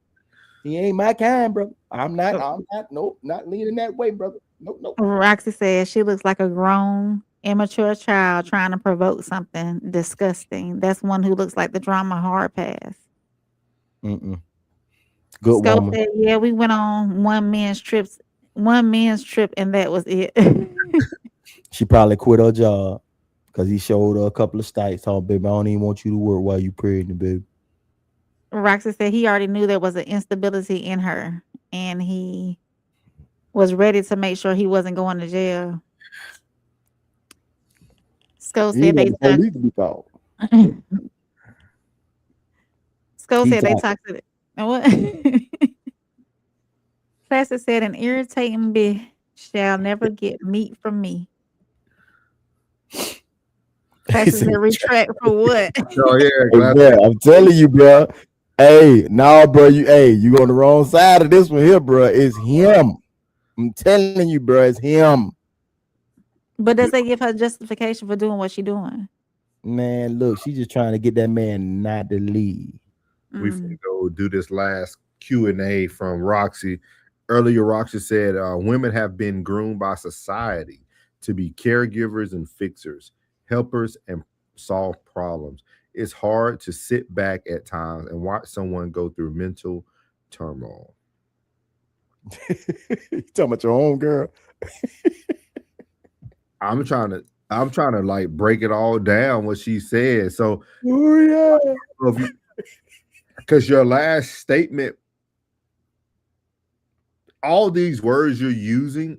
He ain't my kind, bro. I'm not. Nope, not leaning that way, brother. Nope. Roxy says she looks like a grown, immature child trying to provoke something disgusting. That's one who looks like the drama hard pass. Good Scope woman. said, yeah, we went on one man's trip, and that was it. She probably quit her job because he showed her a couple of stipes. Oh, baby, I don't even want you to work while you pregnant, baby. Roxy said he already knew there was an instability in her, and he was ready to make sure he wasn't going to jail. Scope said they talked. Scope said they talked to it. And what? Classic said an irritating bitch shall never get meat from me. Classic said retract for what? Oh yeah, hey, bro, I'm telling you, bro. Hey, no, bro, you on the wrong side of this one here, bro. It's him. I'm telling you, bro, it's him. But does that give her justification for doing what she doing? Man, look, she's just trying to get that man not to leave. We finna go do this last Q&A from Roxy. Earlier, Roxy said, women have been groomed by society to be caregivers and fixers, helpers and solve problems. It's hard to sit back at times and watch someone go through mental turmoil. You talking about your own girl? I'm trying to like break it all down what she said. So, because your last statement, all these words you're using,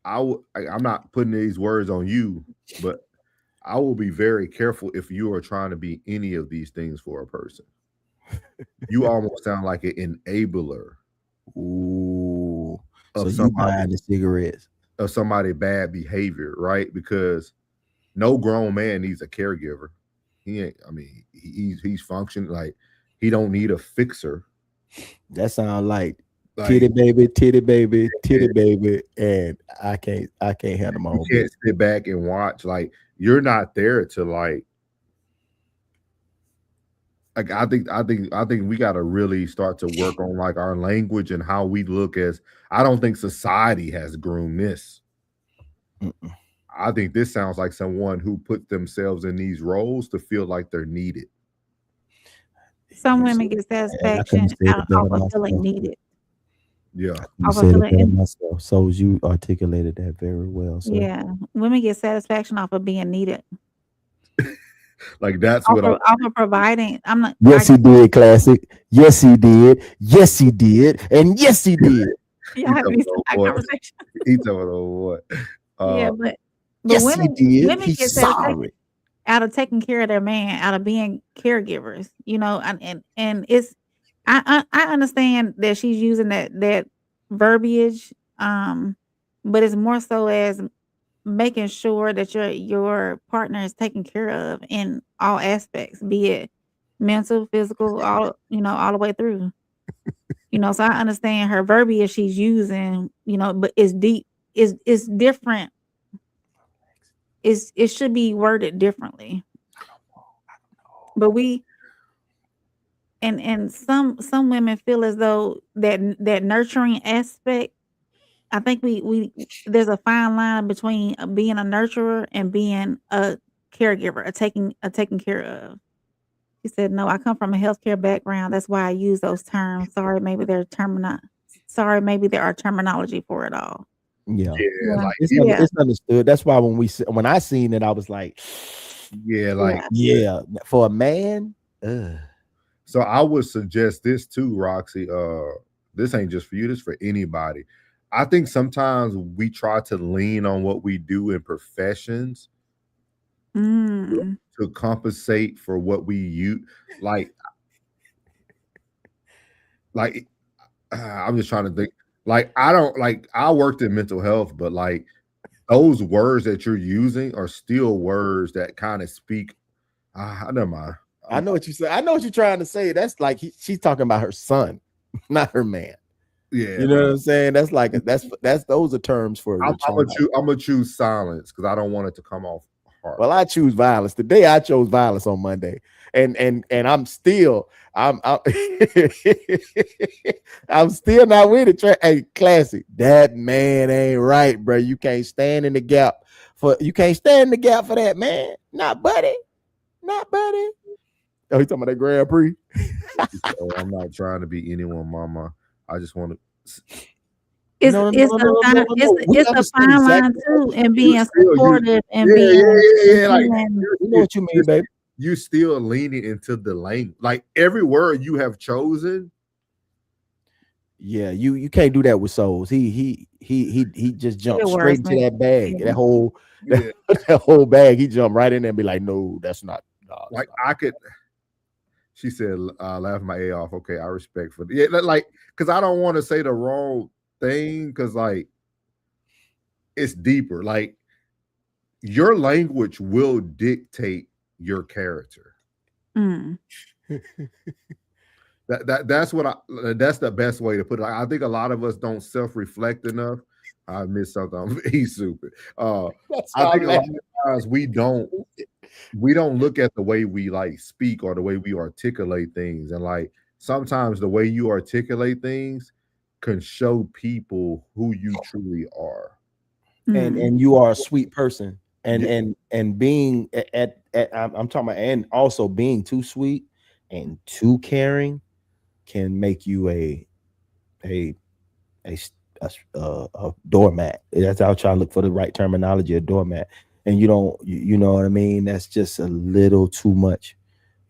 I'm not putting these words on you, but I will be very careful if you are trying to be any of these things for a person. You almost sound like an enabler. Ooh, of so you buying the cigarettes of somebody bad behavior, right? Because no grown man needs a caregiver. He ain't. I mean, he's functioning like he don't need a fixer. That sound like titty baby, and I can't handle my own. You can't sit back and watch. Like you're not there to like I think we got to really start to work on like our language and how we look as. I don't think society has groomed this. I think this sounds like someone who put themselves in these roles to feel like they're needed. Some women get satisfaction out of feeling needed. Yeah, you said it better myself. So you articulated that very well. So. Yeah, women get satisfaction off of being needed. Like that's off what of providing. I'm not. Yes, he did, classic. Yes, he did. Yes, he did. And yes, he did. He talking about what? Yeah, but yes, women, he did. Women He's get sorry. Out of taking care of their man, out of being caregivers, you know, and it's I understand that she's using that verbiage, but it's more so as making sure that your partner is taken care of in all aspects, be it mental, physical, all the way through. So I understand her verbiage she's using, but it's deep, it's different. It should be worded differently. But and some women feel as though that nurturing aspect, I think we there's a fine line between being a nurturer and being a caregiver, a taking care of. He said, "No, I come from a healthcare background. That's why I use those terms. Sorry, maybe there are terminology for it all." Yeah. It's understood. That's why when I seen it, I was like, for a man. So I would suggest this too, Roxy. This ain't just for you, this for anybody. I think sometimes we try to lean on what we do in professions to compensate for what we use. Like I'm just trying to think. Like I worked in mental health, but like those words that you're using are still words that kind of speak. Never mind. I know what you said. I know what you're trying to say. That's like she's talking about her son, not her man. Yeah, You know what I'm saying? That's like that's those are terms for. I'm gonna choose silence because I don't want it to come off hard. Well, I choose violence. Today I chose violence on Monday, and I'm still I'm still not with it. Hey, classic. That man ain't right, bro. You can't stand in the gap for that man. Not buddy. Oh, you talking about that Grand Prix? I'm not trying to be anyone, mama. I just want to. It's a fine line too, and being supportive and being. Like, you know what you mean, baby. You still leaning into the language, like every word you have chosen. Yeah, you can't do that with Souls. He just jumped straight into that bag. Yeah. That whole bag. He jumped right in there and be like, no, that's not. Like I could. She said, "Laugh my A off." Okay, I respect for yeah, like because I don't want to say the wrong thing because like it's deeper. Like your language will dictate your character. That's what that's the best way to put it. Like, I think a lot of us don't self-reflect enough. I missed something. He's stupid. I think a lot of times we don't look at the way we like speak or the way we articulate things, and like sometimes the way you articulate things can show people who you truly are. And you are a sweet person, and being I'm talking about, and also being too sweet and too caring can make you a doormat. That's how I try to look for the right terminology, a doormat. And you know what I mean? That's just a little too much.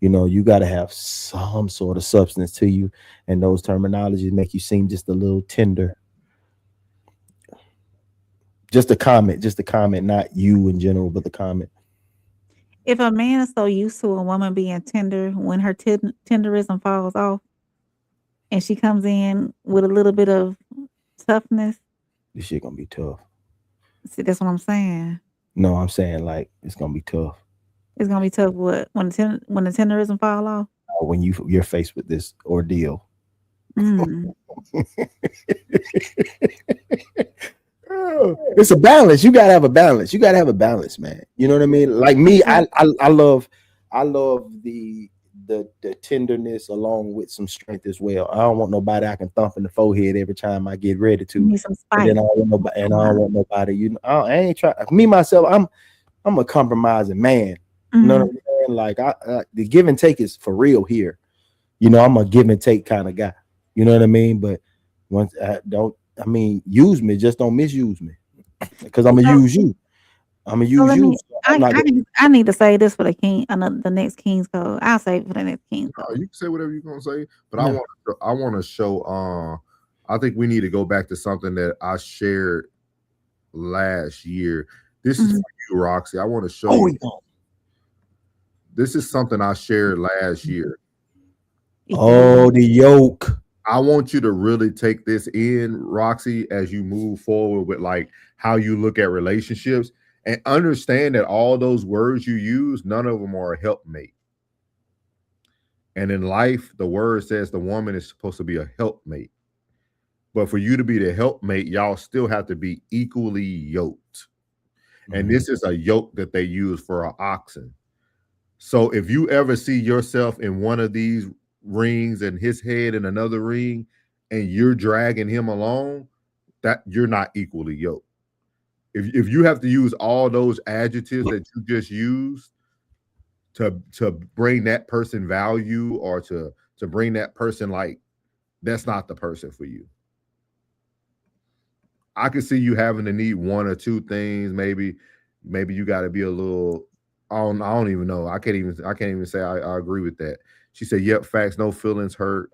You know, you got to have some sort of substance to you, and those terminologies make you seem just a little tender. Just a comment, not you in general, but the comment. If a man is so used to a woman being tender, when her tenderism falls off, and she comes in with a little bit of toughness, this shit gonna be tough. See, that's what I'm saying. No, I'm saying like it's gonna be tough. It's gonna be tough. What when the tenderism fall off? When you're faced with this ordeal. It's a balance. You gotta have a balance. Man. You know what I mean? Like me, I love the tenderness along with some strength as well. I don't want nobody I can thump in the forehead every time I get ready to. Need some spice. And I don't want nobody. You know, I ain't trying. Me myself, I'm a compromising man. You know what I'm saying? Like the give and take is for real here. You know, I'm a give and take kind of guy. You know what I mean? But once use me, just don't misuse me, because I'm gonna use you. I need to say this for the king, the next King's Code. I'll say it for the next King's Code. You can say whatever you're gonna say, but I want to show. I think we need to go back to something that I shared last year. This is for you, Roxy. I want to show you. This is something I shared last year. Oh, the yoke. I want you to really take this in, Roxy, as you move forward with like how you look at relationships, and understand that all those words you use, none of them are a helpmate. And in life, the word says the woman is supposed to be a helpmate. But for you to be the helpmate, y'all still have to be equally yoked. And this is a yoke that they use for an oxen. So if you ever see yourself in one of these rings and his head in another ring, and you're dragging him along, that you're not equally yoked. If you have to use all those adjectives that you just used to bring that person value, or to bring that person, like, that's not the person for you. I could see you having to need one or two things. Maybe you got to be a little. I don't even know. I can't even say I agree with that. She said, "Yep, facts. No feelings hurt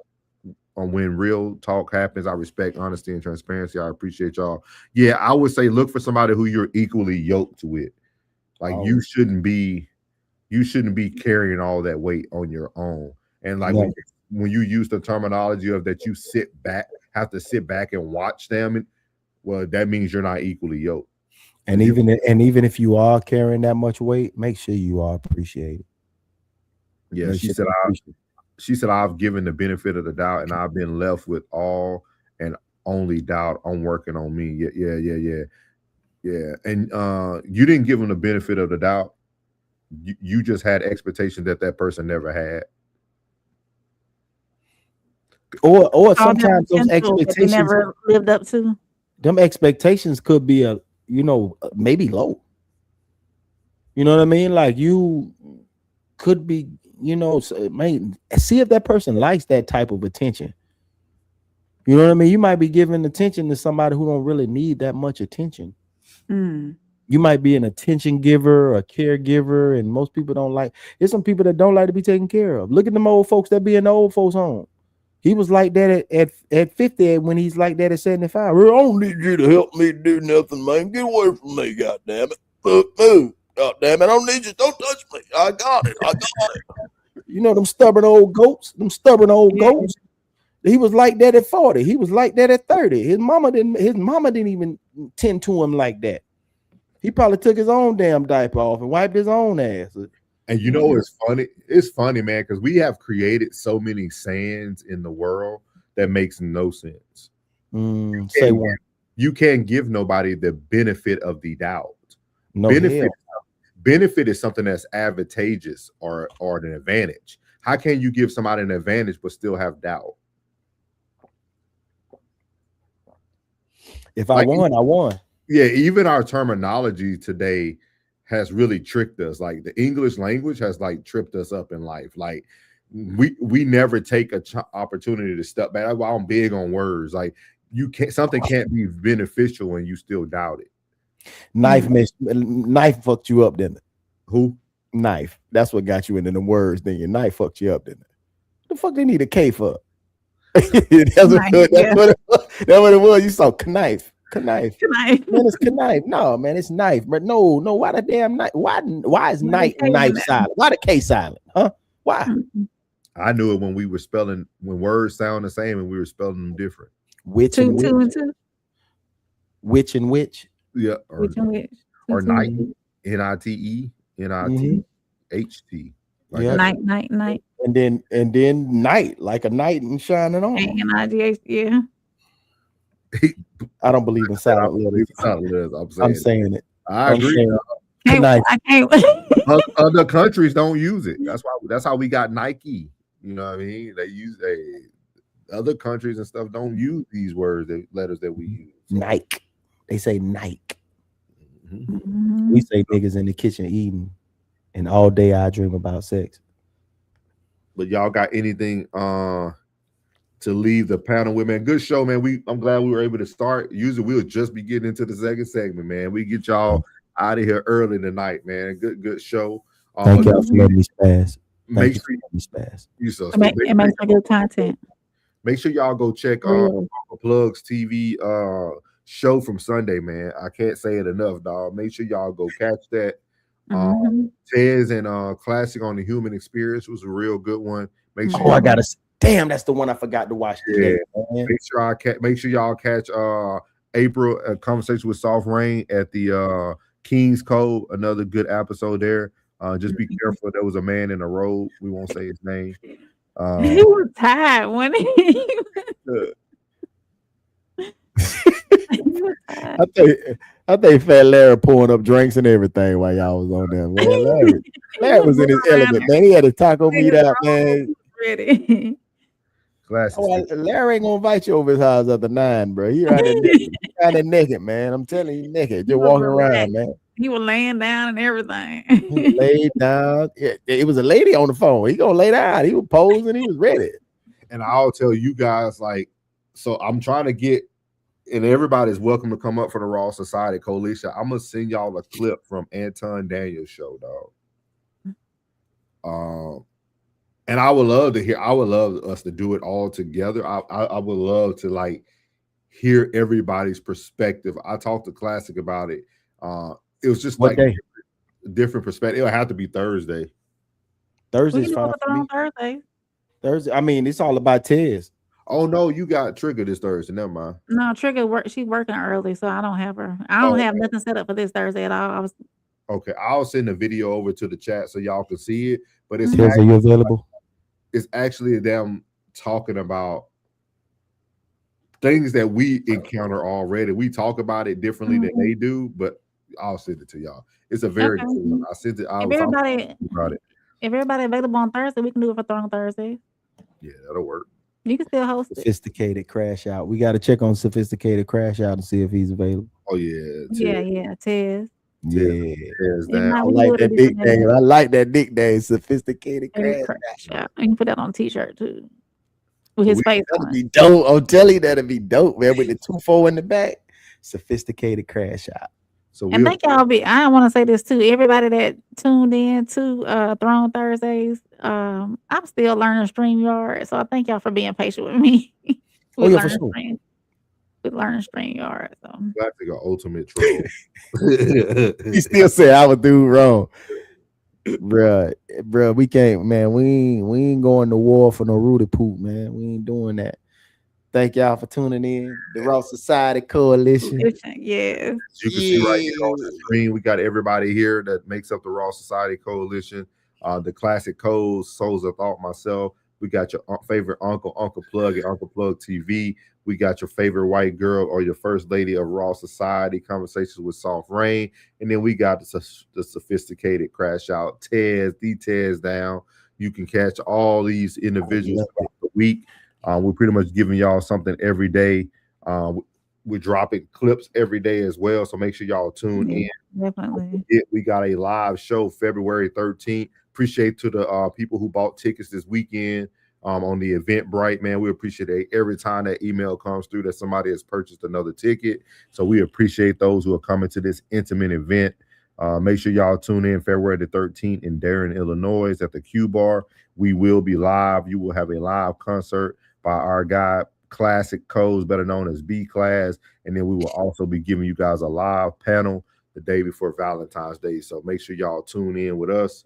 when real talk happens. I respect honesty and transparency. I appreciate y'all." Yeah, I would say look for somebody who you're equally yoked with. Like you shouldn't be carrying all that weight on your own. And like when you use the terminology of that, you have to sit back and watch them. Well, that means you're not equally yoked. And even if you are carrying that much weight, make sure you are appreciated. Yeah, she said I've given the benefit of the doubt, and I've been left with all, and only doubt. I'm working on me. Yeah. And you didn't give them the benefit of the doubt. You just had expectations that person never had. Or sometimes those That they expectations never lived up to. Them expectations could be maybe low. You know what I mean? Like you could be, see if that person likes that type of attention. You know what I mean? You might be giving attention to somebody who don't really need that much attention. You might be an attention giver, a caregiver, and most people don't like. There's some people that don't like to be taken care of. Look at them old folks that be in the old folks' home. He was like that at 50 when he's like that at 75. I don't need you to help me do nothing, man. Get away from me, goddamn it. Move. Goddamn it. I don't need you. Don't touch me. I got it. You know them stubborn old goats? Goats. He was like that at 40. He was like that at 30. His mama didn't even tend to him like that. He probably took his own damn diaper off and wiped his own ass. And you know it's funny? It's funny, man, because we have created so many sayings in the world that makes no sense. Say one. You can't give nobody the benefit of the doubt. No benefit is something that's advantageous or an advantage. How can you give somebody an advantage but still have doubt? If I won, I won. Yeah, even our terminology today has really tricked us. Like the English language has like tripped us up in life. Like we never take a opportunity to step back. That's why I'm big on words. Like something can't be beneficial and you still doubt it. Knife fucked you up, didn't it? Who? Knife. That's what got you into the words. Then your knife fucked you up, didn't it? What the fuck they need a K for? That's what it was. You saw knife. Man, it's knife. No, man, it's knife. But no, why the damn knife? Why is knife silent? Why the K silent? Huh? Why? I knew it when we were spelling, when words sound the same and we were spelling them different. Which and which? Which and which? Yeah. Or night. N-I-T-E. N-I-T-H-T. Like night. And then night, like a knight and shining on. N-I-G-H, yeah. I don't believe in silent letters. I'm saying it. I agree. Other countries don't use it. That's how we got Nike. You know what I mean? They use other countries and stuff don't use these letters that we use. Nike. They say Nike. We say niggas in the kitchen eating, and all day I dream about sex. But y'all got anything to leave the panel with, man? Good show, man. I'm glad we were able to start. Usually we'll just be getting into the second segment, man. We get y'all out of here early tonight, man. Good show. Thank y'all for letting me spaz. Make sure it makes for good content. Make sure y'all go check Plugs TV show from Sunday, man. I can't say it enough, dog. Make sure y'all go catch that. Tez and Classic on the Human Experience was a real good one. Make sure damn, that's the one I forgot to watch today. Yeah. Make sure y'all catch April, a conversation with Soft Rain at the King's Code. Another good episode there. Just be careful. There was a man in the road. We won't say his name. He was tired, wasn't he? I think Fat Larry pouring up drinks and everything while y'all was on there, man. Larry was in his element, man. He had a taco meat out, man. Ready. Larry ain't gonna invite you over his house after 9, bro. He right there naked, man. I'm telling you, naked, just walking around, man. He was laying down and everything. He laid down. It was a lady on the phone. He gonna lay down. He was posing. He was ready. And I'll tell you guys, like, so I'm trying to get, and everybody's welcome to come up for the Raw Society Coalition. I'm gonna send y'all a clip from Anton Daniels' show, dog. And I would love us to do it all together. I would love to like hear everybody's perspective. I talked to Classic about it. It was just what like different perspective. It'll have to be Thursday. Thursday's fine for me. Thursday. I mean, it's all about Tez. Oh no, you got Trigger this Thursday. Never mind. No, Trigger she's working early, so I don't have her. I don't have nothing set up for this Thursday at all. Okay, I'll send a video over to the chat so y'all can see it. But it's Tez, are you available? It's actually them talking about things that we encounter already. We talk about it differently than they do, but I'll send it to y'all. It's a very good one. I sent it. If everybody available on Thursday, we can do it for Throne Thursday. Yeah, that'll work. You can still host it. Sophisticated Crash Out. We got to check on Sophisticated Crash Out to see if he's available. Oh yeah, Tez. Yeah, I like that nickname. I like that nickname, Sophisticated Crash Out. You can put that on a t-shirt too. With his face on That'd be dope. I'm telling you, that'd be dope, man. With the 2-4 in the back. Sophisticated Crash Out. So and thank y'all. I want to say this too. Everybody that tuned in to Throne Thursdays, I'm still learning StreamYard, so I thank y'all for being patient with me. For sure. With learning StreamYard. So That's like an ultimate troll. He still said I would do wrong, bruh. We can't, man. We ain't going to war for no Rudy Poop, man. We ain't doing that. Thank y'all for tuning in. The Raw Society Coalition. Yes. You can see right here on the screen, we got everybody here that makes up the Raw Society Coalition. The Classic Codes, Souls of Thought, myself. We got your favorite Uncle Plug and Uncle Plug TV. We got your favorite white girl or your first lady of Raw Society, Conversations with Soft Rain. And then we got the Sophisticated Crash Out, Tez down. You can catch all these individuals throughout the week. We're pretty much giving y'all something every day. We're dropping clips every day as well. So make sure y'all tune in. Definitely. We got a live show February 13th. Appreciate to the people who bought tickets this weekend on the Eventbrite, man. We appreciate it every time that email comes through that somebody has purchased another ticket. So we appreciate those who are coming to this intimate event. Make sure y'all tune in February the 13th in Darien, Illinois at the Q Bar. We will be live. You will have a live concert by our guy, Classic Codes, better known as B Class. And then we will also be giving you guys a live panel the day before Valentine's Day. So make sure y'all tune in with us.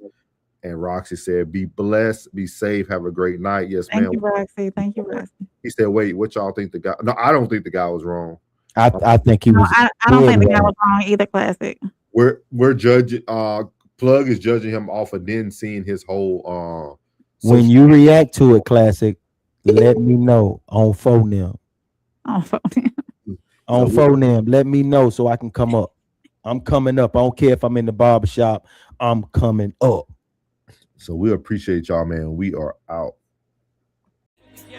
And Roxy said, be blessed, be safe, have a great night. Yes, ma'am. Thank you, Roxy. Thank you, Roxy. He said, wait, what y'all think the guy? No, I don't think the guy was wrong. I think he was. I don't think the guy was wrong either, Classic. We're judging, Plug is judging him off of then seeing his whole when you react to it, Classic, let me know on phone them. On phone them. Let me know so I can come up. I'm coming up. I don't care if I'm in the barbershop. I'm coming up. So we appreciate y'all, man. We are out.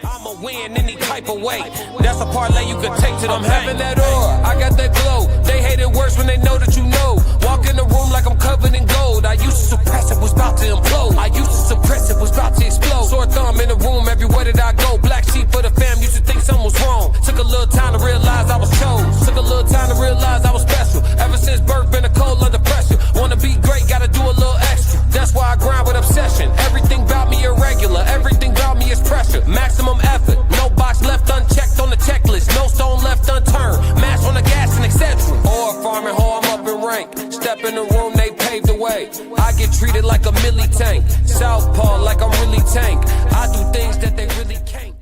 I'ma win any type of way. That's a parlay you could take to them. I'm having that aura, I got that glow. They hate it worse when they know that you know. Walk in the room like I'm covered in gold. I used to suppress it, was about to implode. I used to suppress it, was about to explode. Sore thumb in the room, everywhere that I go. Black sheep for the fam, used to think something was wrong. Took a little time to realize I was chose. Took a little time to realize I was special. Ever since birth, been a cold under pressure. Wanna be great, gotta do a little extra. That's why I grind with obsession. Everything about me irregular, everything about me is pressure. Maximum effort, no box left unchecked on the checklist, no stone left unturned. Mash on the gas and etc. Or farming, ho, I'm up in rank. Step in the room, they paved the way. I get treated like a milli tank. Southpaw like I'm really tank. I do things that they really can't.